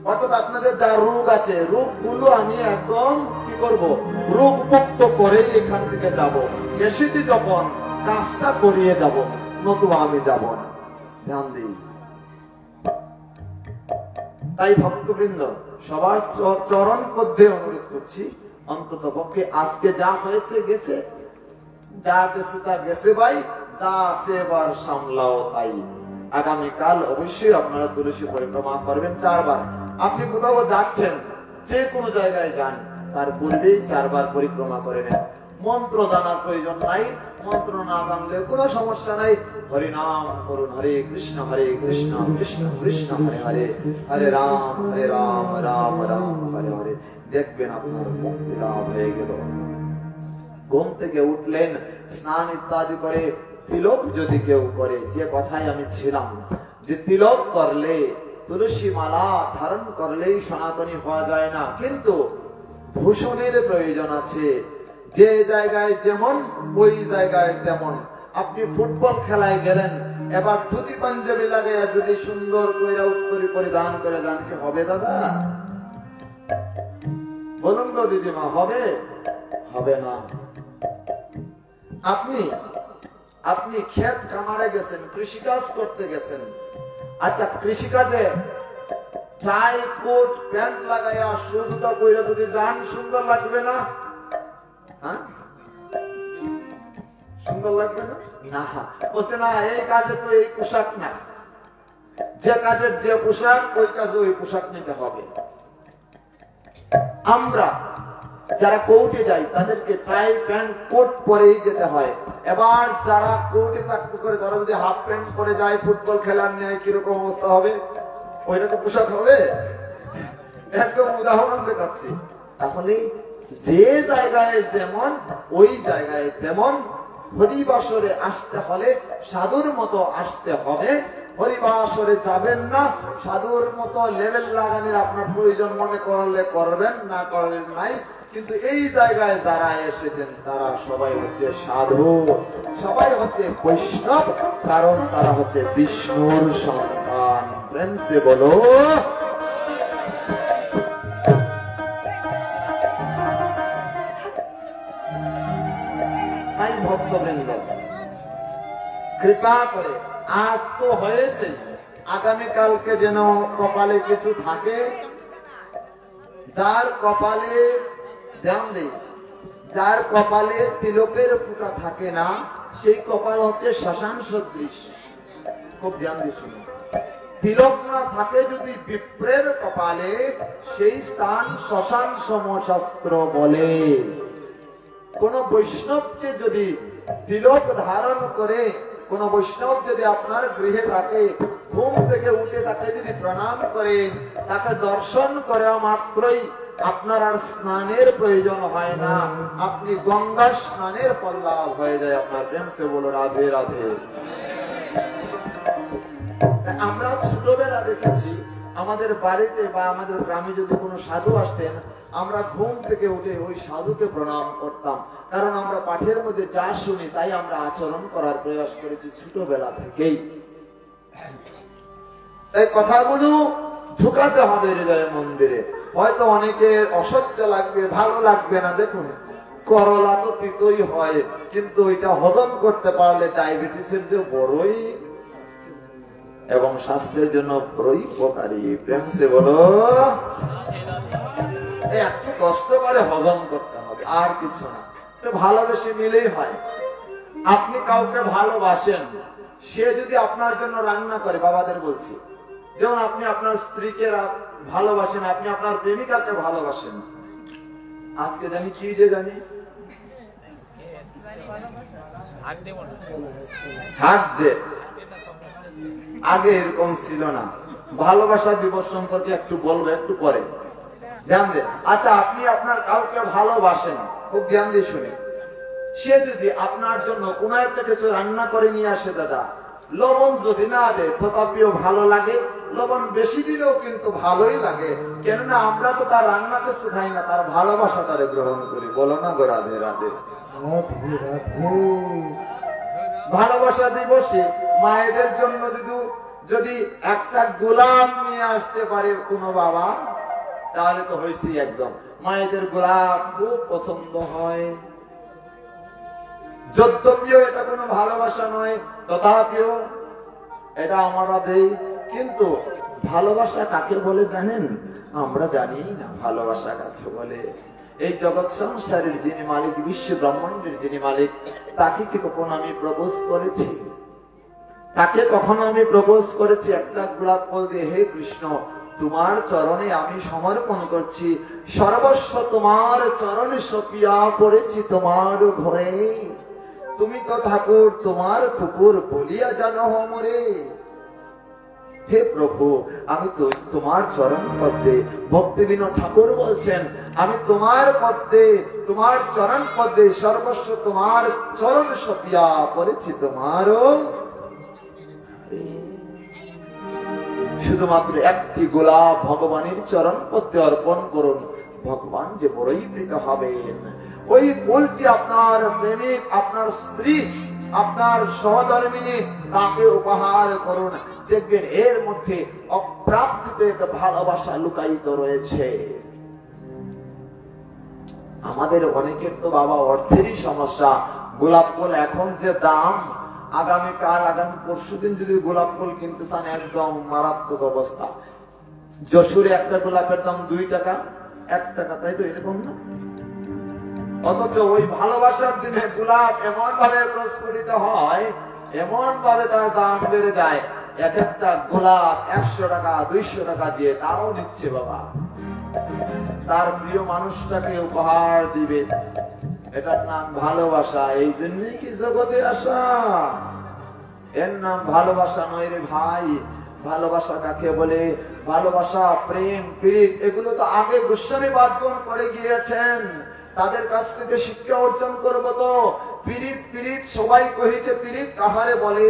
অর্থাৎ আপনাদের যা রোগ আছে, রোগগুলো আমি একদম কি করব? রোগ মুক্ত করেই এখান থেকে যাব। এসেছি যখন, কাজটা করিয়ে যাব, নতুবা আমি যাব না। ধ্যান দিই। তাই ভক্তবৃন্দ, সবার চরণ পদ্মে অনুরোধ করছি, অন্তত পক্ষে আজকে যা হয়েছে গেছে, যা গেছে তা গেছে ভাই, যা আছে এবার সামলাও তাই। আগামীকাল অবশ্যই আপনারা তুলসী পরিক্রমা করবেন 4 বার। আপনি কোথাও যাচ্ছেন, যে কোনো জায়গায় যান, তার পূর্বেই 4 বার পরিক্রমা করে নেন। মন্ত্র জানার প্রয়োজন নাই, মন্ত্র না জানলে কোনো সমস্যা নাই। হরি নাম করুন, হরে কৃষ্ণ কৃষ্ণ কৃষ্ণ হরে হরে, হরে রাম রাম রাম হরে হরে। দেখবেন আপনার মুক্তি লাভ হয়ে গেল। ঘুম থেকে উঠলেন, স্নান ইত্যাদি করে তিলক যদি কেউ করে, যে কথায় আমি ছিলাম যে তিলক করলে, তুলসী মালা ধারণ করলেই সনাতনী হওয়া যায় না, কিন্তু ভূষণের প্রয়োজন আছে। যে জায়গায় যেমন ওই জায়গায় তেমন। আপনি ফুটবল খেলায় গেলেন, এবার ধুতি পাঞ্জাবি লাগাইয়া যদি সুন্দর করে উত্তরী পরিধান করে যান, কি হবে দাদা? বলুন তো দিদিমা, হবে? হবে না। আপনি ক্ষেত খামারে গেছেন, কৃষিকাজ করতে গেছেন। আচ্ছা, কৃষিকাজে টাই কোট প্যান্ট লাগাইয়া সুজুতা কইরা যদি যান, সুন্দর লাগবে না? হ্যাঁ, সুন্দর লাগবে না? না, বলছে না, এই কাজে তো এই পোশাক না, যে কাজের যে পোশাক, ওই কাজে ওই পোশাক নিতে হবে। আমরা যারা কোর্টে যাই, তাদেরকে টাই প্যান্ট কোট পরেই যেতে হয়। এবার যারা কোর্টে চাকরি করে, তারা যদি হাফ প্যান্ট পরে যায় ফুটবল খেলার নেয়, কিরকম অবস্থা হবে? ওইটা তো পোশাক হবে? একদম উদাহরণ দেখাচ্ছি। তাহলে যে জায়গায় যেমন, ওই জায়গায় তেমন। হরিবাসরে আসতে হলে সাধুর মতো আসতে হবে। হরিবাসরে যাবেন না, সাধুর মতো লেভেল লাগানোর আপনার প্রয়োজন মনে করলে করবেন, না করলে নাই। কিন্তু এই জায়গায় যারা এসেছেন, তারা সবাই হচ্ছে সাধু, সবাই হচ্ছে বৈষ্ণব, কারণ তারা হচ্ছে বিষ্ণুর সন্তান। প্রেম সে বলো। তাই ভক্তবৃন্দ, কৃপা করে আজ তো হয়েছে, আগামীকালকে যেন কপালে কিছু থাকে। যার কপালে ধ্যান দেই, যার কপালে তিলকের ফুটা থাকে না, সেই কপাল হচ্ছে শ্মশান সদৃশ। খুব ধ্যান দিয়ে শুনুন। তিলক না থাকে যদি বিপ্রের কপালে, সেই স্থান শ্মশান সমশাস্ত্র বলে। কোন বৈষ্ণবকে যদি তিলক ধারণ করে, কোন বৈষ্ণব যদি আপনার গৃহে থাকে, ঘুম থেকে উঠে তাকে যদি প্রণাম করেন, তাকে দর্শন করা মাত্রই আপনার আর স্নানের প্রয়োজন হয় না, আপনি গঙ্গা স্নানের ফল লাভ হয়ে যায় আপনার। প্রেম সে বলো রাধে রাধে। আমরা ছোটবেলা দেখেছি, আমাদের বাড়িতে বা আমাদের গ্রামে যদি কোনো সাধু আসতেন, আমরা ঘুম থেকে উঠে ওই সাধুকে প্রণাম করতাম, কারণ আমরা পাঠের মধ্যে যা শুনি তাই আমরা আচরণ করার প্রয়াস করেছি ছোটবেলা থেকেই। তাই কথাগুলো ঢুকাতে হবে হৃদয় মন্দিরে। হয়তো অনেকের অসহ্য লাগবে, ভালো লাগবে না। দেখুন, করলা তো তিতই হয়, কিন্তু এটা হজম করতে পারলে ডায়াবেটিসের যে বড়ই এবং স্বাস্থ্যের জন্য বড়ই উপকারী। প্রেম সে বলো। একটু কষ্ট করে হজম করতে হবে, আর কিছু না। ভালোবেসে নিলেই হয়। আপনি কাউকে ভালোবাসেন, সে যদি আপনার জন্য রান্না করে, বাবাদের বলছি, যেমন আপনি আপনার স্ত্রীকে ভালোবাসেন, আপনি আপনার প্রেমিকাকে ভালোবাসেন। আজকে জানি কি যে জানি হাত ডে, আগে এরকম ছিল না। ভালোবাসা দিবস সম্পর্কে একটু বলবো একটু পরে, ধ্যান দেন। আচ্ছা, আপনি আপনার কাউকে ভালোবাসেন, খুব ধ্যান দিয়ে শুনে। সে যদি আপনার জন্য কোন একটা কিছু রান্না করে নিয়ে আসে, দাদা, লবণ যদি না দেয় তথাপিও ভালো লাগে, লবণ বেশি দিলেও কিন্তু ভালোই লাগে। কেননা আমরা তো তার রান্না কিছু খাই না, তার ভালোবাসা তারে গ্রহণ করি। বলো না গো রাধে রাধে। ভালোবাসা দিবসে মায়েদের জন্য যদি একটা গোলাপ নিয়ে আসতে পারে কোনো বাবা, তাহলে তো হয়েছি একদম। মায়েদের গোলাপ খুব পছন্দ হয়। যদ্যপিও এটা কোনো ভালোবাসা নয়, তথাপিও এটা আমরা দেই। কিন্তু ভালোবাসা কাকে বলে জানেন? আমরা জানি না ভালোবাসা কাকে বলে। এই জগৎ সংসারের যিনি মালিক, বিশ্ব ব্রহ্মাণ্ডের যিনি মালিক, তাকে কি কখনো আমি প্রপোজ করেছি? তাকে কখনো আমি প্রপোজ করেছি একটা গোলাপ ফুল দিয়ে? হে কৃষ্ণ, তোমার চরণে আমি সমর্পণ করছি, সর্বস্ব তোমার চরণে সপিয়া পড়েছি তোমার ঘরে। তুমি তো ঠাকুর তোমার কুকুর বলিয়া জানো মরে। হে প্রভু, আমি তো তোমার চরণ পদ্মে, ভক্তিবিনোদ ঠাকুর বলছেন, আমি তোমার পদ্মে, তোমার চরণ পদ্মে সর্বস্ব তোমার চরণ সপিয়া পড়েছি তোমারও। শুধুমাত্র একটি গোলাপ ভগবানের চরণ পদ্মে অর্পণ করুন, ভগবান যে বড়ই প্রীত হবেন। ওই ফুলটি আপনার প্রেমিক, আপনার স্ত্রী, আপনার সহধর্মিনী, তাকে উপহার করুন। দেখবেন এর মধ্যে অপ্রাপ্ত একটা ভালোবাসা লুকায়িত রয়েছে। আমাদের অনেকের তো বাবা অর্থেরই সমস্যা। গোলাপ ফুল এখন যে দাম, আগামীকাল আগামী পরশুদিন যদি গোলাপ ফুল কিনতে চান একদম মারাত্মক অবস্থা। যশোরে একটা গোলাপের দাম 2 টাকা, 1 টাকা, তাই তো এরকম না? অথচ ওই ভালোবাসার দিনে গোলাপ এমন ভাবে প্রস্ফুটিত হয়, এমন ভাবে তার দাম বেড়ে যায়। এক একটা গোলাপ 100 টাকা 200 টাকা দিয়ে তাও নিচ্ছে বাবা, তার প্রিয় মানুষটাকে উপহার দিবে। এটার নাম ভালোবাসা। এই জন্যই কি জগতে আসা? এর নাম ভালোবাসা নয় রে ভাই। ভালোবাসা কাকে বলে? ভালোবাসা, প্রেম, প্রীত, এগুলো তো আগে গোস্বামী বাদগণ করে গিয়েছেন। তাদের কাছ থেকে শিক্ষা অর্জন করবো তো। পীড়িত পীড়িত সবাই কহিছে, পীড়িত কাহারে বলে?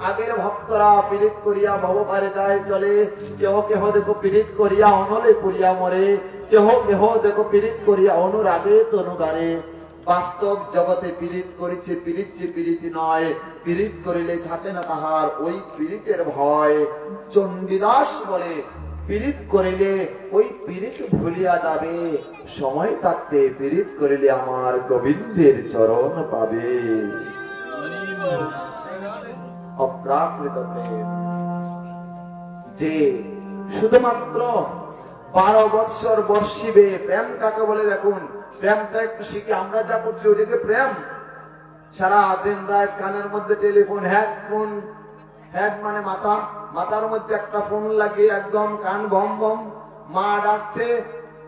আগের ভক্তরা পীড়িত করিয়া ভবপারে যায় চলে। কেহ কেহ দেখো পীড়িত করিয়া অনলে পুরিয়া মরে, কেহ কেহ দেখো পীড়িত করিয়া অনুরাগে তনুগারে। বাস্তব জগতে পীড়িত করিছে, পীড়িত পীড়িতি নয়। পীড়িত করিলে থাকে না তাহার ওই পীড়িতের ভয়। চণ্ডীদাস বলে, পীড়িত করিলে ওই পীড়িত ভুলিয়া যাবে, সময় থাকতে পীড়িত করিলে আমার গোবিন্দের চরণ পাবে। অপ্রাকৃত প্রেম যে শুধুমাত্র 12 বৎসর বর্ষিবে। প্রেম কাকে বলে দেখুন, প্রেমটা একটু শিখে। আমরা যা করছি ওটাকে প্রেম? সারা দিন রাত কানের মধ্যে টেলিফোন, হেডফোন, হেড মানে মাথা, মাথার মধ্যে একটা ফোন লাগিয়ে একদম কান বম বম, মা ডাকছে,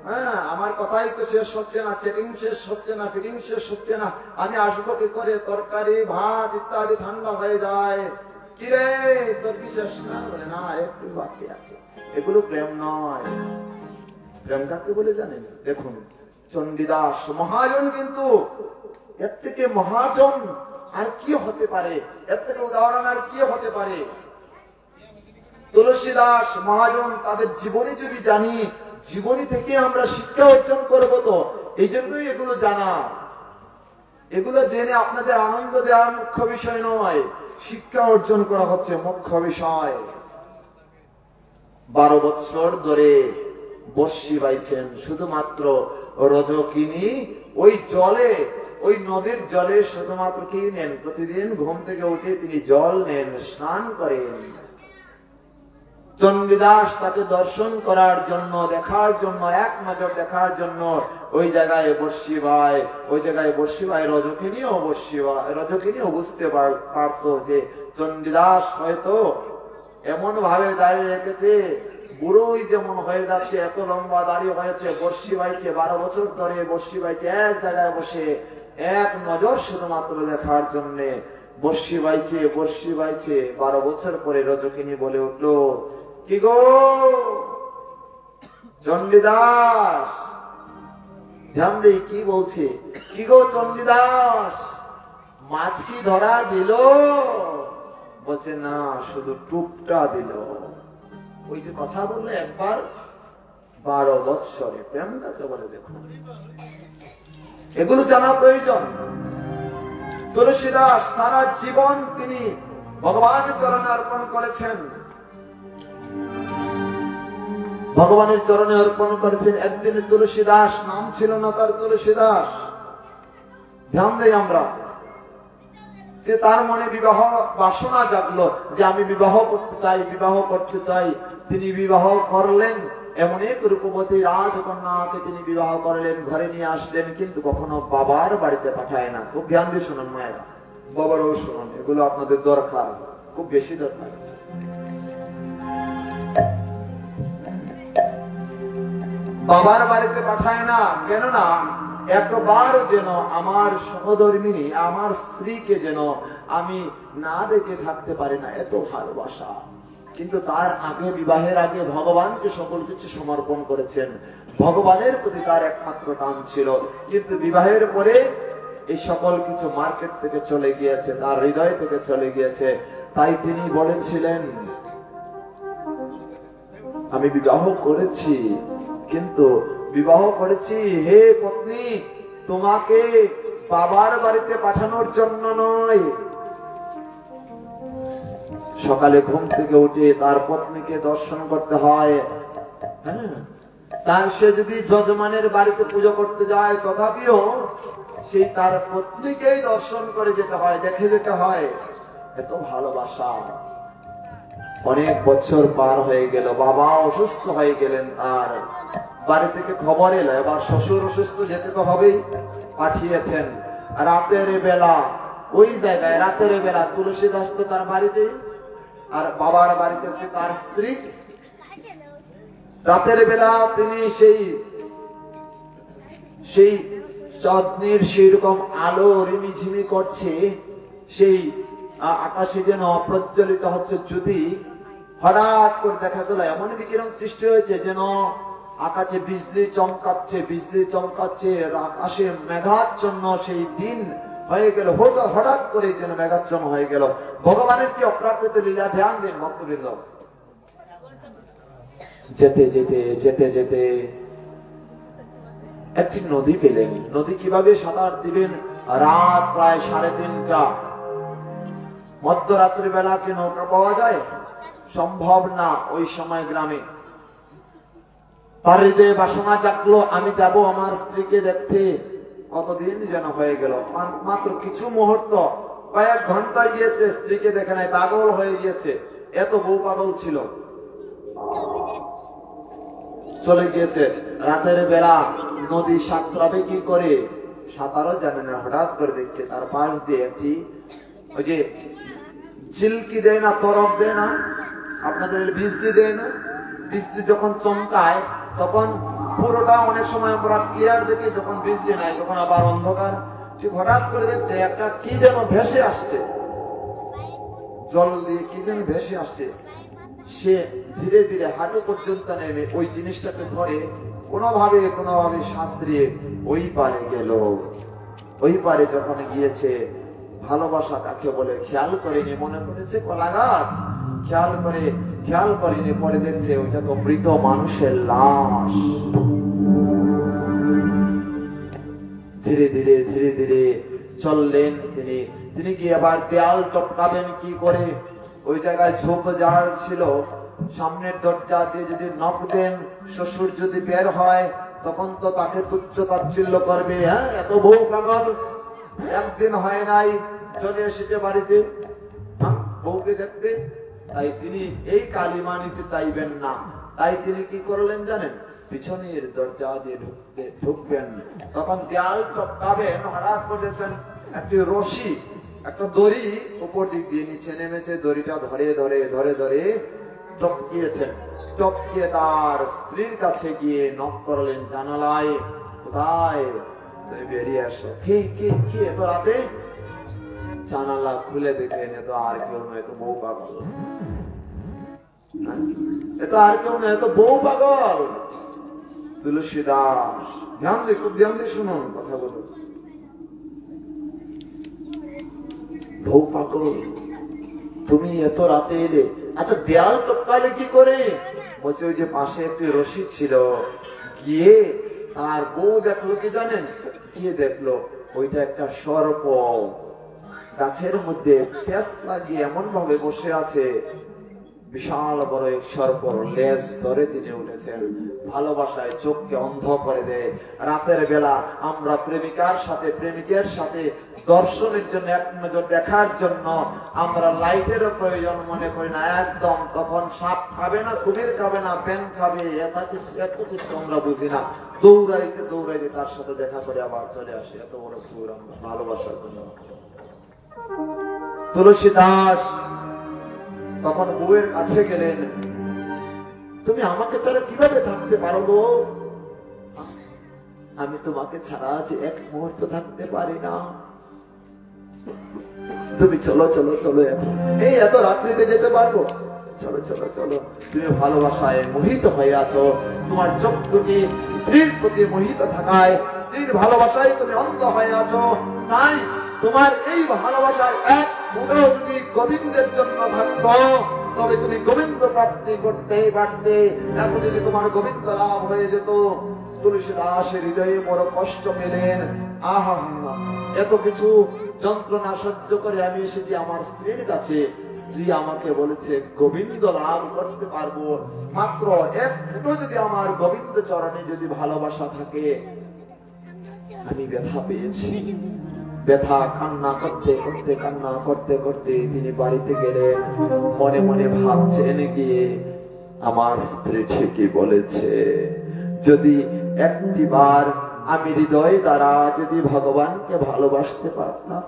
হ্যাঁ আমার কথাই তো শেষ হচ্ছে না, চেটিং শেষ হচ্ছে না, ফিটিং শেষ হচ্ছে না, আমি আসবো কি করে? তরকারি ভাত ইত্যাদি ঠান্ডা হয়ে যায়। কিরে তোর কি শেষ না? বলে না, একটু বাকি আছে। এগুলো প্রেম নয়। প্রেম কাকে বলে জানেন? দেখুন চণ্ডীদাস মহাজন, কিন্তু এর থেকে মহাজন আর কি হতে পারে? এর থেকে উদাহরণ আর কি হতে পারে? তুলসীদাস মহাজন, তাদের জীবনী যদি জানি, জীবনী থেকে আমরা শিক্ষা অর্জন করব তো। এই জন্যই এগুলো জানা। এগুলো জেনে আপনাদের আনন্দ দেওয়ার মুখ্য বিষয় নয়, শিক্ষা অর্জন করা হচ্ছে মুখ্য বিষয়। 12 বৎসর ধরে বর্ষি বাইছেন শুধুমাত্র রজকিনী। ওই জলে, ওই নদীর জলে শুধুমাত্র কি নেন? প্রতিদিন ঘুম থেকে উঠে তিনি জল নেন, স্নান করেন। চণ্ডীদাস তাকে দর্শন করার জন্য, দেখার জন্য, এক নজর দেখার জন্য ওই জায়গায় বর্ষি বায়, ওই জায়গায় বর্ষি বায়। রজকিনীও বর্ষি বায়, রজকিনীও বুঝতে পারতো যে চণ্ডীদাস হয়তো এমন ভাবে দাঁড়িয়ে রেখেছে, বুড়োই যেমন হয়ে যাচ্ছে, এত লম্বা দাঁড়িয়ে হয়েছে, বর্ষি বাইছে 12 বছর ধরে বর্ষি বাইছে এক জায়গায় বসে, এক নজর শুধুমাত্র দেখার জন্য বর্ষি বাইছে, বর্ষি বাইছে। 12 বছর পরে রজকিনী বলে উঠলো, কি গো চণ্ডীদাস? ধ্যান দেই কি বলছে, কি গো চণ্ডীদাস, মাছ কি ধরা দিল? বলছে না, শুধু টুকটা দিল। ওই যে কথা বললে একবার 12 বৎসরে। প্রেম কাকে বলে দেখুন, এগুলো জানা প্রয়োজন। তুলসীদাস সারা জীবন তিনি ভগবানের চরণে অর্পণ করেছেন, ভগবানের চরণে অর্পণ করেছেন। একদিন তুলসীদাস, নাম ছিল না তার তুলসীদাস। ধ্যান দেই আমরা, যে তার মনে বিবাহ বাসনা জাগলো যে আমি বিবাহ করতে চাই, বিবাহ করতে চাই। তিনি বিবাহ করলেন। এমন এক রূপবতী রাজকন্যাকে তিনি বিবাহ করলেন, ঘরে নিয়ে আসলেন, কিন্তু কখনো বাবার বাড়িতে পাঠায় না। খুব ধ্যান দিয়ে শুনুন মায়েরা, বাবারও শুনুন, এগুলো আপনাদের দরকার, খুব বেশি দরকার। বাবার বাড়িতে পাঠায় না, কেননা একবার যেন আমার সহধর্মিনী, আমার স্ত্রীকে যেন আমি না দেখে থাকতে পারি না, এত ভালোবাসা। কিন্তু তার আগে, বিবাহের আগে ভগবানকে সকল কিছু সমর্পণ করেছেন, ভগবানের প্রতি তার একমাত্র টান ছিল। কিন্তু বিবাহের পরে এই সকল কিছু মার্কেট থেকে চলে গিয়েছে, তার হৃদয় থেকে চলে গিয়েছে। তাই তিনি বলেছিলেন, আমি বিবাহ করেছি, কিন্তু বিবাহ করেছি হে পত্নী, তোমাকে বাবার বাড়িতে পাঠানোর জন্য নয়। সকালে ঘুম থেকে উঠে তার পত্নীকে দর্শন করতে হয়। তার সে যদি যজমানের বাড়িতে পুজো করতে যায়, তথাপিও সেই তার পত্নীকেই দর্শন করে যেতে হয়, দেখে যেতে হয়। এত ভালোবাসা। অনেক বছর পার হয়ে গেল, বাবা অসুস্থ হয়ে গেলেন, তার বাড়ি থেকে খবর এলো এবার শ্বশুর অসুস্থ, যেতে তো হবেই। পাঠিয়েছেন রাতের বেলা, ওই জায়গায় রাতের বেলা তুলসীদাস তো তার বাড়িতে, আর বাবার বাড়িতে হচ্ছে তার স্ত্রী। রাতের বেলা তিনি সেই চাঁদনির সেই রকম আলো রিমিঝিমি করছে, সেই আকাশে যেন প্রজ্বলিত হচ্ছে জ্যোতি। হঠাৎ করে দেখা গেল এমন বিকিরণ সৃষ্টি হয়েছে যেন আকাশে বিজলি চমকাচ্ছে, বিজলি চমকাচ্ছে, আকাশে মেঘাচ্ছন্ন সেই দিন হয়ে গেল। হঠাৎ করে যেন মেঘাচ্ছন্ন হয়ে গেল। ভগবানের কি অপ্রাকৃত লীলা, ধ্যান দিন ভক্তবৃন্দ। যেতে যেতে যেতে যেতে একটি নদী পেলেন। নদী কিভাবে সাঁতার দিবেন? রাত প্রায় 3:30। মধ্যরাত্রি বেলা কি নৌকা পাওয়া যায়? সম্ভব না ওই সময় গ্রামে। তার হৃদয়ে বাসনা জাগলো, আমি যাব আমার স্ত্রীকে দেখতে। কতদিন যেন হয়ে গেল, মাত্র কিছু মুহূর্ত, কয়েক ঘন্টা গিয়েছে, স্ত্রীকে দেখে নাই, পাগল হয়ে গিয়েছে। এত বউ পাগল ছিল, চলে গিয়েছে। রাতের বেলা নদী সাঁতরাবে কি করে, সাঁতারও জানে না। হঠাৎ করে দেখছে তার পাশ দিয়ে একটি, ওই যে চিল্কি দেয় না, তরফ দেয় না, আপনাদের বিজলি দেয় না, বিজলি যখন চমকায় তখন পুরোটা অনেক সময় আমরা ক্লিয়ার দেখি, যখন বিজলি নাই তখন আবার অন্ধকার। ঠিক হঠাৎ করে দেখছে একটা কি যেন ভেসে আসছে, জল দিয়ে কি যেন ভেসে আসছে। সে ধীরে ধীরে হাঁটু পর্যন্ত নেমে ওই জিনিসটাকে ধরে কোনোভাবে সাঁতরিয়ে ওই পারে গেল। ওই পারে যখন গিয়েছে, ভালোবাসা কাকে বলে খেয়াল করেনি, মনে করেছে কলা গাছ, খেয়াল করেনি। পরে দেখছে ওইটা তো মৃত মানুষের লাশ। ধীরে ধীরে ধীরে ধীরে চললেন তিনি গিয়ে আবার দেয়াল টপকাবেন কি করে? ওই জায়গায় ঝোপঝাড় ছিল, সামনের দরজা দিয়ে যদি নখ দেন, শ্বশুর যদি বের হয় তখন তো তাকে তুচ্ছ তাচ্ছিল্য করবে। হ্যাঁ, এত বউ পাগল, একদিন হয় নাই চলে এসেছে বাড়িতে বউকে দেখতে। তাই তিনি এই কালিমা নিতে চাইবেন না। তাই তিনি কি করলেন জানেন? পিছনের দরজা দিয়ে ঢুকবেন, তখন দেয়াল টপকাবেন। হঠাৎ করেছেন একটি রশি, একটা দড়ি উপর দিক দিয়ে নিচে নেমেছে, দড়িটা ধরে ধরে ধরে ধরে টপকিয়েছেন। টপকিয়ে তার স্ত্রীর কাছে গিয়ে নক করলেন জানালায়, কোথায়? তুমি বেরিয়ে আসো। কে এত রাতে? জানালা খুলে দেখলেন এ তো আর কেউ নয়, এত বউ পাগল। এত আর কেউ নয়, এত বউ পাগল তুলসীদাস। ধ্যান দিয়ে, খুব ধ্যান দিয়ে শুনুন কথা বলুন। বউ পাগল, তুমি এত রাতে এলে? আচ্ছা, দেয়াল টপকালে কি করে? বলছে ওই যে পাশে একটি রশি ছিল, গিয়ে আর বউ দেখলো কি জানেন? গিয়ে দেখলো ওইটা একটা সর্প, গাছের মধ্যে পেঁচ লাগিয়ে এমন ভাবে বসে আছে। বিশাল বড় এক সর্প লেজ ধরে তিনি উঠেছেন। ভালোবাসায় চোখকে অন্ধ করে দেয়। রাতের বেলা আমরা প্রেমিকার সাথে প্রেমিকের সাথে দর্শনের জন্য, এক নজর দেখার জন্য আমরা লাইটেরও প্রয়োজন মনে করি না। একদম তখন সাপ খাবে না, কুমির খাবে না, ব্যাং খাবে, এত কিছু আমরা বুঝি না। দৌড়াইতে দৌড়াইতে তার সাথে দেখা করে আবার চলে আসে। এত বড় সুর আমরা ভালোবাসার জন্য। তুলসী দাস তখন বউয়ের কাছে গেলেন, তুমি আমাকে ছাড়া কিভাবে থাকতে পারো গো? আমি তোমাকে ছাড়া যে এক মুহূর্ত থাকতে পারি না। তুমি চলো চলো চলো, এই এত রাত্রিতে যেতে পারবো? চলো চলো চলো। তুমি ভালোবাসায় মোহিত হয়ে আছো, তোমার চোখ দুটি স্ত্রীর প্রতি মোহিত থাকায়, স্ত্রীর ভালোবাসায় তুমি অন্ধ হয়ে আছো। তাই তোমার এই ভালোবাসার এক ফুটো যদি গোবিন্দের জন্য থাকতো, তবে তুমি গোবিন্দ প্রাপ্তি করতেই পারতে। এত যদি তোমার গোবিন্দ লাভ হয়ে যেত। তুলসী দাসের হৃদয়ে বড় কষ্ট পেলেন। আহা, এত কিছু যন্ত্রণা সহ্য করে আমি এসেছি আমার স্ত্রীর কাছে। স্ত্রী আমাকে বলেছে গোবিন্দ লাভ করতে পারবো। মাত্র এক ফুটো যদি আমার গোবিন্দ চরণে যদি ভালোবাসা থাকে। আমি ব্যথা পেয়েছি। ব্যথা কান্না করতে করতে কান্না করতে করতে তিনি বাড়িতে গেলেন। মনে মনে ভাবছেন গিয়ে, আমার স্ত্রী ঠিকই বলেছে। যদি একটি বার আমি হৃদয় দ্বারা যদি ভগবানকে ভালোবাসতে পারতাম,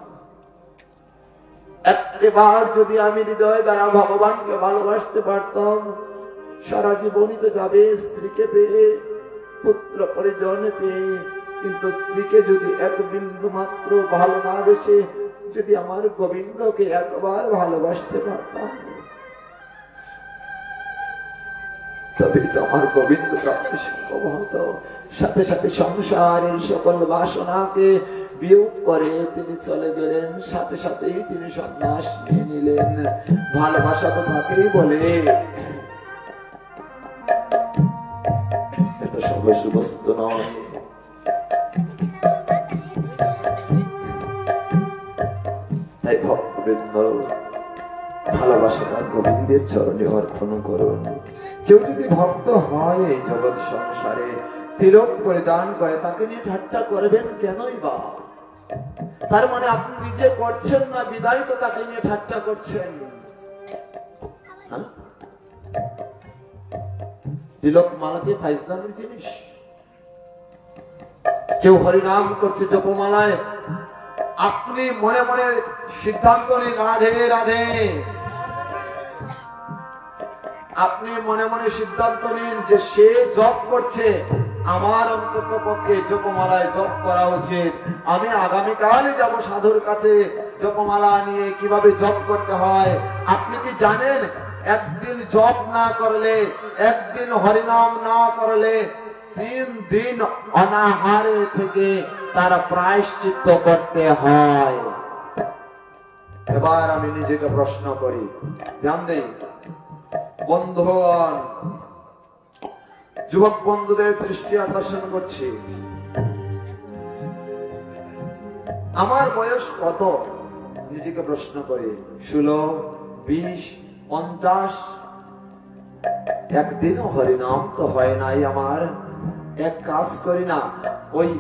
একটি বার যদি আমি হৃদয় দ্বারা ভগবানকে ভালোবাসতে পারতাম, সারা জীবনই তো যাবে স্ত্রীকে পেয়ে, পুত্র পরিজন পেয়ে। কিন্তু স্ত্রীকে যদি এক বিন্দু মাত্র ভালো না বেসে যদি আমার গোবিন্দকে একবার ভালোবাসতে পারতাম, তবে তো আমার গোবিন্দ প্রাপ্তি সম্ভব হতো। সাথে সাথে সংসারের সকল বাসনাকে বিয়োগ করে তিনি চলে গেলেন। সাথে সাথেই তিনি সন্ন্যাস নিয়ে নিলেন। ভালোবাসা তো তাকেই বলে, এত সহজ বস্তু নয়। তাই ভক্তবৃন্দ, ভালোবাসাটা গোবিন্দের চরণে অর্পণ করুন। কেউ যদি ভক্ত হয় এই জগৎ সংসারে, তিলক পরিধান করে, তাকে নিয়ে ঠাট্টা করবেন কেনই বা? তার মানে আপনি নিজে করছেন না, বিদায় তো তাকে নিয়ে ঠাট্টা করছেন। তিলক মালাকে ফাইজলামের জিনিস। কেউ হরিনাম করছে জপমালায়, আপনি মনে মনে সিদ্ধান্ত নিন রাধে রাধে। আপনি মনে মনে সিদ্ধান্ত নিন যে সে জপ করছে, আমার অন্তত পক্ষে জপমালায় জপ করা উচিত। আমি আগামীকালই যাব সাধুর কাছে জপমালা নিয়ে কিভাবে জপ করতে হয়। আপনি কি জানেন, একদিন জপ না করলে, একদিন হরিনাম না করলে 3 দিন অনাহারে থেকে তার প্রায়শ্চিত্ত করতে হয়। এবার আমি নিজেকে প্রশ্ন করি, ধ্যান দেই বন্ধুগণ, যুবক বন্ধুদের দৃষ্টি আকর্ষণ করছি। আমার বয়স কত? নিজেকে প্রশ্ন করি। 16, 20, 50। একদিনও হরিনাম তো হয় নাই আমার। এক কাজ করি না, ওই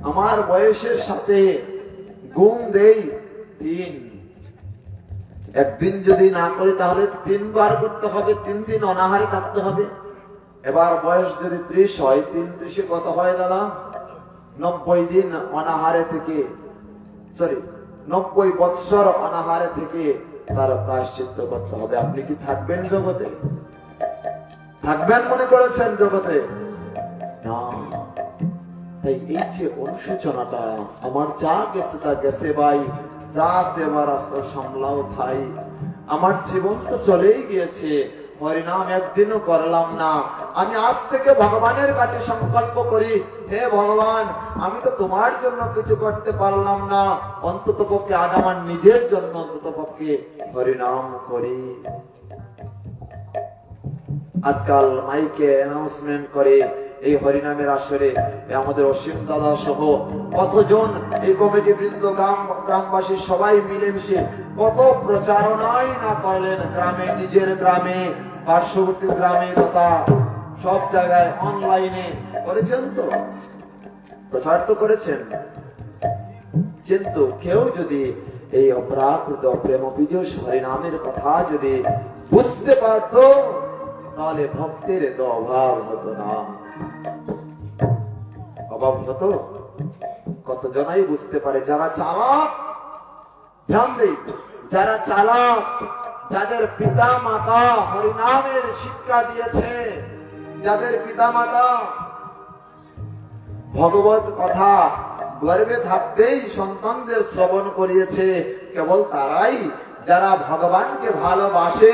আমার বয়সের সাথে গুণ দেই 3। একদিন যদি না করি তাহলে 3 বার করতে হবে, 3 দিন অনাহারে থাকতে হবে। এবার বয়স যদি 30 হয়, 33 কত হয় দাদা? 90 দিন অনাহারে থেকে, 90 বৎসর অনাহারে থেকে তার প্রায়শ্চিত্ত করতে হবে। আপনি কি থাকবেন জগতে? থাকবেন মনে করেছেন জগতে? না। তাই এই যে অনুশোচনাটা, আমার যা গেছে তা গেছে ভাই, যা সেবার আসর সামলাও থাই। আমার জীবন তো চলেই গিয়েছে, হরিনাম একদিনও করলাম না। আমি আজ থেকে ভগবানের কাছে সংকল্প করি, হে ভগবান, আমি তো তোমার জন্য কিছু করতে পারলাম না, অন্তত পক্ষে আজ আমার নিজের জন্য অন্তত পক্ষে হরিনাম করি। আজকাল মাইকে অ্যানাউন্সমেন্ট করে এই হরিনামের আসরে আমাদের অসীম দাদা সহ কতজন এই কমিটি বৃন্দ, গ্রামবাসী সবাই মিলেমিশে কত প্রচারণাই না করলেন, গ্রামে, নিজের গ্রামে, পার্শ্ববর্তী গ্রামে, তথা সব জায়গায় অনলাইনে করেছেন, তো প্রচার তো করেছেন। কিন্তু কেউ যদি এই অপ্রাকৃত প্রেম বীজ হরিনামের কথা যদি বুঝতে পারত, তাহলে ভক্তের তো অভাব হতো না। অভাব হতো? কতজনাই বুঝতে পারে, যারা চালাক, ধ্যান দেই, যারা চালাক, যাদের পিতা মাতা হরিনামের শিক্ষা দিয়েছে, যাদের পিতা মাতা ভগবত কথা গর্বে থাকতেই সন্তানদের শ্রবণ করিয়েছে, কেবল তারাই, যারা ভগবানকে ভালোবাসে,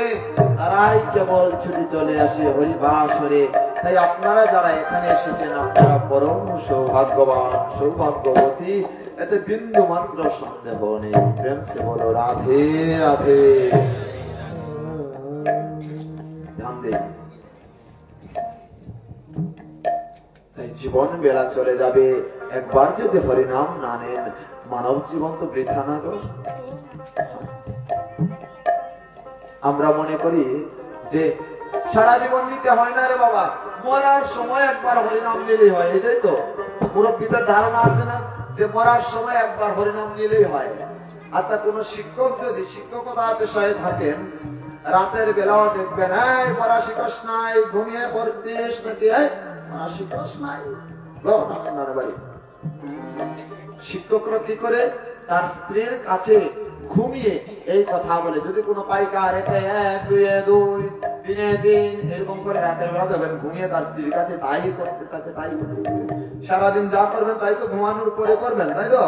তারাই কেবল ছুটি চলে আসে হরিবাসরে। তাই আপনারা যারা এখানে এসেছেন, আপনারা পরম সৌভাগ্যবান, সৌভাগ্যবতী, এতে বিন্দু মাত্র সন্দেহ নেই। প্রেম সে বলো রাধে রাধে। ধ্যান দেই, তাই জীবন বেলা চলে যাবে, একবার যদি হরিনাম না নেন, মানব জীবন তো বৃথা না গো। আমরা মনে করি যে সারা জীবন নিতে হয় না রে বাবা, মরার সময় একবার হরিনাম নিলেই হয়। এটাই তো মুরব্বীদের ধারণা আছে না, যে মরার সময় একবার হরিনাম নিলেই হয়। আচ্ছা, কোন শিক্ষক যদি শিক্ষকতা পেশায় থাকেন, রাতের বেলাও দেখবেন, এই পড়া শিখস নাই, ঘুমিয়ে পড়ছিস নাকি, পড়া শিখস নাই, শিক্ষকরা কি করে, তার স্ত্রীর কাছে ঘুমিয়ে এই কথা বলে। যদি কোনো পাইকার এতে 1 2 3 3 এরকম করে রাতের বেলা যাবেন, ঘুমিয়ে তার স্ত্রীর কাছে তাই করতে থাকে, তাই করতে। সারাদিন যা করবেন তাই তো ঘুমানোর পরে করবেন, তাই তো?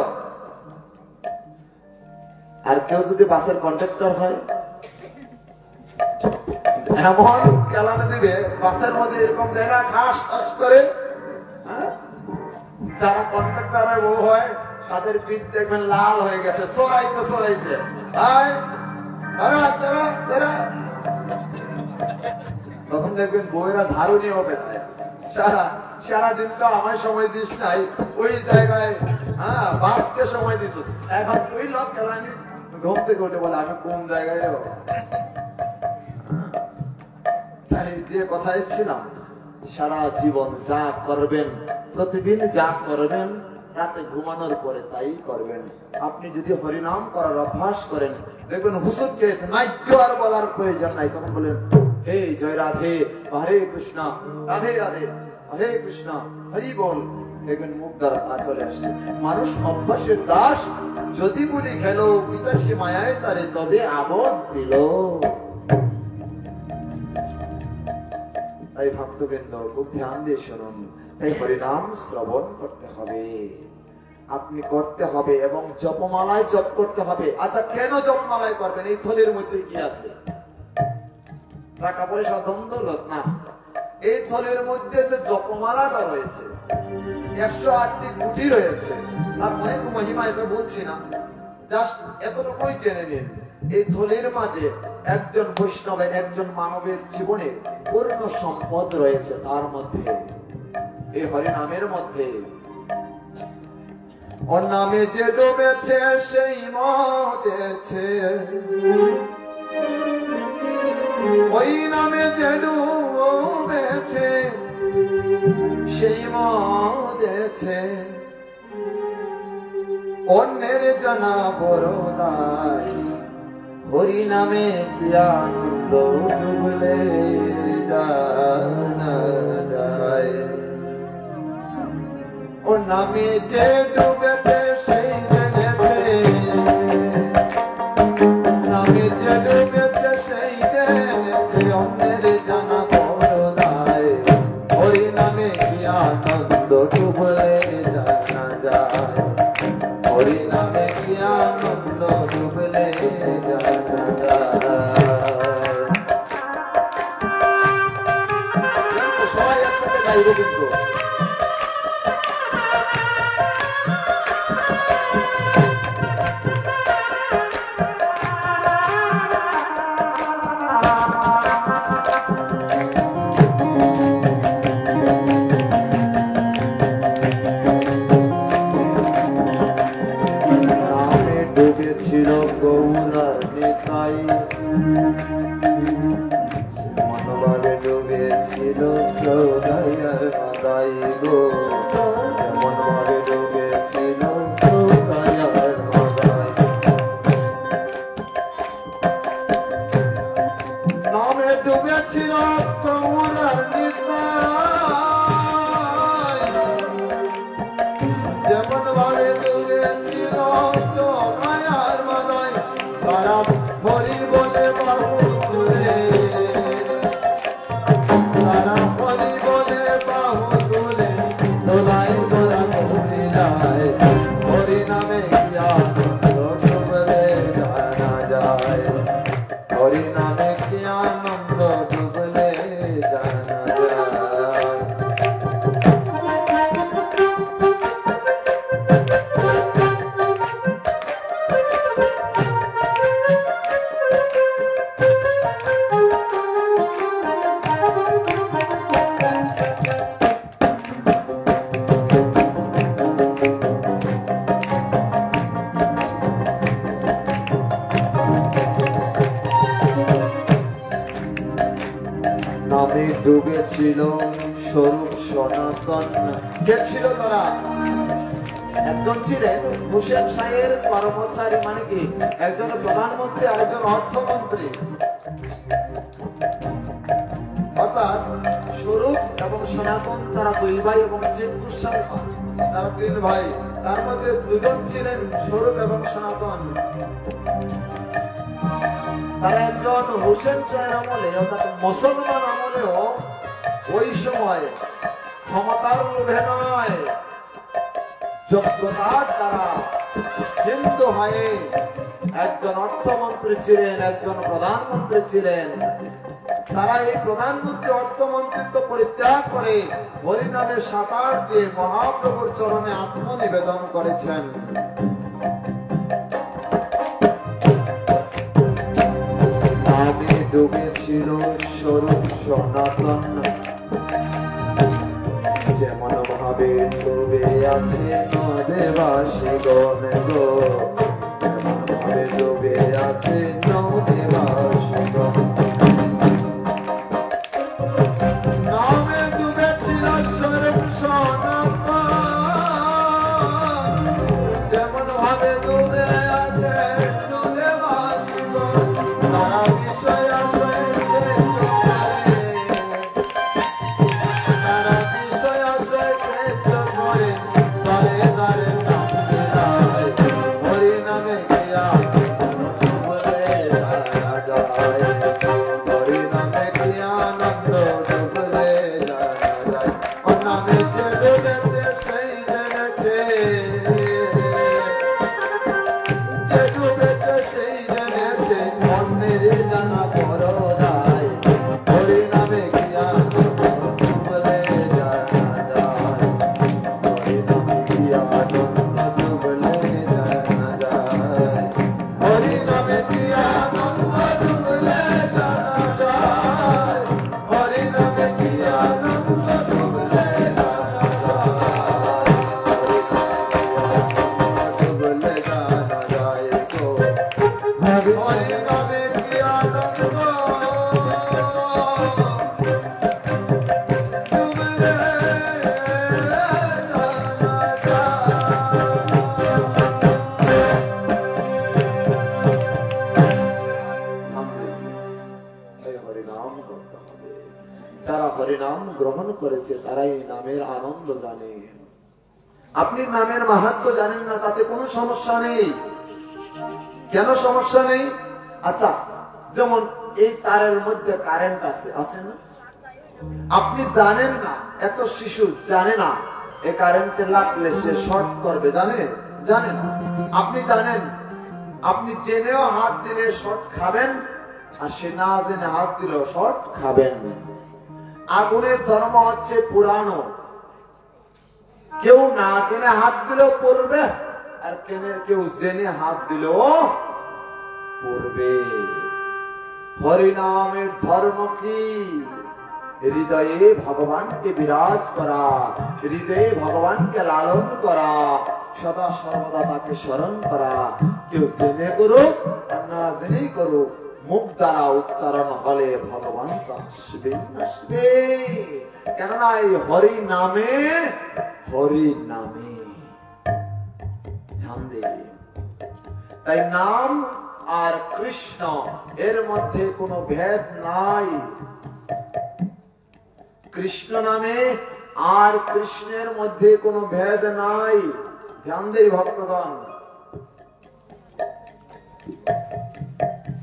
আর কেউ যদি বাসের কন্ট্রাক্টর হয়, এমন কেলানে দিবে বাসের মধ্যে, এরকম দেয় না, ঠাস ঠাস করে। যারা কন্ট্রাক্টর হয়, তাদের পিঠ দেখবেন লাল হয়ে গেছে, সরাইতে সরাইতে। তখন দেখবেন বউয়েরা ঝাড়ু নিয়েও বেড়ায়। সারাদিন তো আমায় সময় দিস নাই, ওই জায়গায় বাসকে সময় দিস, এখন তুই লোক খেলানি। ঘুম থেকে উঠে বলে, আমি কোন জায়গায় রে বাবা। তাই যে কথায় ছিলাম, সারা জীবন যা করবেন, প্রতিদিন যা করবেন, রাতে ঘুমানোর পরে তাই করবেন। আপনি যদি হরিনাম করার অভ্যাস করেন, দেখবেন হুসুর খেয়েছে, নাইক্য আর বলার প্রয়োজন নাই। তখন বলেন, হে জয় রাধে, হরে কৃষ্ণ, রাধে রাধে, হরে কৃষ্ণ, হরি বল। দেখবেন মুখ দ্বারা তা চলে আসছে। মানুষ অভ্যাসের দাস, যদি বলি খেলো পিতাশী মায়ায় তারে, তবে আবদ দিল। তাই ভক্তবৃন্দ খুব ধ্যান দিয়ে শুনুন। তাই হরিনাম শ্রবণ করতে হবে, আপনি করতে হবে, এবং জপমালায় জপ করতে হবে। আচ্ছা, কেন জপমালায় করবেন? এই থলির মধ্যে কি আছে? টাকা পয়সা, ধন দৌলত না। এই থলির মধ্যে যে জপমালাটা রয়েছে, 108টি গুটি রয়েছে। আর অনেক মহিমা, এটা বলছি না, জাস্ট এতটুকুই জেনে নিন। এই থলির মাঝে একজন বৈষ্ণবের, একজন মানবের জীবনে পূর্ণ সম্পদ রয়েছে। তার মধ্যে এই হরিনামের মধ্যে, ওর নামে যে ডুবেছে সেই মজেছে, ওই নামে যে ডুবেছে সেই মজেছে, অন্যের জানা বড় দায়, হরি নামে কি আনন্দ ডুবলে জানা যায়। ও নামে যে ডুবেছে সেই জেনেছে, নামে যে ডুবেছে সেই জেনেছে, অন্যের জানা বড় দায়, হরি নামে কি আনন্দ ডুবলে জানা যায়, হরি নামে কি আনন্দ ডুবলে জানা যায়। সবাই একসাথে গাইব কিন্তু। মাদাই গো এমন ভাবে ডুবেছিল কায়ার মাদাই নামে ডুবেছিল কমলার নিতাই যেমন ভাবে ডুবেছিল কায়ার মাদাই তারা হরি বলে বাহু তুলে তারা হরি বলে বাহু তুলে দোলাই দোলা ঘুরে যায় হরি নামে ডুবলে জানা যায় হরি নামে কি আনন্দ ডুবলে জানা যায় নামে ডুবেছিল স্বরূপ সনাতন কে ছিল তারা একজন ছিলেন হুসেন শাহের কর্মচারী মানে কি একজন প্রধানমন্ত্রী আর একজন অর্থমন্ত্রী অর্থাৎ স্বরূপ এবং সনাতন তারা দুই ভাই এবং চিৎকুস্বামী তারা তিন ভাই তার মধ্যে দুজন ছিলেন স্বরূপ এবং সনাতন তারা একজন হুসেন শাহের আমলে অর্থাৎ মুসলমান আমলেও ওই সময় ক্ষমতার লোভে নয় যোগ্যতার দ্বারা হিন্দু হয়ে একজন অর্থমন্ত্রী ছিলেন একজন প্রধানমন্ত্রী ছিলেন তারা এই প্রধানমন্ত্রী অর্থমন্ত্রিত্ব পরিত্যাগ করে হরিনামে সাকার দিয়ে মহাপ্রভুর চরণে আত্মনিবেদন করেছেন নামে ডুবেছিল স্বরূপ সনাতন যেমন ভাবে ডুবে আছে নদেবাসী গণ গো যেমন ভাবে ডুবে আছে নদেবাসী গণ নামে ডুবেছিল স্বরূপ সনাতন যেমন ভাবে ডুবে আছে নদেবাসী গণ তারা বিষয় আশ্রয়কে তারা বিষয় আশ্রয়কে করে তারে তারে নামে রায় হরি নামে গিয়া বলে জানা যায় হরি নামে গিয়া আনন্দ ডুবলে জানা যায় ও নামে যে ডুবেছে সেই জেনেছে যে ডুবেছে সেই জেনেছে অন্যের জানা বড় দায় হরি নামে গিয়া ডুবলে জানা যায় হরি নামে গিয়া আনন্দ ডুবলে জানা যায় হরি নামে গিয়া আনন্দ ডুবলে জানা যায় হরি নামে গিয়া আনন্দ ডুবলে জানা যায় ডুবলে জানা যায় গো হরি নামে কি আনন্দ ডুবলে হরিনাম করতে হবে যারা হরিনাম গ্রহণ করেছে তারাই নামের আনন্দ জানে আপনি নামের মাহাত্ম্য জানেন না তাতে কোনো সমস্যা নেই কেন সমস্যা নেই আচ্ছা যেমন এই তারের মধ্যে কারেন্ট আছে আছে না আপনি জানেন না একটা শিশু জানে না এই কারেন্টে লাগলে সে শর্ট করবে জানে জানে না আপনি জানেন আপনি জেনেও হাত দিলে শর্ট খাবেন আর সে না জেনে হাত দিলেও শর্ট খাবেন আগুনের ধর্ম হচ্ছে পুরানো কেউ না জেনে হাত দিলেও পড়বে আর কেউ জেনে হাত দিলেও পড়বে হরিনামের ধর্ম কি হৃদয়ে ভগবানকে বিরাজ করা হৃদয়ে ভগবানকে লালন করা সদা সর্বদা তাকে স্মরণ করা কেউ জেনে করুক আর না জেনেই করুক মুখ দ্বারা উচ্চারণ হলে ভগবান তো আসবে আসবে কেননা এই হরি নামে ধ্যান দিয়ে, তাই নাম আর কৃষ্ণ এর মধ্যে কোনো ভেদ নাই। কৃষ্ণ নামে আর কৃষ্ণের মধ্যে কোনো ভেদ নাই। ধ্যান দেই ভক্তগণ।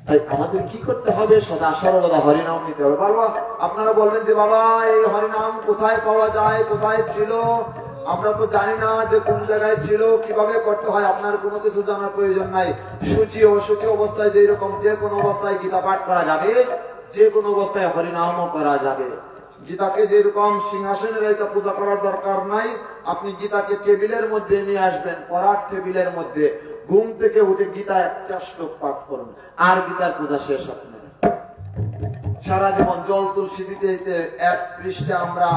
তাই আমাদের কি করতে হবে? সদা সর্বদা হরিনাম নিতে হবে। বাবা আপনারা বলবেন যে বাবা এই হরিনাম কোথায় পাওয়া যায়, কোথায় ছিল? আমরা তো জানি না যে কোন জায়গায় ছিল, কিভাবে করতে হয়। আপনার কোনো কিছু জানার প্রয়োজন নাই। সূচি অসুচি অবস্থায় যে রকম যে কোনো অবস্থায় গীতা পাঠ করা যাবে, যে কোনো অবস্থায় হরিনামও করা যাবে। গীতাকে যেরকম সিংহাসনের একটা পূজা করার দরকার নাই। আপনি গীতাকে টেবিলের মধ্যে নিয়ে আসবেন, পড়ার টেবিলের মধ্যে। ঘুম থেকে উঠে গীতা একটা শ্লোক পাঠ করুন, আর গীতার পূজা শেষ আপনার। সারা জীবন জল তুলসী দিতে দিতে এক পৃষ্ঠে আমরা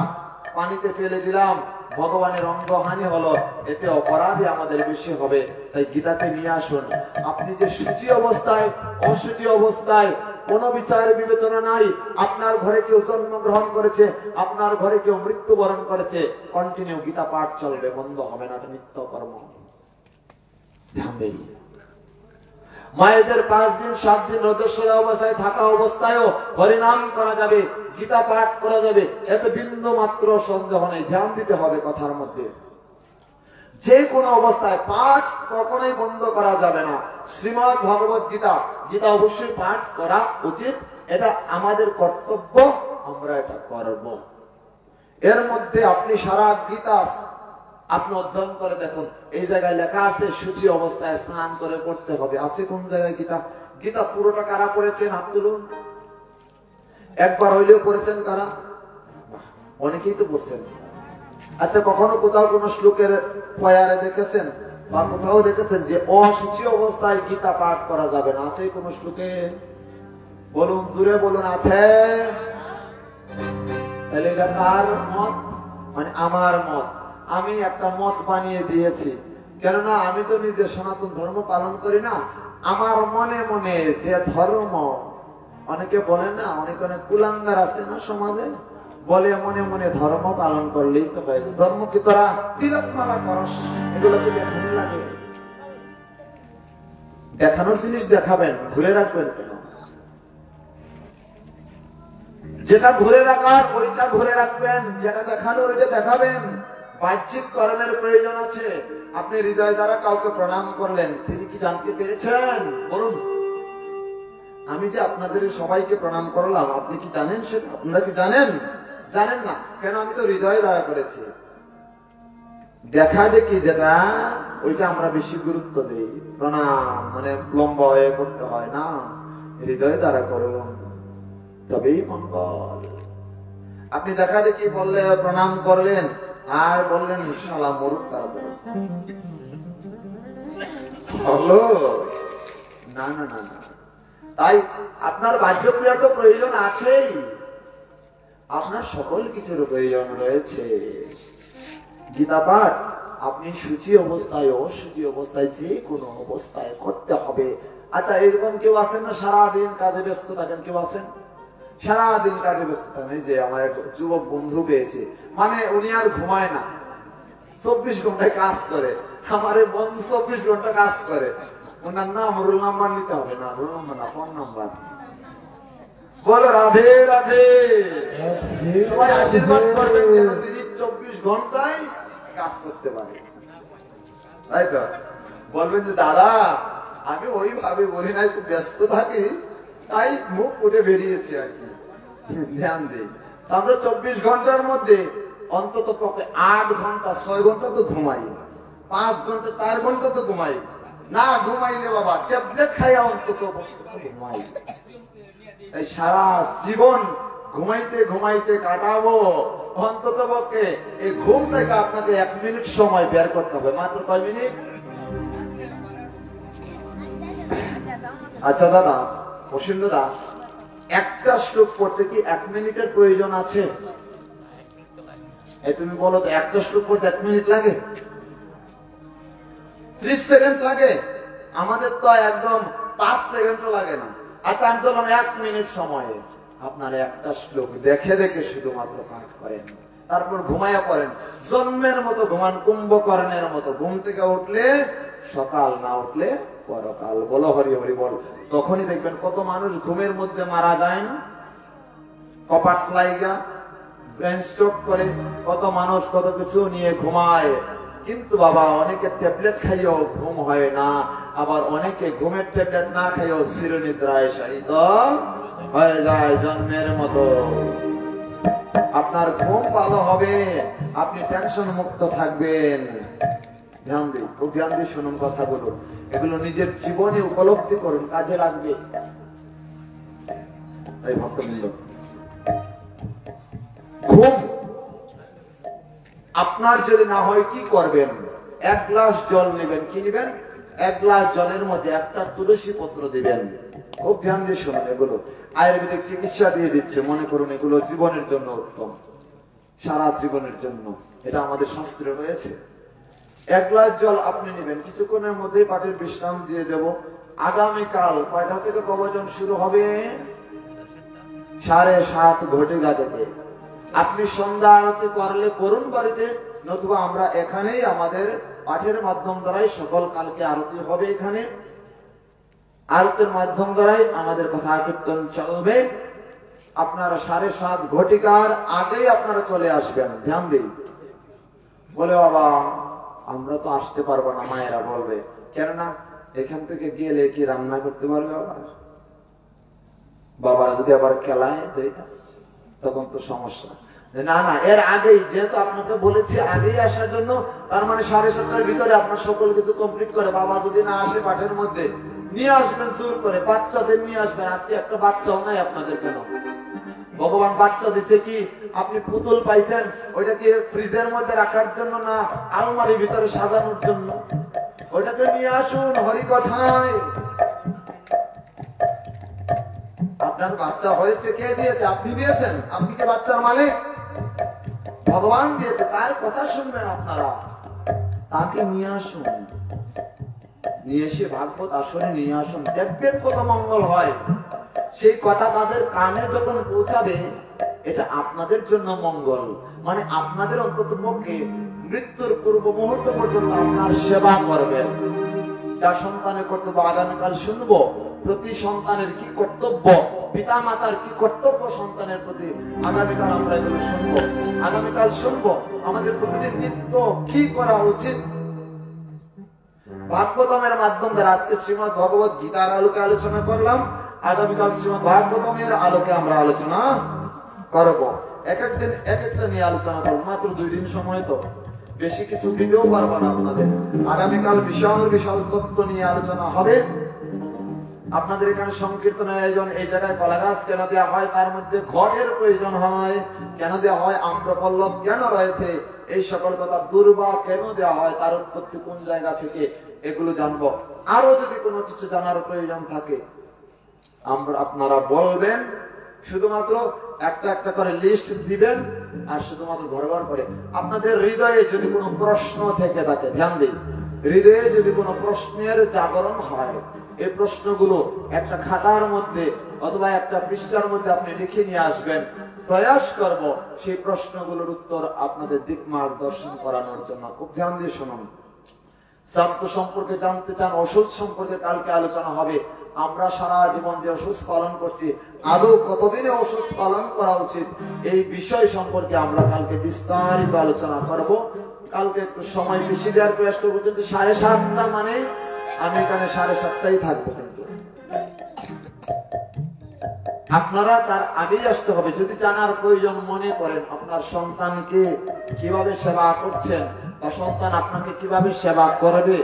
পানিতে ফেলে দিলাম, ভগবানের অঙ্গহানি হলো, এতে অপরাধী আমাদের বেশি হবে। তাই গীতাকে নিয়ে আসুন। আপনি যে সূচি অবস্থায় অসুচি অবস্থায় কোন বিচার বিবেচনা নাই। আপনার ঘরে কেউ জন্মগ্রহণ করেছে, আপনার ঘরে কেউ মৃত্যুবরণ করেছে, কন্টিনিউ গীতা পাঠ চলবে, বন্ধ হবে না। এটা নিত্য কর্ম। ধ্যান দেই। মায়েদের 5 দিন 7 দিন রজস্বলা অবস্থায় থাকা অবস্থায়ও হরিনাম করা যাবে, গীতা পাঠ করা যাবে, এতে বিন্দু মাত্র সন্দেহ নেই। ধ্যান দিতে হবে কথার মধ্যে। যে কোনো অবস্থায় পাঠ কখনোই বন্ধ করা যাবে না। শ্রীমদ্ ভগবত গীতা, গীতা অবশ্যই পাঠ করা উচিত। এটা আমাদের কর্তব্য, আমরা এটা করব। এর মধ্যে আপনি সারা গীতা আপনি অধ্যয়ন করে দেখুন। এই জায়গায় লেখা আছে সূচি অবস্থায় স্নান করে পড়তে হবে। আছে কোন জায়গায় গীতা? গীতা পুরোটা কারা পড়েছেন? হাত তুলুন। একবার হইলেও পড়েছেন কারা? অনেকেই তো পড়ছেন। আচ্ছা, কখনো কোথাও কোন শ্লোকের পয়ারে দেখেছেন বা কোথাও দেখেছেন যে অসুচি অবস্থায় গীতা পাঠ করা যাবে না? আছে কোন শ্লোকে? বলুন, জুড়ে বলুন, আছে? তাহলে এটা কার মত? মানে আমার মত। আমি একটা মত বানিয়ে দিয়েছি, কেননা আমি তো নিজে সনাতন ধর্ম পালন করি না। আমার মনে মনে যে ধর্ম, অনেকে বলে না, অনেক অনেক কুলাঙ্গার আছে না সমাজে, বলে মনে মনে ধর্ম পালন করলেই তো হয়। ধর্ম কি তোরা তিলক মালা করস? এগুলোকে দেখানো লাগে। দেখানোর জিনিস দেখাবেন, ঘুরে রাখবেন কেন? যেটা ঘুরে রাখার ওইটা ঘুরে রাখবেন, যেটা দেখানোর ওইটা দেখাবেন। বাহ্যিক কর্মের প্রয়োজন আছে। আপনি হৃদয় দ্বারা কাউকে প্রণাম করলেন, তিনি কি জানতে পেরেছেন? বলুন। আমি যে আপনাদের সবাইকে প্রণাম করলাম, আপনি কি জানেন সেটা? আপনারা কি জানেন? জানেন না। কেন? আমি তো হৃদয় দ্বারা করেছি। দেখা দেখি যেটা, ওইটা আমরা বেশি গুরুত্ব দিই। প্রণাম মানে লম্বা হয়ে করতে হয় না, হৃদয় দ্বারা করুন, তবেই মঙ্গল। আপনি দেখা দেখি বললে প্রণাম করলেন আর বললেন শালা মরুক তাড়াতাড়ি, হলো না না না না। তাই আপনার বাহ্য ক্রিয়া তো প্রয়োজন আছেই, আপনার সকল কিছুর প্রয়োজন রয়েছে। গীতা পাঠ আপনি সূচি অবস্থায় অসুচি অবস্থায় যে কোনো অবস্থায় করতে হবে। আচ্ছা, এরকম কেউ আছেন না সারাদিন কাজে ব্যস্ত থাকেন? কেউ আছেন সারাদিন কাজে ব্যস্ত থাকেন? এই যে আমার এক যুবক বন্ধু পেয়েছে, মানে উনি আর ঘুমায় না, 24 ঘন্টায় কাজ করে। আমার বন্ধু 24 ঘন্টা কাজ করে। ওনার নাম রোল নাম্বার নিতে হবে না, রোল নাম্বার না, ফোন নাম্বার। বলো রাধে রাধে। সবাই আশীর্বাদ করবেন যেন তিনি 24 ঘন্টায় কাজ করতে পারে। তাই তো বলবেন যে দাদা আমি ওইভাবে বলি না, একটু ব্যস্ত থাকি তাই মুখ উঠে বেরিয়েছি আর কি। ধ্যান দিই। আমরা 24 ঘন্টার মধ্যে অন্তত পক্ষে 8 ঘন্টা 6 ঘন্টা তো ঘুমাই, 5 ঘন্টা 4 ঘন্টা তো ঘুমাই। না ঘুমাইলে বাবা ট্যাবলেট খাইয়া অন্তত ঘুমাই। তাই সারা জীবন ঘুমাইতে ঘুমাইতে কাটাবো, অন্তত পক্ষে এই ঘুম থেকে আপনাকে 1 মিনিট সময় বের করতে হবে। মাত্র কয় মিনিট? আচ্ছা দাদা, প্রসন্ন দা, একটা শ্লোক পড়তে কি 1 মিনিটের প্রয়োজন আছে? এই তুমি বলো তো, একটা শ্লোক পড়তে 1 মিনিট লাগে? 30 সেকেন্ড লাগে? আমাদের তো একদম 5 সেকেন্ডও লাগে না। আচ্ছা আমি বললাম 1 মিনিট সময়ে, আপনারা একটা শ্লোক দেখে দেখে শুধুমাত্র পাঠ করেন, তারপর ঘুমাইয়া পড়েন। জন্মের মতো ঘুমান, কুম্ভকর্ণের মতো। ঘুম থেকে উঠলে সকাল, না উঠলে পরকাল। বলো হরি হরি বল। তখনই দেখবেন কত মানুষ ঘুমের মধ্যে মারা যায় না, কপাট লাইগা, ব্রেন স্ট্রোক করে, কত মানুষ কত কিছু নিয়ে ঘুমায়। কিন্তু বাবা অনেকে ট্যাবলেট খাইও ঘুম হয় না, আবার অনেকে ঘুমের ট্যাবলেট না খাইও চিরনিদ্রায় শায়িত হয়ে যায় জন্মের মতো। আপনার ঘুম ভালো হবে, আপনি টেনশন মুক্ত থাকবেন। ধ্যান দিন, খুব ধ্যান দিয়ে শুনুন কথাগুলো, এগুলো নিজের জীবনে উপলব্ধি করুন, কাজে লাগবে। এই ভক্তবৃন্দ, ঘুম আপনার যদি না হয় কি করবেন? এক গ্লাস জল নেবেন। কি নেবেন? এক গ্লাস জলের মধ্যে একটা তুলসী পত্র দিবেন। খুব ধ্যান দিয়ে শুনুন, এগুলো আয়ুর্বেদিক চিকিৎসা দিয়ে দিচ্ছে, মনে করুন এগুলো জীবনের জন্য উত্তম, সারা জীবনের জন্য। এটা আমাদের শাস্ত্রে রয়েছে। এক গ্লাস জল আপনি নেবেন, কিছুক্ষণের মধ্যেই পাটির বিশ্রাম দিয়ে দেব। আগামীকাল কয়টা থেকে প্রবচন শুরু হবে? 7:30 ঘটিকা থেকে। আপনি সন্ধ্যা আরতি করলে করুন বাড়িতে, নতুবা আমরা এখানেই আমাদের পাঠের মাধ্যম দ্বারাই সকল কালকে আরতি হবে। এখানে আরতির মাধ্যম দ্বারাই আমাদের কথা কীর্তন চলবে। আপনারা 7:30 ঘটিকার আগেই আপনারা চলে আসবেন। ধ্যান দিন। বলে বাবা আমরা তো আসতে পারবো না, মায়েরা বলবে, কেননা এখান থেকে গেলে কি রান্না করতে পারবে? বাবা যদি আবার খেলায় তখন তো সমস্যা। না না, এর আগেই যেহেতু আপনাকে বলেছি আগেই আসার জন্য, তার মানে 7:30 ভিতরে আপনার সকল কিছু কমপ্লিট করে বাবা যদি না আসে পাঠের মধ্যে নিয়ে আসবেন, জোর করে বাচ্চাদের নিয়ে আসবেন। আজকে একটা বাচ্চাও নাই আপনাদের। কেন? ভগবান বাচ্চা দিছে কি? আপনি পুতুল পাইছেন, ওইটাকে ফ্রিজের মধ্যে রাখার জন্য না, আলমারির ভিতরে সাজানোর জন্য। ওইটাকে নিয়ে আসুন হরি কথায়। আপনার বাচ্চা হয়েছে, কে দিয়েছে? আপনি দিয়েছেন। আপনি কি বাচ্চার মালিক? ভগবান দিয়েছে, তার কথা শুনবেন আপনারা। তাকে নিয়ে আসুন, নিয়ে এসে ভাগবত আসনে নিয়ে আসুন, দেখবেন কত মঙ্গল হয়। সেই কথা তাদের কানে যখন পৌঁছাবে, এটা আপনাদের জন্য মঙ্গল। মানে আপনাদের অন্তত পক্ষে মৃত্যুর পূর্ব মুহূর্ত পর্যন্ত আপনার সেবা করবেন। যা সন্তানের কর্তব্য আগামীকাল শুনবো। প্রতি সন্তানের কি কর্তব্য, পিতা মাতার কি কর্তব্য সন্তানের প্রতি, আগামীকাল আমরা এগুলো শুনবো। আগামীকাল শুনবো আমাদের প্রতিদিন নিত্য কি করা উচিত। ভাগবতমের মাধ্যম দ্বারা আজকে শ্রীমদ ভগবত গীতার আলোকে আলোচনা করলাম, আগামীকাল শ্রীমদ ভাগবতমের আলোকে আমরা আলোচনা করব। এক একদিন এক একটা নিয়ে আলোচনা করবো, মাত্র 2 দিন সময়, তো বেশি কিছু দিতেও পারবো না আপনাদের। আগামীকাল বিশাল বিশাল তত্ত্ব নিয়ে আলোচনা হবে। আপনাদের এখানে সংকীর্তনের আয়োজন, এই জায়গায় কলা গাছ কেন দেওয়া হয়, তার মধ্যে ঘটের প্রয়োজন হয় কেন দেওয়া হয়, আম্রপল্লব কেন রয়েছে, এই সকল কথা, দুর্বা কেন দেওয়া হয়, তার উৎপত্তি কোন জায়গা থেকে, এগুলো জানবো। আরো যদি কোনো কিছু জানার প্রয়োজন থাকে আপনারা বলবেন। শুধুমাত্র একটা একটা করে লিস্ট দিবেন, আর শুধুমাত্র ঘর ঘর করে আপনাদের হৃদয়ে যদি কোনো প্রশ্ন থেকে থাকে, ধ্যান দিন, হৃদয়ে যদি কোনো প্রশ্নের জাগরণ হয়, এই প্রশ্নগুলো একটা খাতার মধ্যে অথবা একটা পৃষ্ঠার মধ্যে আপনি লিখে নিয়ে আসবেন। প্রয়াস করব সেই প্রশ্নগুলোর উত্তর আপনাদের দিক মার্গদর্শন করানোর জন্য। খুব ধ্যান দিয়ে শুনুন। স্বাস্থ্য সম্পর্কে জানতে চান, ওষুধ সম্পর্কে কালকে আলোচনা হবে। আমরা সারা জীবন যে ওষুধ পালন করছি, আদৌ কতদিনে ওষুধ পালন করা উচিত, এই বিষয় সম্পর্কে আমরা কালকে বিস্তারিত আলোচনা করব। কালকে একটু সময় বেশি দেওয়ার প্রয়াস করবো, কিন্তু 7:30 মানে আমি এখানে 7:30 থাকবো। কিন্তু আপনারা তার আগেই আসতে হবে। যদি জানার প্রয়োজন মনে করেন আপনার সন্তানকে কিভাবে সেবা করছেন বা সন্তান আপনাকে কিভাবে সেবা করবে,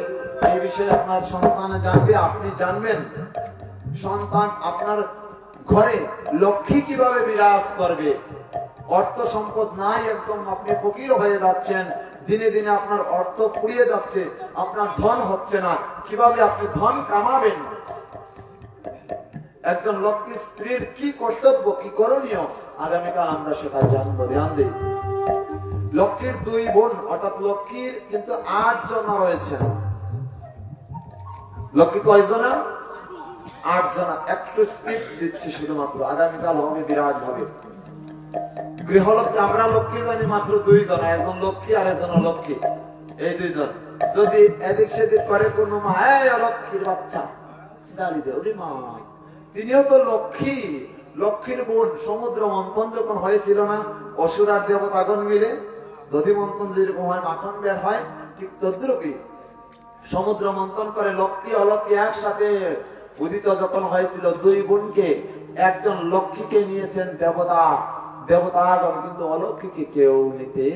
এই বিষয়ে আপনার সন্তান জানবে, আপনি জানবেন। সন্তান আপনার ঘরে লক্ষ্মী কিভাবে বিরাজ করবে। অর্থ সম্পদ নাই, একদম আপনি ফকির হয়ে যাচ্ছেন, দিনে দিনে আপনার অর্থ ফুরিয়ে যাচ্ছে, আপনার ধন হচ্ছে না, কিভাবে আপনি ধন কামাবেন। একজন লক্ষ্মী স্ত্রীর কি কর্তব্য, কি করণীয়, আগামীকাল আমরা সেটা জানবো। ধ্যান দিই। লক্ষ্মীর 2 বোন, অর্থাৎ লক্ষ্মীর কিন্তু 8 জন রয়েছেন। লক্ষ্মী কয়জনা? 8 জন একটু স্ক্রিপ্ট দিচ্ছে শুধুমাত্র, আগামীকাল হবে বিরাট ভাবে। গৃহলক্ষ্মী আমরা লক্ষ্মী জানি মাত্র 2 জন, একজন লক্ষ্মী আর একজন অলক্ষ্মী, এই 2 জন। যদি এদিক সেদিক করে কোন মা, এই অলক্ষ্মীর বাচ্চা গালি দে, ওরে মা তিনিও তো লক্ষ্মী, লক্ষ্মীর বোন। সমুদ্র মন্থন যখন হয়েছিল না অসুর আর দেবতাগণ মিলে, দধি মন্থন যেরকম হয় মাখন বের হয়, ঠিক তদ্রুপই সমুদ্র মন্থন করে লক্ষ্মী অলক্ষ্মী একসাথে উদিত যখন হয়েছিল, 2 বোনকে একজন লক্ষ্মীকে নিয়েছেন দেবতা, দেবতাগণ কিন্তু অলক্ষ্মীকে কেউ নিতে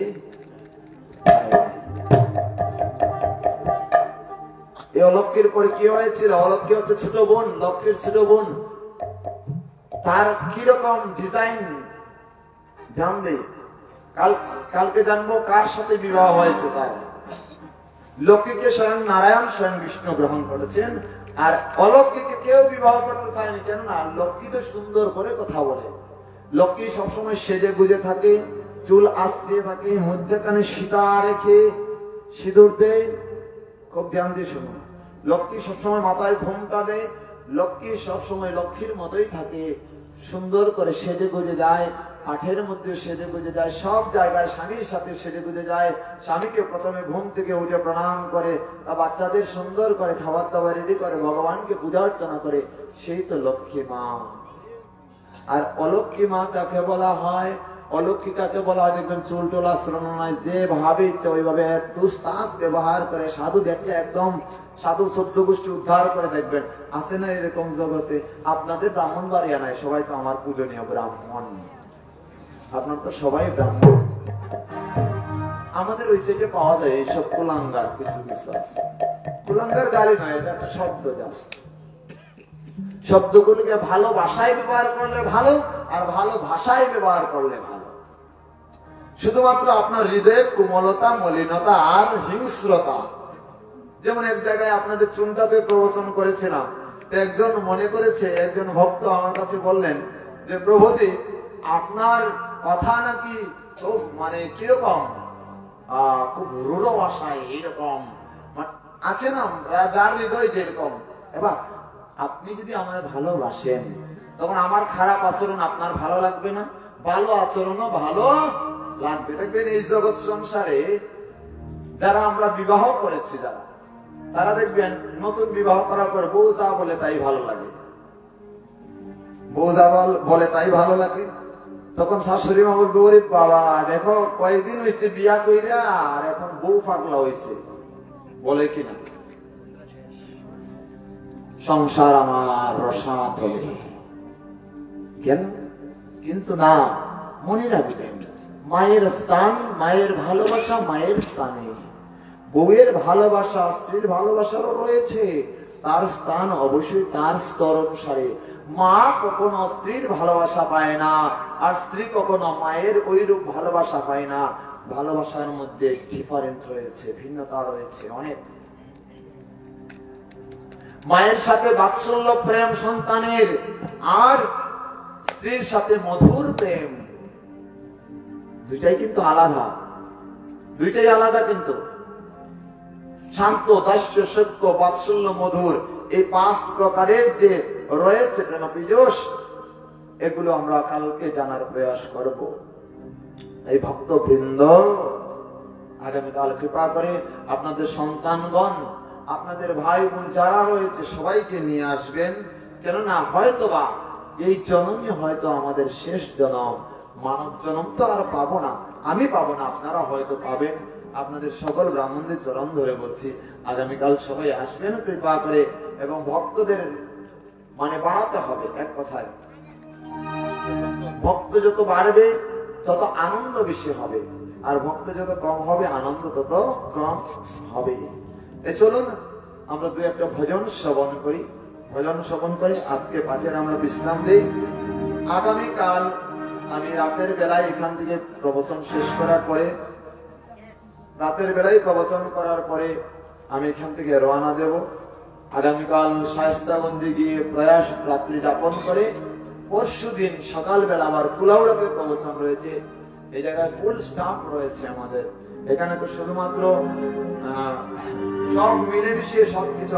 এই অলক্ষ্মীর পরে কি হয়েছিল? অলক্ষ্মী হচ্ছে ছোট বোন, লক্ষ্মীর ছোট বোন। তার কিরকম ডিজাইন ধ্যান দেই, কালকে জানবো কার সাথে বিবাহ হয়েছে তার। লক্ষ্মীকে স্বয়ং নারায়ণ স্বয়ং বিষ্ণু গ্রহণ করেছেন, আর অলক্ষ্মীকে কেউ বিবাহ করতে চায়নি। কেননা লক্ষ্মী তো সুন্দর করে কথা বলে, লক্ষ্মী সবসময় সেজে গুজে থাকে, চুল আশ্রিয়ে থাকে, মধ্যখানে সীতা রেখে সিঁদুর দেয়। খুব ধ্যান দিয়ে শুনুন, লক্ষ্মী সবসময় মাথায় ঘোমটা দেয়, লক্ষ্মী সবসময় লক্ষ্মীর মতোই থাকে, সুন্দর করে সেজে গুজে যায়, কাঠের মধ্যে সেজে গুজে যায়, সব জায়গায় স্বামীর সাথে সেজে গুজে যায়। স্বামীকে প্রথমে ঘুম থেকে উঠে প্রণাম করে, বাচ্চাদের সুন্দর করে খাবার দাবার রেডি করে, ভগবানকে পূজা অর্চনা করে, সেই তো লক্ষ্মী মা। আর অলক্ষ্মী মা কাকে বলা হয়? অলক্ষ্মী কাকে বলা হয়? দেখবেন চুল টোল আশ্রম নয়, যেভাবে ইচ্ছে ওইভাবে তুস্তাস ব্যবহার করে। সাধু দেখলে একদম সাধু 14 গোষ্ঠী উদ্ধার করে দেখবেন, আছে না এরকম জগতে? আপনাদের ব্রাহ্মণ বাড়িয়া নাই, সবাই তো আমার পূজনীয় ব্রাহ্মণ, আপনার তো সবাই ব্রাহ্মণ। আমাদের ওই সাইডে পাওয়া যায় এইসব কুলাঙ্গার, কিছু কিছু আছে। কুলাঙ্গার গালি নয়, এটা একটা শব্দ, জাস্ট শব্দগুলিকে ভালো ভাষায় ব্যবহার করলে ভালো, আর ভালো ভাষায় ব্যবহার করলে ভালো। শুধুমাত্র আপনার হৃদয়ে কোমলতা, মলিনতা আর হিংস্রতা। যেমন এক জায়গায় আপনাদের চুনটাতে প্রবচন করেছিলাম, একজন মনে করেছে, একজন ভক্ত আমার কাছে বললেন যে প্রভুজি আপনার কথা নাকি খুব মানে কিরকম খুব রূঢ় ভাষায়, এইরকম আছে না যার হৃদয় যেরকম। এবার আপনি যদি আমার ভালোবাসেন তখন আমার খারাপ আচরণ আপনার ভালো লাগবে না, ভালো আচরণও ভালো লাগবে। দেখবেন এই জগৎ সংসারে যারা আমরা বিবাহ করেছি, যারা তারা দেখবেন নতুন বিবাহ করার পর বউ যা বলে তাই ভালো লাগে, বউ যা বলে তাই ভালো লাগে। তখন শাশুড়ি মা বলবে, ওরে বাবা দেখো কয়েকদিন হয়েছে বিয়া কইরা আর এখন বউ পাগলা হয়েছে, বলে কিনা সংসার আমার রসাতলে। কেন? কিন্তু না, মনে রাখবেন মায়ের স্থান, মায়ের ভালোবাসা মায়ের স্থানে। বউয়ের ভালোবাসা স্ত্রীর ভালোবাসারও রয়েছে, তার স্থান অবশ্যই তার স্তর অনুসারে। মা কখনো স্ত্রীর ভালোবাসা পায় না, আর স্ত্রী কখনো মায়ের ওইরূপ ভালোবাসা পায় না। ভালোবাসার মধ্যে ডিফারেন্ট রয়েছে, ভিন্নতা রয়েছে অনেক। মায়ের সাথে বাৎসল্য প্রেম সন্তানের, আর স্ত্রীর সাথে মধুর প্রেম, দুইটাই কিন্তু আলাদা, দুইটাই আলাদা। কিন্তু শান্ত, দাস্য, সত্য, বাৎসল্য, মধুর, এই 5 প্রকারের যে রয়েছে প্রেম পীযূষ, এগুলো আমরা কালকে জানার প্রয়াস করব। এই ভক্তবৃন্দ আগামীকাল কৃপা করে আপনাদের সন্তানগণ, আপনাদের ভাই বোন যারা রয়েছে সবাইকে নিয়ে আসবেন। কেননা হয়তোবা এই জন্মই হয়তো আমাদের শেষ জন্ম, মানব জন্ম তো আর পাবো না, আমি পাবো না, আপনারা হয়তো পাবেন। আপনাদের সকল ব্রাহ্মণদের চরণ ধরে বলছি, আগামীকাল সবাই আসবেন কৃপা করে, এবং ভক্তদের মানে বাড়াতে হবে। এক কথায় ভক্ত যত বাড়বে তত আনন্দ বেশি হবে, আর ভক্ত যত কম হবে আনন্দ তত কম হবে। চলুন আমরা 2-1টা ভজন শ্রবণ করি, ভজন শ্রবণ করে আজকে পাঠের আমরা বিশ্রাম দিই। আগামীকাল আমি রাতের বেলায় এখান থেকে প্রবচন শেষ করার পরে, রাতের বেলায় প্রবচন করার পরে আমি এখান থেকে রওনা দেব। আগামীকাল শায়েস্তাগঞ্জে গিয়ে প্রয়াস রাত্রি যাপন করে পরশু দিন সকালবেলা আমার কুলাউড়াতে প্রবচন রয়েছে। এই জায়গায় ফুল স্টাফ রয়েছে আমাদের এখানে, তো শুধুমাত্র সব মিলেমিশে সবকিছু